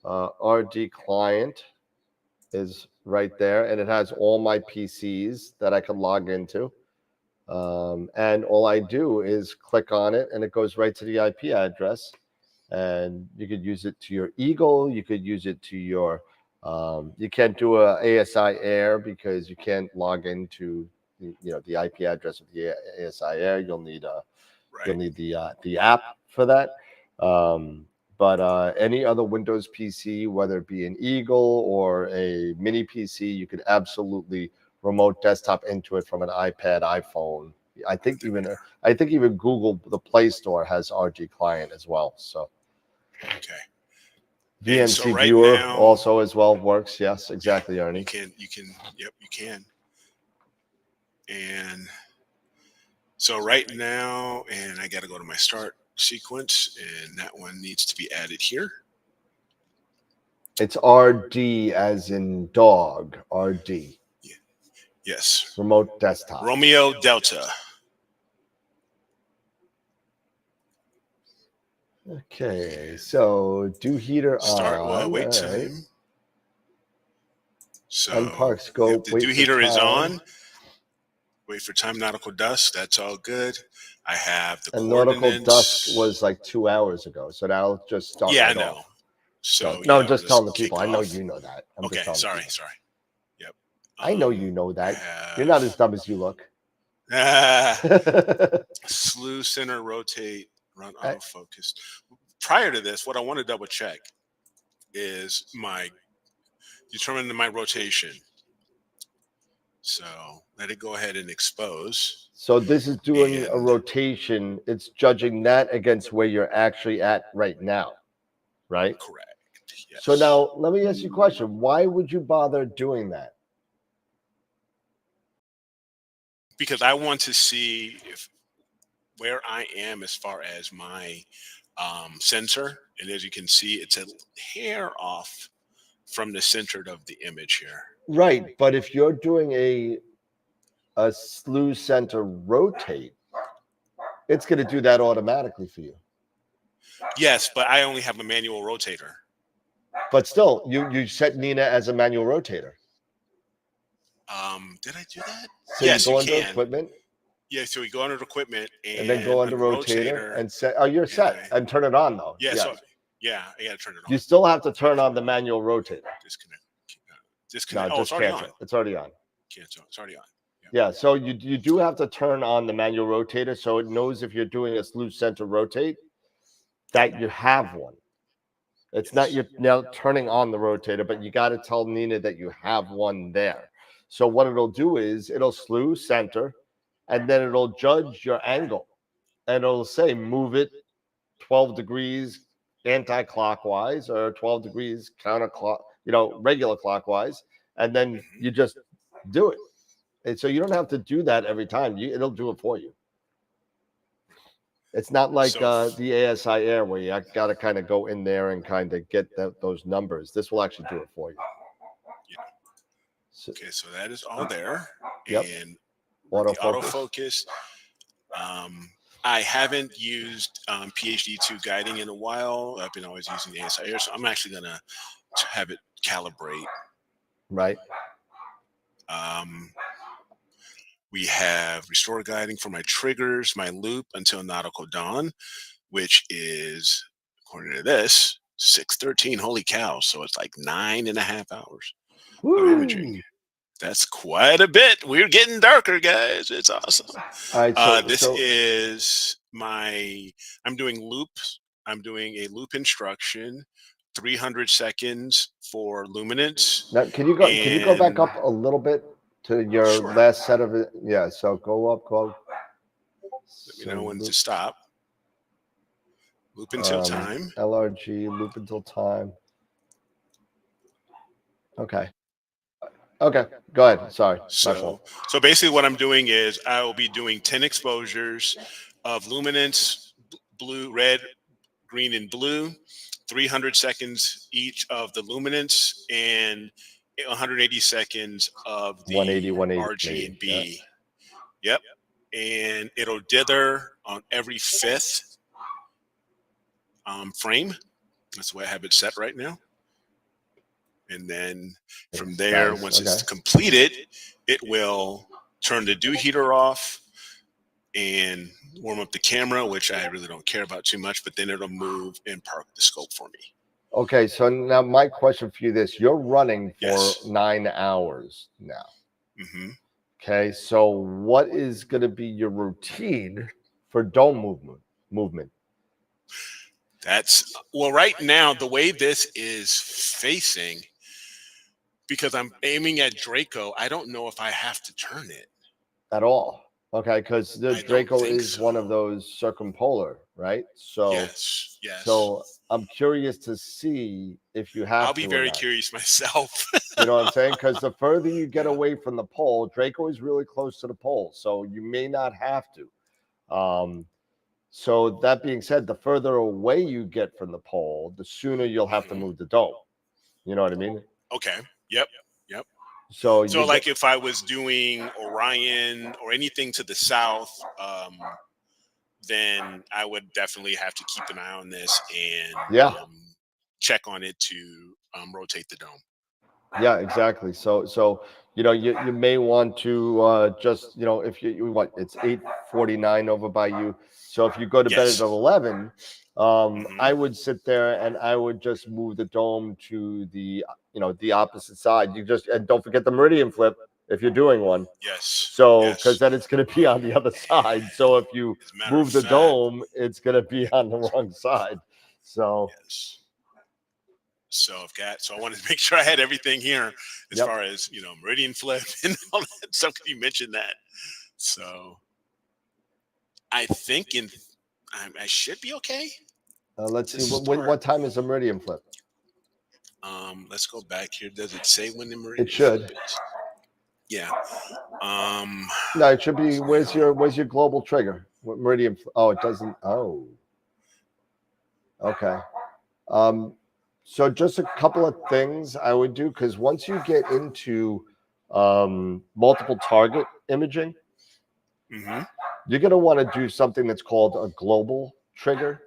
RD Client is right there, and it has all my PCs that I can log into. And all I do is click on it, and it goes right to the IP address. And you could use it to your Eagle. You could use it to your. You can't do a ASI Air because you can't log into the IP address of the ASI Air. You'll need the app for that. But any other Windows PC, whether it be an Eagle or a mini PC, you could absolutely remote desktop into it from an iPad, iPhone. I think even Google, the Play Store, has RG Client as well. So okay. VNC Viewer also as well works. Yes, exactly, Ernie. You can. And so right now, and I got to go to my start sequence, and that one needs to be added here. It's RD as in dog, RD. Yes. Remote desktop. Romeo Delta. Okay, so do heater Start on. wait all time. right. So Unpark scope. the Wait dew for heater is time. on. Wait for time nautical dusk. That's all good. I have the And nautical coordinates. dusk was like 2 hours ago, so now just start. Yeah, right I know. off. So no, yeah, just let's telling the kick people. I know off. you know that. I'm Okay, just telling the sorry. people. Yep. I know you know that. have- You're not as dumb as you look. Slew center rotate run autofocus. Prior to this, what I want to double check is determine my rotation. So let it go ahead and expose. So this is doing a And- rotation. It's judging that against where you're actually at right now, right? Correct. Yes. So now let me ask you a question. Why would you bother doing that? because I want to see where I am as far as my sensor, and as you can see, it's a hair off from the center of the image here. Right, but if you're doing a slew center rotate, it's going to do that automatically for you. Yes, but I only have a manual rotator. But still, you set Nina as a manual rotator. Did I do that? So yes, you go you under can. Equipment. Yeah, so we go under equipment And then go under rotator and set. Oh, you're set. And turn it on though. Yeah, Yes. so yeah, I gotta turn it on. You still have to turn on the manual rotator. Disconnect. No, Oh, just it's already cancel. on. It's already on. Cancel. It's already on. Yeah, so you do have to turn on the manual rotator so it knows if you're doing a slew center rotate that you have one. It's not you're now turning on the rotator, but you got to tell Nina that you have one there. So what it'll do is it'll slew center, and then it'll judge your angle, and it'll say move it 12 degrees anti-clockwise or 12 degrees regular clockwise, and then you just do it. And so you don't have to do that every time. It'll do it for you. It's not like the ASI Air where you got to kind of go in there and kind of get those numbers. This will actually do it for you. Yeah. Okay, so that is all there. Yep. And Autofocus. I haven't used PhD2 guiding in a while. I've been always using the ASI Air, so I'm actually going to have it calibrate. Right. We have restore guiding for my triggers, my loop until nautical dawn, which is, according to this, 6:13. Holy cow. So it's like 9.5 hours of imaging. That's quite a bit. We're getting darker, guys. It's awesome. All right. This is I'm doing loops. I'm doing a loop instruction, 300 seconds for luminance. Now, can you go back up a little bit to your last set of it? Yeah. So go up. Let me know when to stop. Loop until time. LRG, loop until time. Okay. Okay, go ahead. Sorry. So basically what I'm doing is I will be doing 10 exposures of luminance, blue, red, green, and blue, 300 seconds each of the luminance, and 180 seconds of the 180, RG and B. Yep. And it'll dither on every fifth frame. That's the way I have it set right now. And then from there, once it's completed, it will turn the dew heater off and warm up the camera, which I really don't care about too much, but then it'll move and park the scope for me. Okay, so now my question for you is, you're running for 9 hours now. Mm-hmm. Okay, so what is going to be your routine for dome movement? Right now, the way this is facing, because I'm aiming at Draco, I don't know if I have to turn it at all. Okay, because the Draco is one of those circumpolar, right? So yes. So I'm curious to see if you have. I'll be very curious myself. You know what I'm saying? Because the further you get away from the pole, Draco is really close to the pole, so you may not have to. So that being said, the further away you get from the pole, the sooner you'll have to move the dome. You know what I mean? Okay. Yep. Yep. So So you like if I was doing Orion or anything to the south, then I would definitely have to keep an eye on this and check on it to rotate the dome. Yeah, exactly. So you know, you may want to just, you know, if you what, it's 8:49 over by you. So if you go to bed at 11, I would sit there and I would just move the dome to the, you know, the opposite side. You just, and don't forget the meridian flip if you're doing one. Yes. So because then it's going to be on the other side. So if you move the dome, it's going to be on the wrong side. So yes. So I've got, so I wanted to make sure I had everything here as far as, you know, meridian flip and all that stuff. You mentioned that. So I think I should be okay. Let's see. What time is the meridian flip? Let's go back here. Does it say when the meridian It should. flip is? Yeah. No, it should be. Where's your global trigger? What meridian? Oh, it doesn't. Oh. Okay. So just a couple of things I would do, because once you get into multiple target imaging, you're going to want to do something that's called a global trigger.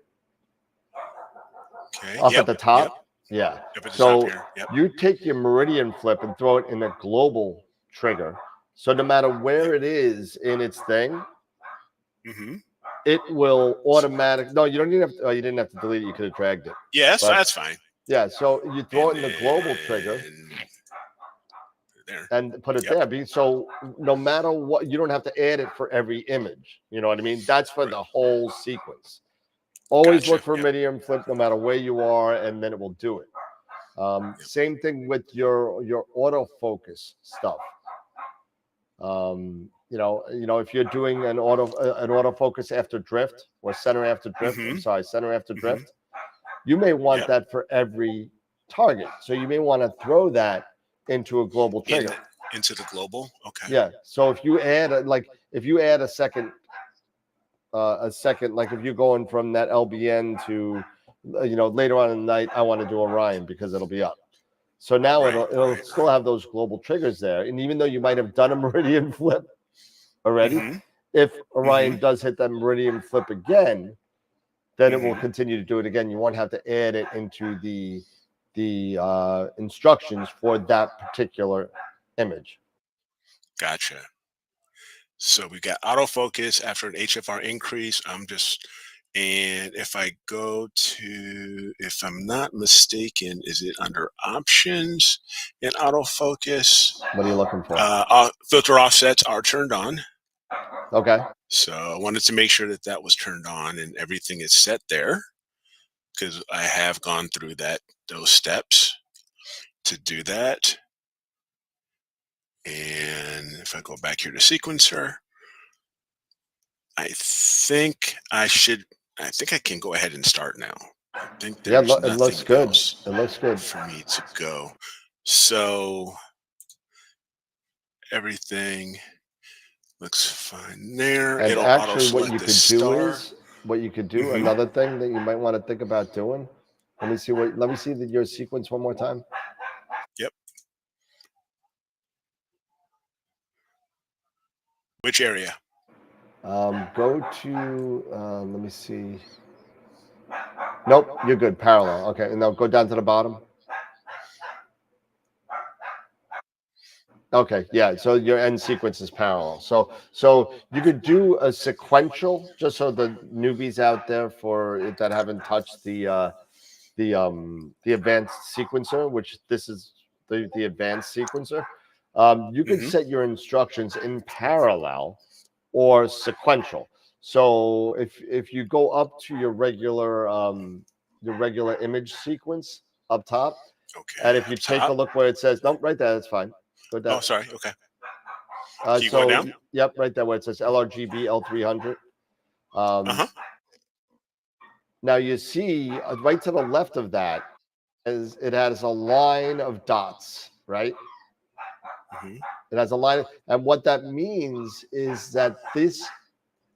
Okay. Up at the top. Yeah. Up at the so top here. You take your meridian flip and throw it in a global trigger. So no matter where it is in its thing, it will automatic. No, you don't even have to. Oh, you didn't have to delete it. You could have dragged it. Yes, that's fine. Yeah. So you throw it in the global trigger. There. And put it there. So no matter what, you don't have to add it for every image. You know what I mean? That's for the whole sequence. Always look for meridian flip no matter where you are, and then it will do it. Same thing with your autofocus stuff. You know, if you're doing an autofocus after drift or center after drift, center after drift, you may want that for every target. So you may want to throw that into a global trigger. Into the global, okay. Yeah. So if you add a second, like if you're going from that LBN to, you know, later on in the night, I want to do Orion because it'll be up. So now it'll still have those global triggers there. And even though you might have done a meridian flip already, if Orion does hit that meridian flip again, then it will continue to do it again. You won't have to add it into the instructions for that particular image. Gotcha. So we got autofocus after an HFR increase. And if I go to, if I'm not mistaken, is it under options in autofocus? What are you looking for? Filter offsets are turned on. Okay. So I wanted to make sure that was turned on and everything is set there, because I have gone through those steps to do that. And if I go back here to sequencer, I think I can go ahead and start now. I think there's it looks good. It looks good for me to go. So everything looks fine there. And it'll actually, what you could do, Mm-hmm. another thing that you might want to think about doing. Let me see your sequence one more time. Yep. Which area? Go to, let me see. Nope, you're good. Parallel. Okay, and now go down to the bottom. Okay, yeah. So your end sequence is parallel. So you could do a sequential, just so the newbies out there that haven't touched the advanced sequencer, which this is the advanced sequencer. You could set your instructions in parallel or sequential. So if you go up to your regular image sequence up top, and if you take a look where it says, nope, right there, that's fine. Go down. Oh, sorry. Okay. Can you go down? Yep, right there where it says LRGB L300. Now you see right to the left of that it has a line of dots, right? It has a line, and what that means is that this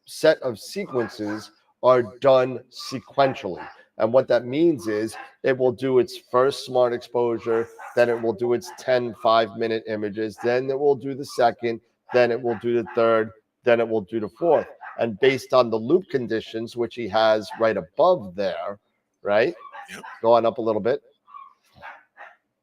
set of sequences are done sequentially. And what that means is it will do its first smart exposure, then it will do its 10 5-minute images, then it will do the second, then it will do the third, then it will do the fourth. And based on the loop conditions, which he has right above there, right? Yep. Go on up a little bit.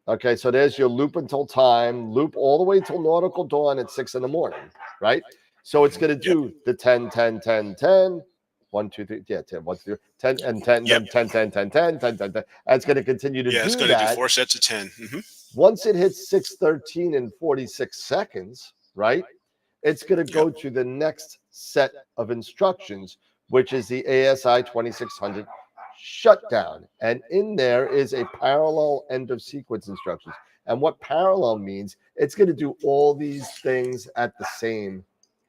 Okay, so there's your loop until time, loop all the way till nautical dawn at 6 in the morning, right? So it's going to do the 10, 10, 10, 10, 1, 2, 3, 10, 1, 2, 3, 10, and 10, then 10, 10, 10, 10, 10, 10, 10. And it's going to continue to do that. It's going to do 4 sets of 10. Once it hits 6:13 and 46 seconds, right? It's going to go to the next set of instructions, which is the ASI 2600 shutdown. And in there is a parallel end of sequence instructions. And what parallel means, it's going to do all these things at the same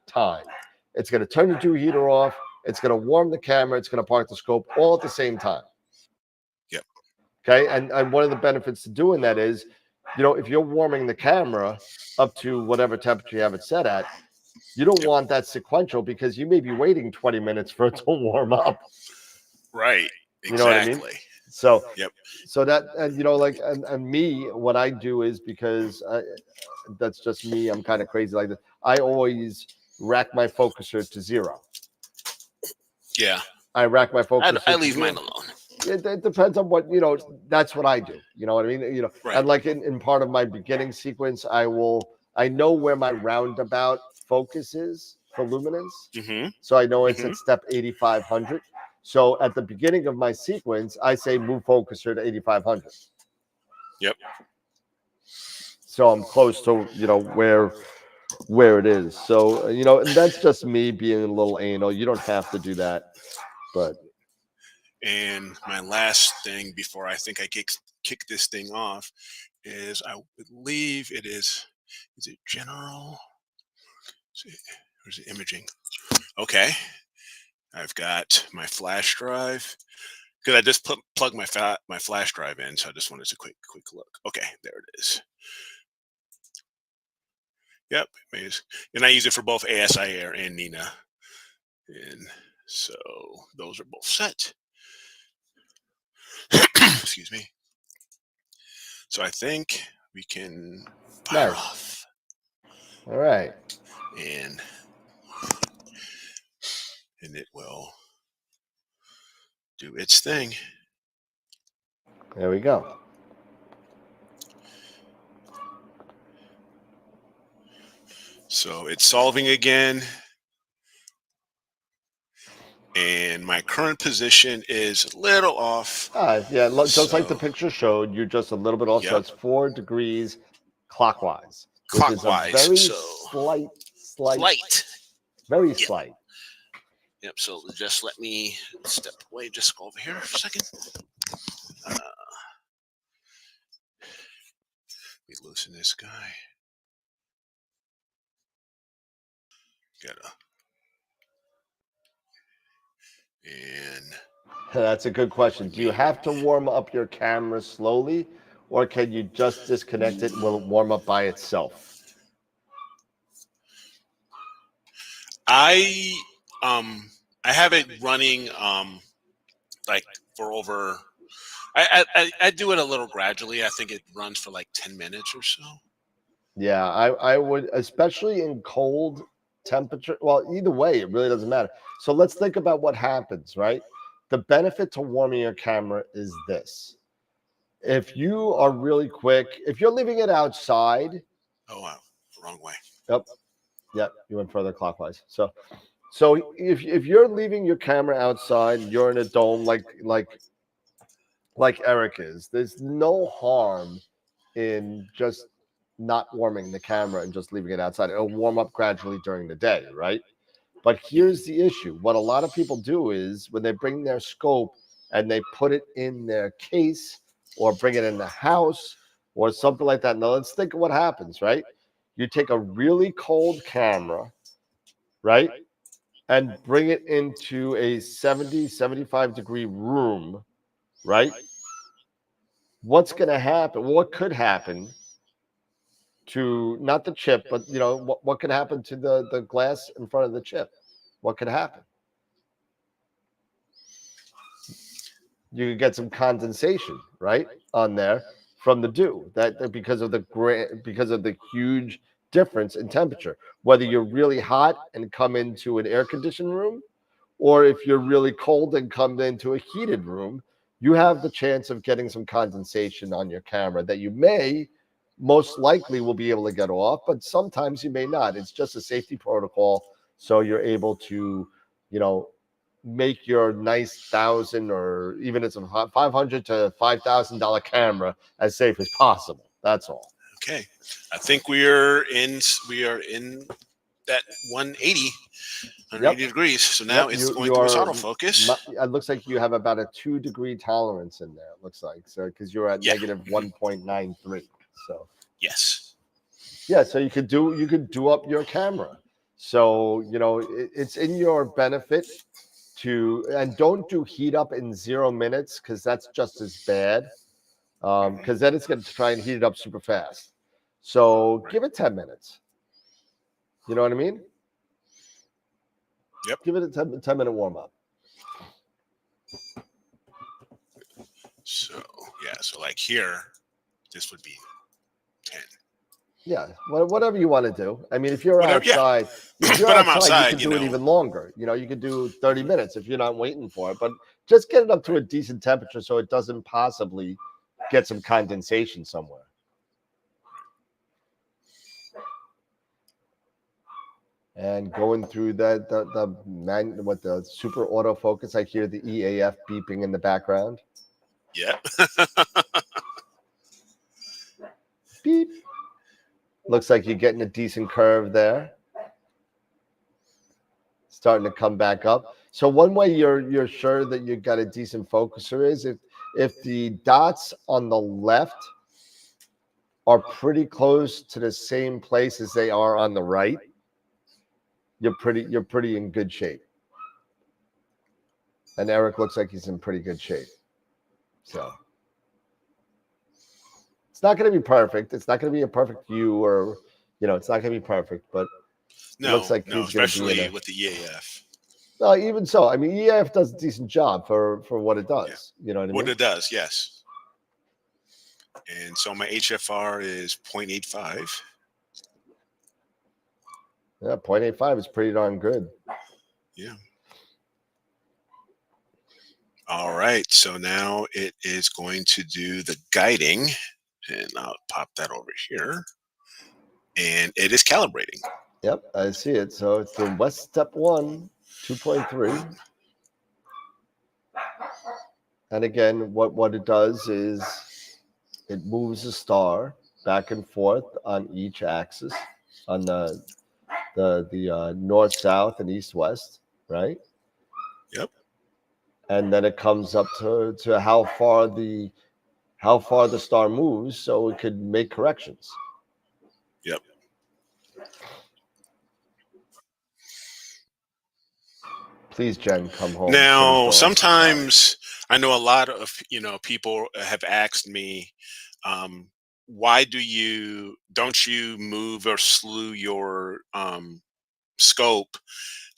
time. It's going to turn the dew heater off. It's going to warm the camera. It's going to park the scope all at the same time. Yep. Okay. And one of the benefits to doing that is, if you're warming the camera up to whatever temperature you have it set at, you don't want that sequential because you may be waiting 20 minutes for it to warm up. Right. Exactly. You know what I mean? So, so that, and and me, what I do is because that's just me. I'm kind of crazy like this. I always rack my focuser to 0. Yeah. I rack my focuser. I leave mine alone. It depends on what, that's what I do. You know what I mean? Right. And like in part of my beginning sequence, I know where my roundabout focus is for luminance. Mm-hmm. So I know it's at step 8500. So at the beginning of my sequence, I say move focuser to 8500. Yep. So I'm close to, where it is. So, and that's just me being a little anal. You don't have to do that. But. And my last thing before I think I kick this thing off is I believe is it general? Or is it imaging? Okay. I've got my flash drive because I just plugged my flash drive in, so I just wanted to quick look. Okay, there it is. Yep, and I use it for both ASI Air and Nina, and so those are both set. Excuse me. So I think we can fire off. All right, and it will do its thing. There we go. So it's solving again. And my current position is a little off. Yeah, just like the picture showed, you're just a little bit off. So it's 4 degrees clockwise. Which is a very slight. Very slight. Yep, so just let me step away. Just go over here for a second. Let me loosen this guy. And that's a good question. Do you have to warm up your camera slowly, or can you just disconnect it and will it warm up by itself? I have it running like for over. I do it a little gradually. I think it runs for like 10 minutes or so. Yeah, I would, especially in cold temperature. Well, either way, it really doesn't matter. So let's think about what happens, right? The benefit to warming your camera is this. If you are really quick, if you're leaving it outside. Oh, wow. Wrong way. Yep. You went further clockwise. So if you're leaving your camera outside, you're in a dome like Eric is, there's no harm in just not warming the camera and just leaving it outside. It'll warm up gradually during the day, right? But here's the issue. What a lot of people do is when they bring their scope and they put it in their case or bring it in the house or something like that. Now, let's think of what happens, right? You take a really cold camera, right? And bring it into a 70, 75 degree room, right? What's going to happen? What could happen to not the chip, but what could happen to the glass in front of the chip? What could happen? you could get some condensation, right, on there from the dew. That because of the huge difference in temperature. Whether you're really hot and come into an air conditioned room, or if you're really cold and come into a heated room, you have the chance of getting some condensation on your camera that you may most likely will be able to get off, but sometimes you may not. It's just a safety protocol, so you're able to, make your nice $1,000 or even it's a $500 to $5,000 camera as safe as possible. That's all. Okay, I think we are in that 180 degrees. So now it's going to autofocus. It looks like you have about a 2-degree tolerance in there. It looks like so because you're at negative 1.93. So yes, so you could do up your camera. So it's in your benefit and don't do heat up in 0 minutes because that's just as bad. Because then it's going to try and heat it up super fast. So give it 10 minutes. You know what I mean? Yep. Give it a 10-minute warm up. So so like here, this would be 10. Yeah, whatever you want to do. I mean, if you're outside, if you're outside, you can do it even longer. You could do 30 minutes if you're not waiting for it. But just get it up to a decent temperature so it doesn't possibly get some condensation somewhere. And going through the super autofocus, I hear the EAF beeping in the background. Yep. Beep. Looks like you're getting a decent curve there. Starting to come back up. So one way you're sure that you got a decent focuser is if the dots on the left are pretty close to the same place as they are on the right, you're pretty in good shape. And Eric looks like he's in pretty good shape. So it's not going to be perfect. It's not going to be a perfect view, or it's not going to be perfect. But it looks like he's especially with the EAF. No, even so, I mean, EAF does a decent job for what it does. You know what I mean? What it does, yes. And so my HFR is 0.85. Yeah, 0.85 is pretty darn good. Yeah. All right. So now it is going to do the guiding. And I'll pop that over here. And it is calibrating. Yep, I see it. So it's the West Step 1, 2.3. And again, what it does is it moves a star back and forth on each axis, on the north, south, and east, west, right? Yep. And then it comes up to how far the star moves, so it could make corrections. Yep. Please, Jen, come home. Now, sometimes I know a lot of people have asked me, why don't you move or slew your scope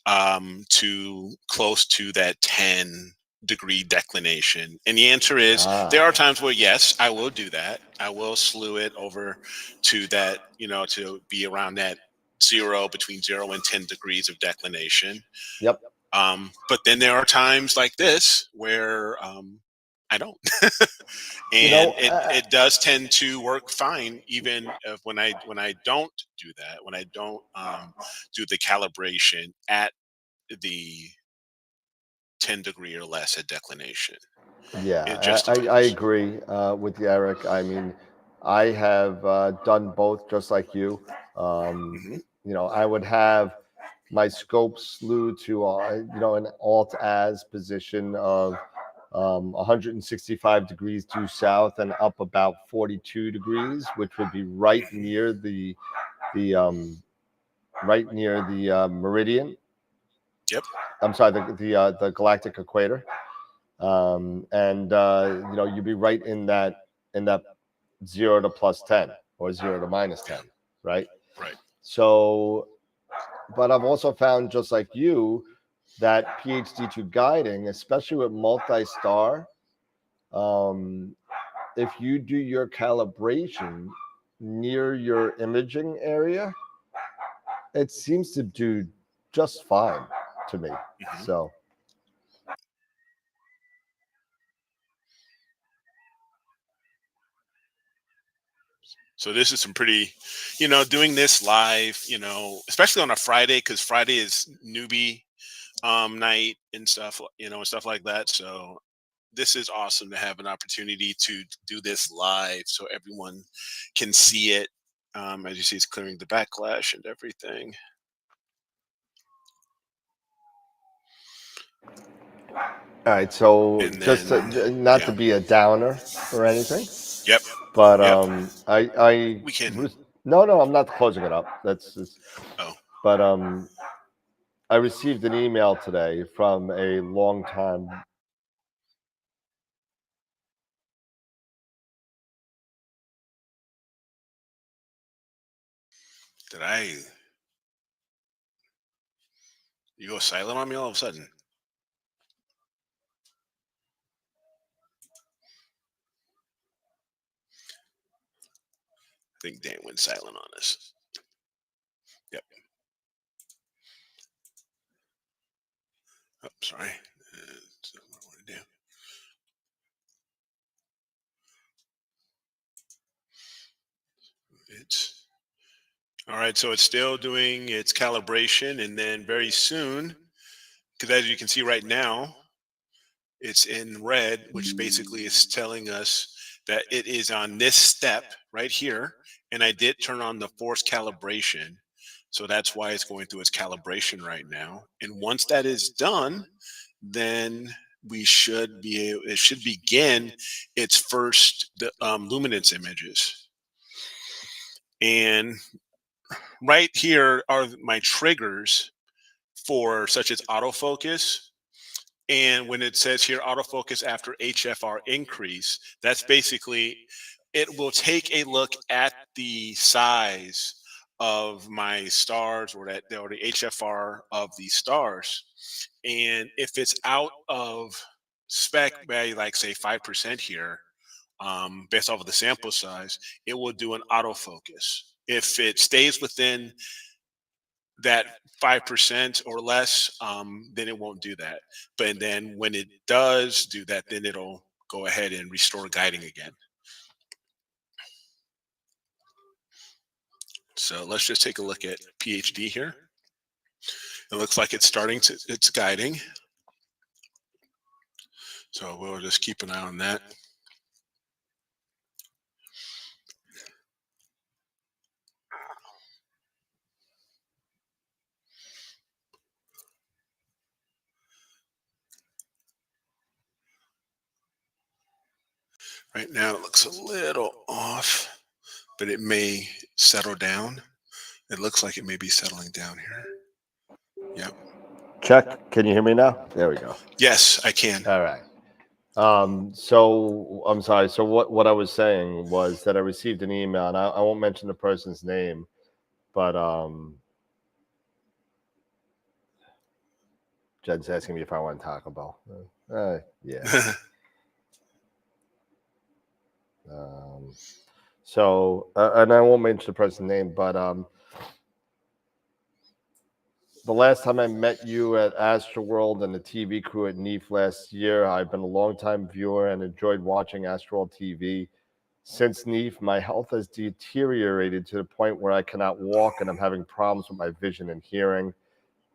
to close to that 10-degree declination? And the answer is there are times where yes, I will do that. I will slew it over to that, to be around that between 0 and 10 degrees of declination. Yep. But then there are times like this where I don't. And it does tend to work fine, even when I don't do that, when I don't do the calibration at the 10-degree or less at declination. Yeah, I agree with you, Eric. I mean, I have done both just like you. I would have my scope slew to an alt-as position of 165 degrees due south and up about 42 degrees, which would be right near the meridian. Yep. I'm sorry, the galactic equator. You'd be right in that 0 to plus 10 or 0 to minus 10, right? Right. So, but I've also found, just like you, that PhD2 guiding, especially with multi-star, if you do your calibration near your imaging area, it seems to do just fine to me. So this is some pretty, doing this live, especially on a Friday, because Friday is newbie night and stuff, and stuff like that. So this is awesome to have an opportunity to do this live so everyone can see it. As you see, it's clearing the backlash and everything. all right, so And just then, not to be a downer or anything. Yep. But We can. No, I'm not closing it up. That's just. Oh. But I received an email today from a longtime. Did I? You go silent on me all of a sudden. I think Dan went silent on us. Yep. Oh, sorry. That's what I want to do. It's all right. So it's still doing its calibration, and then very soon, because as you can see right now, it's in red, which basically is telling us that it is on this step right here. And I did turn on the force calibration. So that's why it's going through its calibration right now. And once that is done, then we should be able, it should begin its first luminance images. And right here are my triggers for such as autofocus. And when it says here autofocus after HFR increase, that's basically it will take a look at the size of my stars or the HFR of the stars. And if it's out of spec by like say 5% here, based off of the sample size, it will do an autofocus. If it stays within that 5% or less, then it won't do that. But then when it does do that, then it'll go ahead and restore guiding again. So let's just take a look at PhD here. It looks like it's starting to, it's guiding. So we'll just keep an eye on that. Right now it looks a little off, but it may settle down. It looks like it may be settling down here. Yep. Check. Can you hear me now? There we go. Yes, I can. All right. So I'm sorry. So what I was saying was that I received an email, and I won't mention the person's name, but Jed's asking me if I want Taco Bell. Yeah. So and I won't mention the person's name, but the last time I met you at AstroWorld and the TV crew at NEAF last year, I've been a longtime viewer and enjoyed watching AstroWorld TV. Since NEAF, my health has deteriorated to the point where I cannot walk and I'm having problems with my vision and hearing.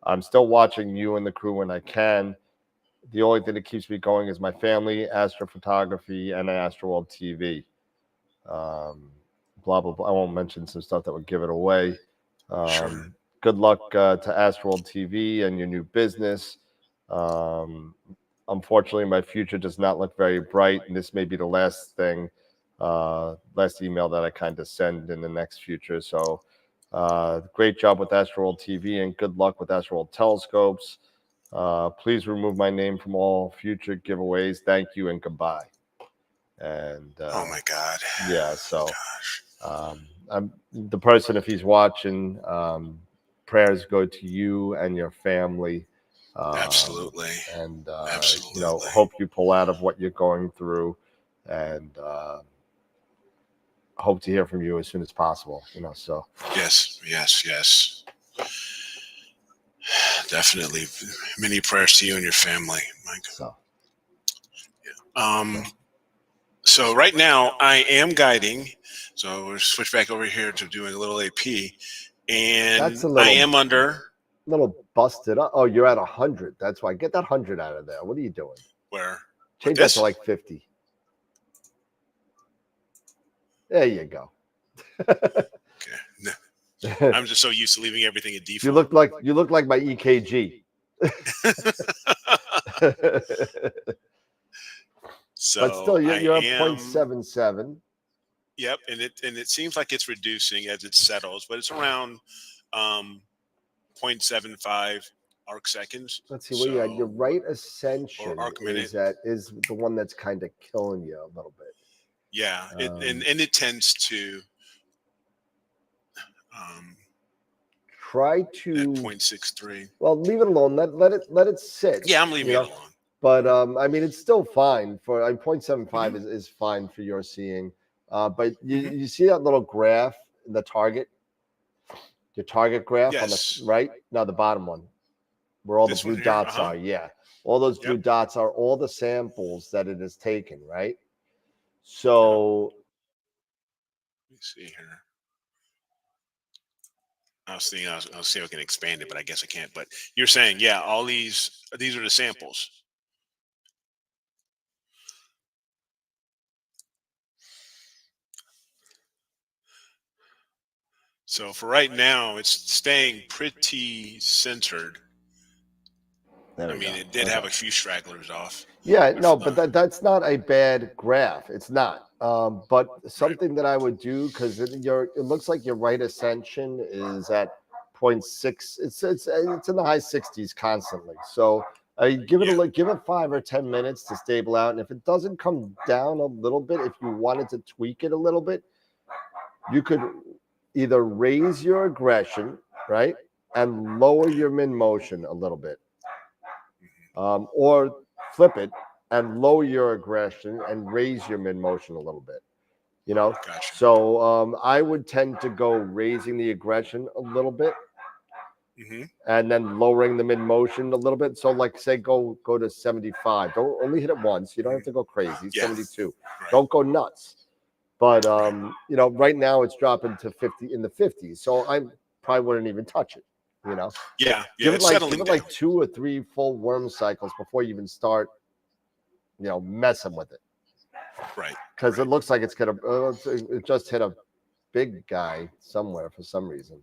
I'm still watching you and the crew when I can. The only thing that keeps me going is my family, astrophotography, and AstroWorld TV. Blah, blah, blah. I won't mention some stuff that would give it away. Sure. Good luck to AstroWorld TV and your new business. Unfortunately, my future does not look very bright, and this may be the last thing, last email that I kind of send in the next future. So great job with AstroWorld TV, and good luck with AstroWorld Telescopes. Please remove my name from all future giveaways. Thank you and goodbye. And oh my God. Yeah, so I'm the person, if he's watching, prayers go to you and your family. Absolutely. And Absolutely. hope you pull out of what you're going through. and hope to hear from you as soon as possible. So Yes. Definitely. Many prayers to you and your family, Mike. So right now I am guiding. So we'll switch back over here to doing a little AP, and That's a little, I am under little busted up. Oh, you're at 100. That's why. Get that 100 out of there. What are you doing? where? Change that to like 50. There you go. Okay. I'm just so used to leaving everything at default. You look like my EKG. So but still, you're at am, 0.77. Yep, and it seems like it's reducing as it settles, but it's around 0.75 arc seconds. Let's see, what you got? Your right ascension is the one that's kind of killing you a little bit. Yeah, and it tends to try to 0.63. Well, leave it alone. Let it sit. Yeah, I'm leaving it alone. But I mean, it's still fine for 0.75 is fine for your seeing. But you see that little graph in the target, your target graph on the right? No, the bottom one, where all the blue dots are. Yeah, all those blue dots are all the samples that it has taken, right? So let me see here. I'll see if I can expand it, but I guess I can't. But you're saying, yeah, all these are the samples. So for right now, it's staying pretty centered. I mean, it did have a few stragglers off. Yeah, no, but that's not a bad graph. It's not. But something that I would do, because it looks like your right ascension is at 0.6. It's in the high 60s constantly. So give it 5 or 10 minutes to stable out, and if it doesn't come down a little bit, if you wanted to tweak it a little bit, you could either raise your aggression, right, and lower your min motion a little bit, or flip it and lower your aggression and raise your mid motion a little bit. Gotcha. So I would tend to go raising the aggression a little bit, and then lowering the mid motion a little bit. So, like, say, go to 75. Don't only hit it once. You don't have to go crazy. 72. Right. Don't go nuts. But right now it's dropping to 50 in the 50s. So I probably wouldn't even touch it. Yeah. Give it like 2 or 3 full worm cycles before you even start, messing with it. Right. Because it looks like it's gonna. It just hit a big guy somewhere for some reason.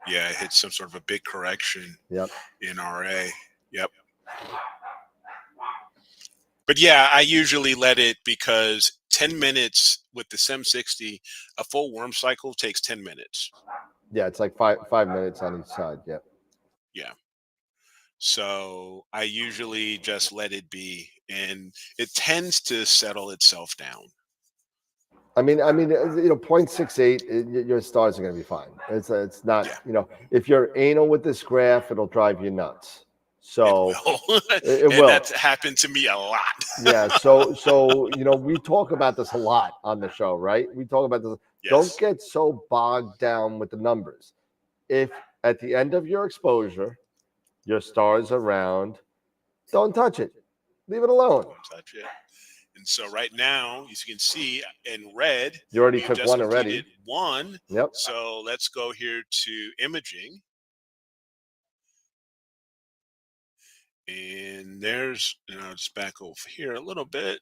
Yeah, it hit some sort of a big correction. Yep. In RA. Yep. But yeah, I usually let it, because 10 minutes with the SEM60, a full worm cycle takes 10 minutes. Yeah, it's like five minutes on each side. Yep. Yeah. So I usually just let it be, and it tends to settle itself down. I mean, 0.68, your stars are going to be fine. It's not, if you're anal with this graph, it'll drive you nuts. So it will. That's happened to me a lot. Yeah. So we talk about this a lot on the show, right? We talk about this. Yes. Don't get so bogged down with the numbers. If at the end of your exposure, your stars are round, don't touch it. Leave it alone. Don't touch it. And so right now, as you can see in red, you already took one already. One. Yep. So let's go here to imaging. And there's, just back over here a little bit.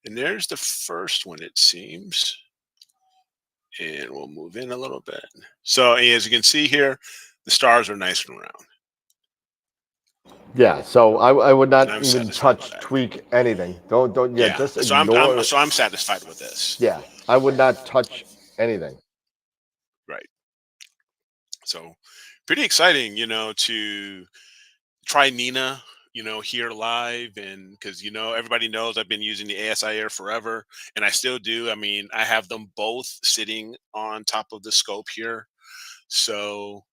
And there's the first one, it seems. And we'll move in a little bit. So as you can see here, the stars are nice and round. Yeah, so I would not even touch, tweak anything. Don't. Yeah, just ignore. So I'm satisfied with this. Yeah, I would not touch anything. Right. So pretty exciting, to try Nina, here live, and because everybody knows I've been using the ASI Air forever, and I still do. I mean, I have them both sitting on top of the scope here, so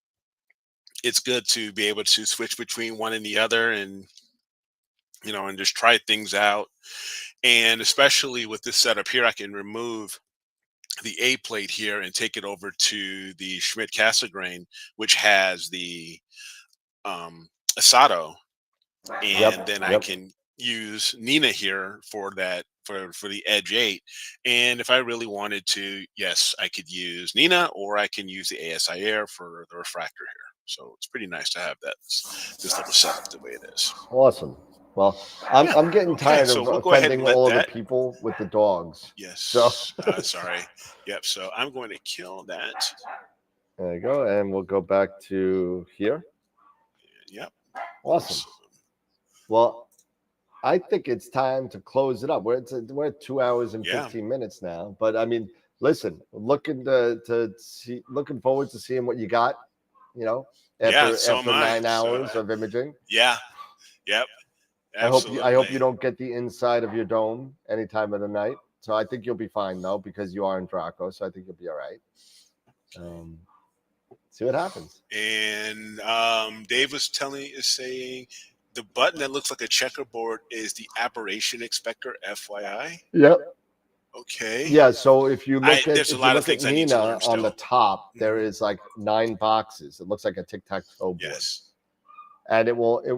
it's good to be able to switch between one and the other, and and just try things out. And especially with this setup here, I can remove the A plate here and take it over to the Schmidt Cassegrain, which has the Asato, and then I can use Nina here for that for the Edge 8. And if I really wanted to, yes, I could use Nina, or I can use the ASI Air for the refractor here. So it's pretty nice to have this little setup the way it is. Awesome. Well, I'm getting tired so of we'll go ahead offending and let all that. the people with the dogs. Yes. So sorry. Yep. So I'm going to kill that. There you go, and we'll go back to here. Yep. Awesome. Well, I think it's time to close it up. We're at 2 hours and 15 minutes now. But I mean, listen, looking forward to seeing what you got. After 9 hours of imaging. Yeah. Yep. Absolutely. I hope you don't get the inside of your dome any time of the night. So I think you'll be fine though, because you are in Draco. So I think you'll be all right. See what happens. And Dave was saying the button that looks like a checkerboard is the aberration expector, FYI. Yep. Okay. Yeah. So if you look there's a lot of things I need to Nina learn still. on the top, there is like 9 boxes. It looks like a tic-tac-toe board. Yes. And it'll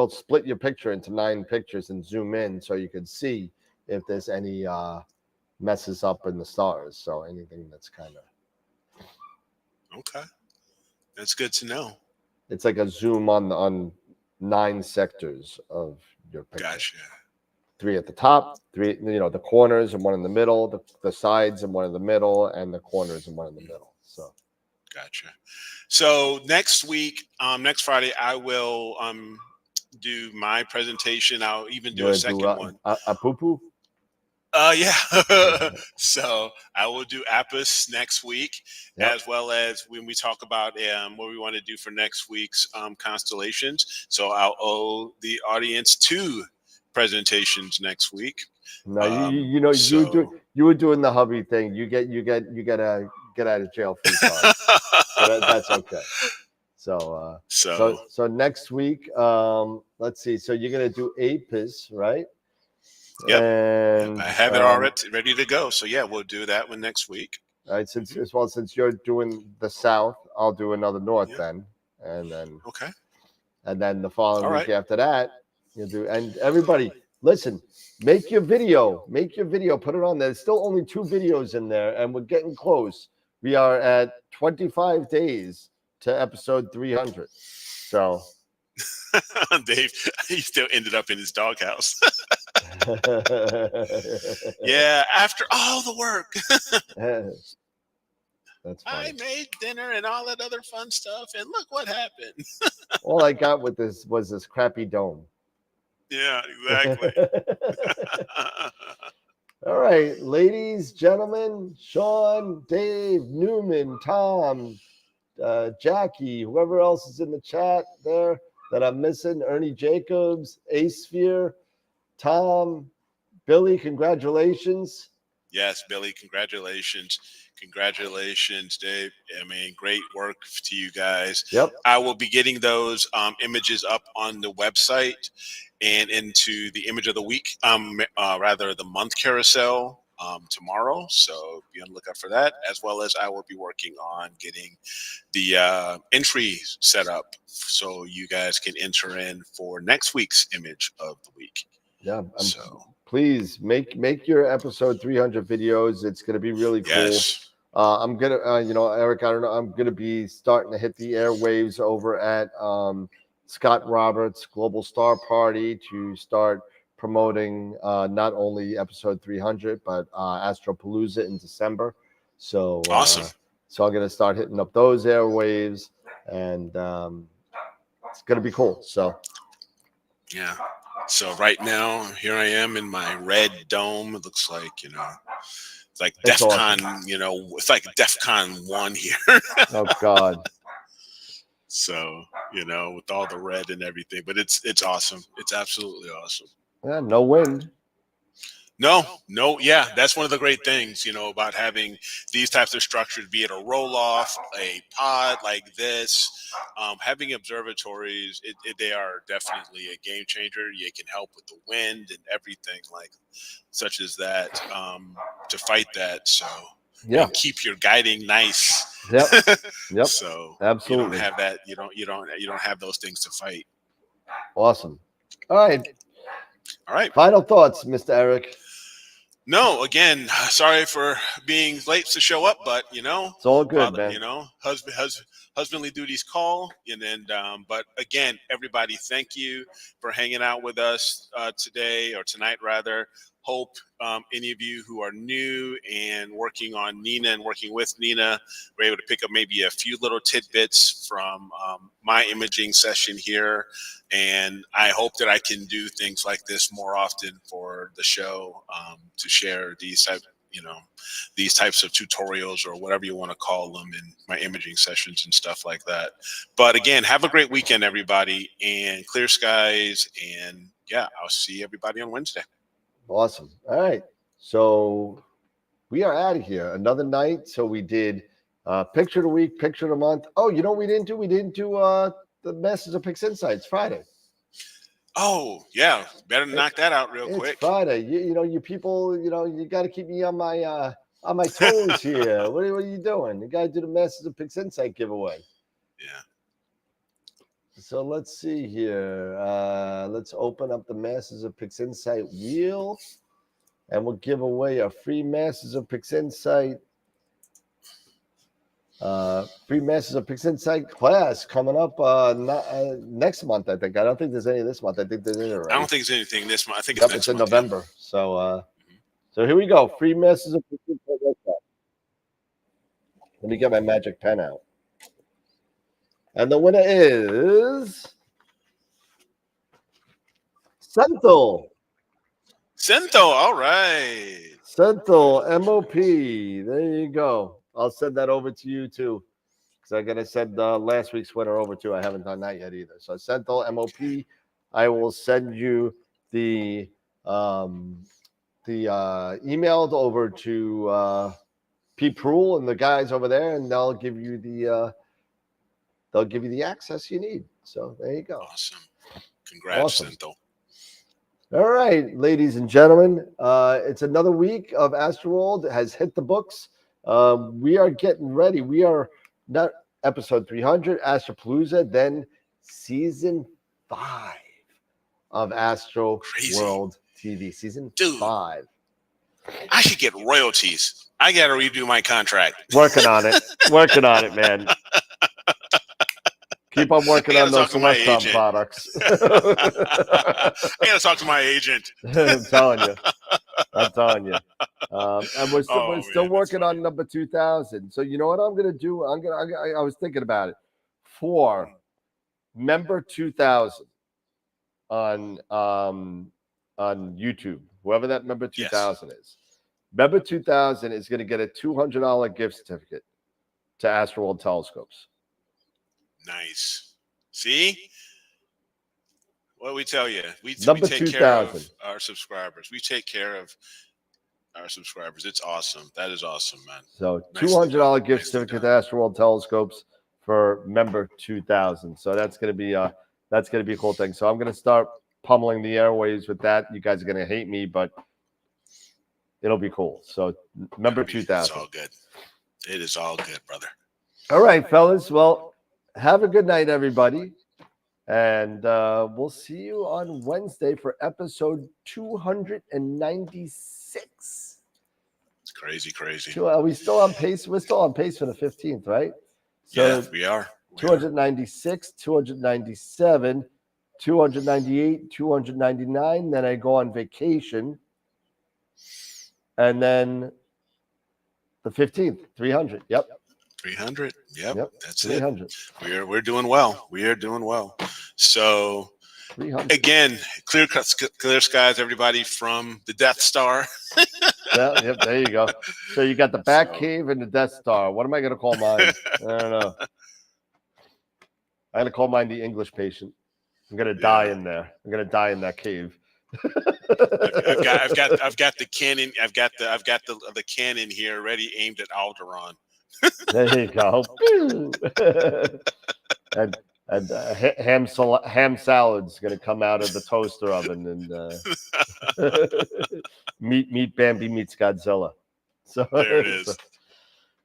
split your picture into 9 pictures and zoom in so you can see if there's any messes up in the stars. So anything that's kind of okay, that's good to know. It's like a zoom on 9 sectors of your picture. Gotcha. 3 at the top, 3 the corners and 1 in the middle, the sides and 1 in the middle, and the corners and 1 in the middle. So gotcha. So next week, next Friday, I will do my presentation. I'll even do a second one. Apupu? Yeah. So I will do Apus next week, as well as when we talk about what we want to do for next week's constellations. So I'll owe the audience 2 presentations next week. No, you were doing the hubby thing. You get a get out of jail free card. So that's okay. So next week, let's see. So you're gonna do Apus, right? Yep. And I have it already ready to go. So yeah, we'll do that one next week. All right. Since you're doing the south, I'll do another north then, and then okay. And then the following week after that, you'll do. And everybody, listen, make your video, put it on there. There's still only 2 videos in there, and we're getting close. We are at 25 days to episode 300. So Dave, he still ended up in his doghouse. Yeah, after all the work. That's funny. I made dinner and all that other fun stuff, and look what happened. All I got with this was this crappy dome. Yeah, exactly. All right, ladies, gentlemen, Sean, Dave, Newman, Tom, Jackie, whoever else is in the chat there that I'm missing, Ernie Jacobs, A-Sphere, Tom, Billy, congratulations. Yes, Billy, congratulations. Congratulations, Dave. I mean, great work to you guys. Yep. I will be getting those images up on the website and into the image of the week, rather the month carousel tomorrow. So be on the lookout for that, as well as I will be working on getting the entry set up so you guys can enter in for next week's image of the week. Yeah. Please make your episode 300 videos. It's going to be really cool. Yes. I'm going to, Eric, I don't know. I'm going to be starting to hit the airwaves over at Scott Roberts' Global Star Party to start promoting not only episode 300, but Astropalooza in December. So awesome. So I'm going to start hitting up those airwaves, and it's going to be cool. So yeah. So right now, here I am in my red dome. It looks like, it's like DEFCON, awesome. It's like DEFCON 1 here. Oh, God. So, with all the red and everything. But it's awesome. It's absolutely awesome. Yeah, no wind. No, yeah, that's one of the great things, about having these types of structures, be it a roll-off, a pod like this, having observatories, they are definitely a game changer. You can help with the wind and everything such as that, to fight that. So Yeah. and keep your guiding nice. Yep. Yep. So Absolutely. you don't have that. You don't have those things to fight. Awesome. All right. All right. Final thoughts, Mr. Eric. No, again, sorry for being late to show up, but it's all good, man. Husbandly duties call, but again, everybody, thank you for hanging out with us today or tonight, rather. Hope any of you who are new and working on Nina and working with Nina were able to pick up maybe a few little tidbits from my imaging session here. And I hope that I can do things like this more often for the show, to share these types of tutorials or whatever you want to call them in my imaging sessions and stuff like that. But again, have a great weekend, everybody, and clear skies. And yeah, I'll see everybody on Wednesday. Awesome. All right. So we are out of here. Another night. So we did picture of the week, picture of the month. Oh, you know what we didn't do? We didn't do the Masters of Pix Insights Friday. Oh, yeah. Better knock that out real quick. It's Friday. You people, you got to keep me on my toes here. What are you doing? You got to do the Masters of Pix Insight giveaway. Yeah. So let's see here. Let's open up the Masters of Pix Insight wheel, and we'll give away a free Masters of Pix Insight. Free Masters of Pix Insight class coming up next month, I think. I don't think there's any this month. I think there's any already. I don't think there's anything this month. I think it's next in month, November. Yeah. So here we go. Free Masters of Pix Insight. Let me get my magic pen out. And the winner is Senthil. All right. Senthil, MOP. There you go. I'll send that over to you too, because I'm gonna send last week's winner over too. I haven't done that yet either. So Senthil, MOP. I will send you the emailed over to Pete Proul and the guys over there, and they'll give you the access you need. So there you go. Awesome. Congrats, Senthil. All right, ladies and gentlemen, it's another week of AstroWorld has hit the books. We are getting ready. We are not episode 300, Astropalooza, then season 5 of AstroWorld TV. Season 5. I should get royalties. I got to redo my contract. Working on it, man. Keep on working on those Celestron products. I got to talk to my agent. I'm telling you. And we're still working on number 2000. So you know what I'm going to do? I was thinking about it. For member 2000 on YouTube, whoever that member 2000 is. Member 2000 is going to get a $200 gift certificate to AstroWorld Telescopes. Nice. See? What do we tell you? We take care of our subscribers. We take care of our subscribers. It's awesome. That is awesome, man. So $200 gift certificate to AstroWorld Telescopes for member 2000. So that's going to be a cool thing. So I'm going to start pummeling the airwaves with that. You guys are going to hate me, but it'll be cool. So member 2000. It's all good. It is all good, brother. All right, fellas. Well, have a good night, everybody. And we'll see you on Wednesday for episode 296. It's crazy. So are we still on pace? We're still on pace for the 15th, right? So yeah, we are. 296, 297, 298, 299. Then I go on vacation. And then the 15th, 300. Yep. 300. Yep. That's 300. it. We're doing well. We are doing well. So 300. Again, clear skies, everybody, from the Death Star. Yep, there you go. So you got the Bat Cave and the Death Star. What am I going to call mine? I don't know. I'm going to call mine the English Patient. I'm going to die in there. I'm going to die in that cave. I've got the cannon. I've got the cannon here ready, aimed at Alderaan. There you go. and ham salad's gonna come out of the toaster oven, and meet Bambi meets Godzilla. So there it is.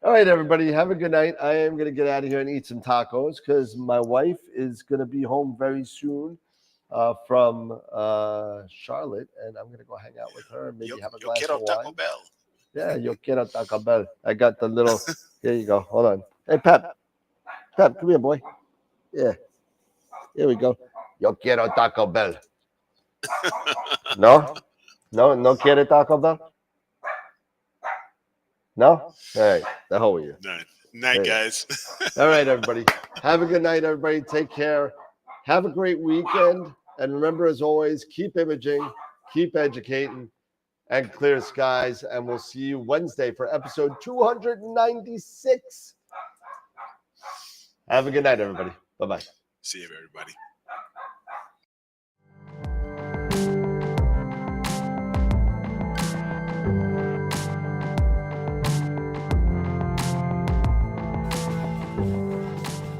All right, everybody, have a good night. I am gonna get out of here and eat some tacos because my wife is gonna be home very soon from Charlotte, and I'm gonna go hang out with her and maybe have a glass of wine. Taco Bell. Yeah, yo quiero Taco Bell. I got the little. Here you go. Hold on. Hey, Pep, come here, boy. Yeah. Here we go. Yo quiero Taco Bell. No quiere Taco Bell. No. All right. The hell with you. Night, guys. All right, everybody. Have a good night, everybody. Take care. Have a great weekend. And remember, as always, keep imaging, keep educating, and clear skies. And we'll see you Wednesday for episode 296. Have a good night, everybody. Bye-bye. See you, everybody.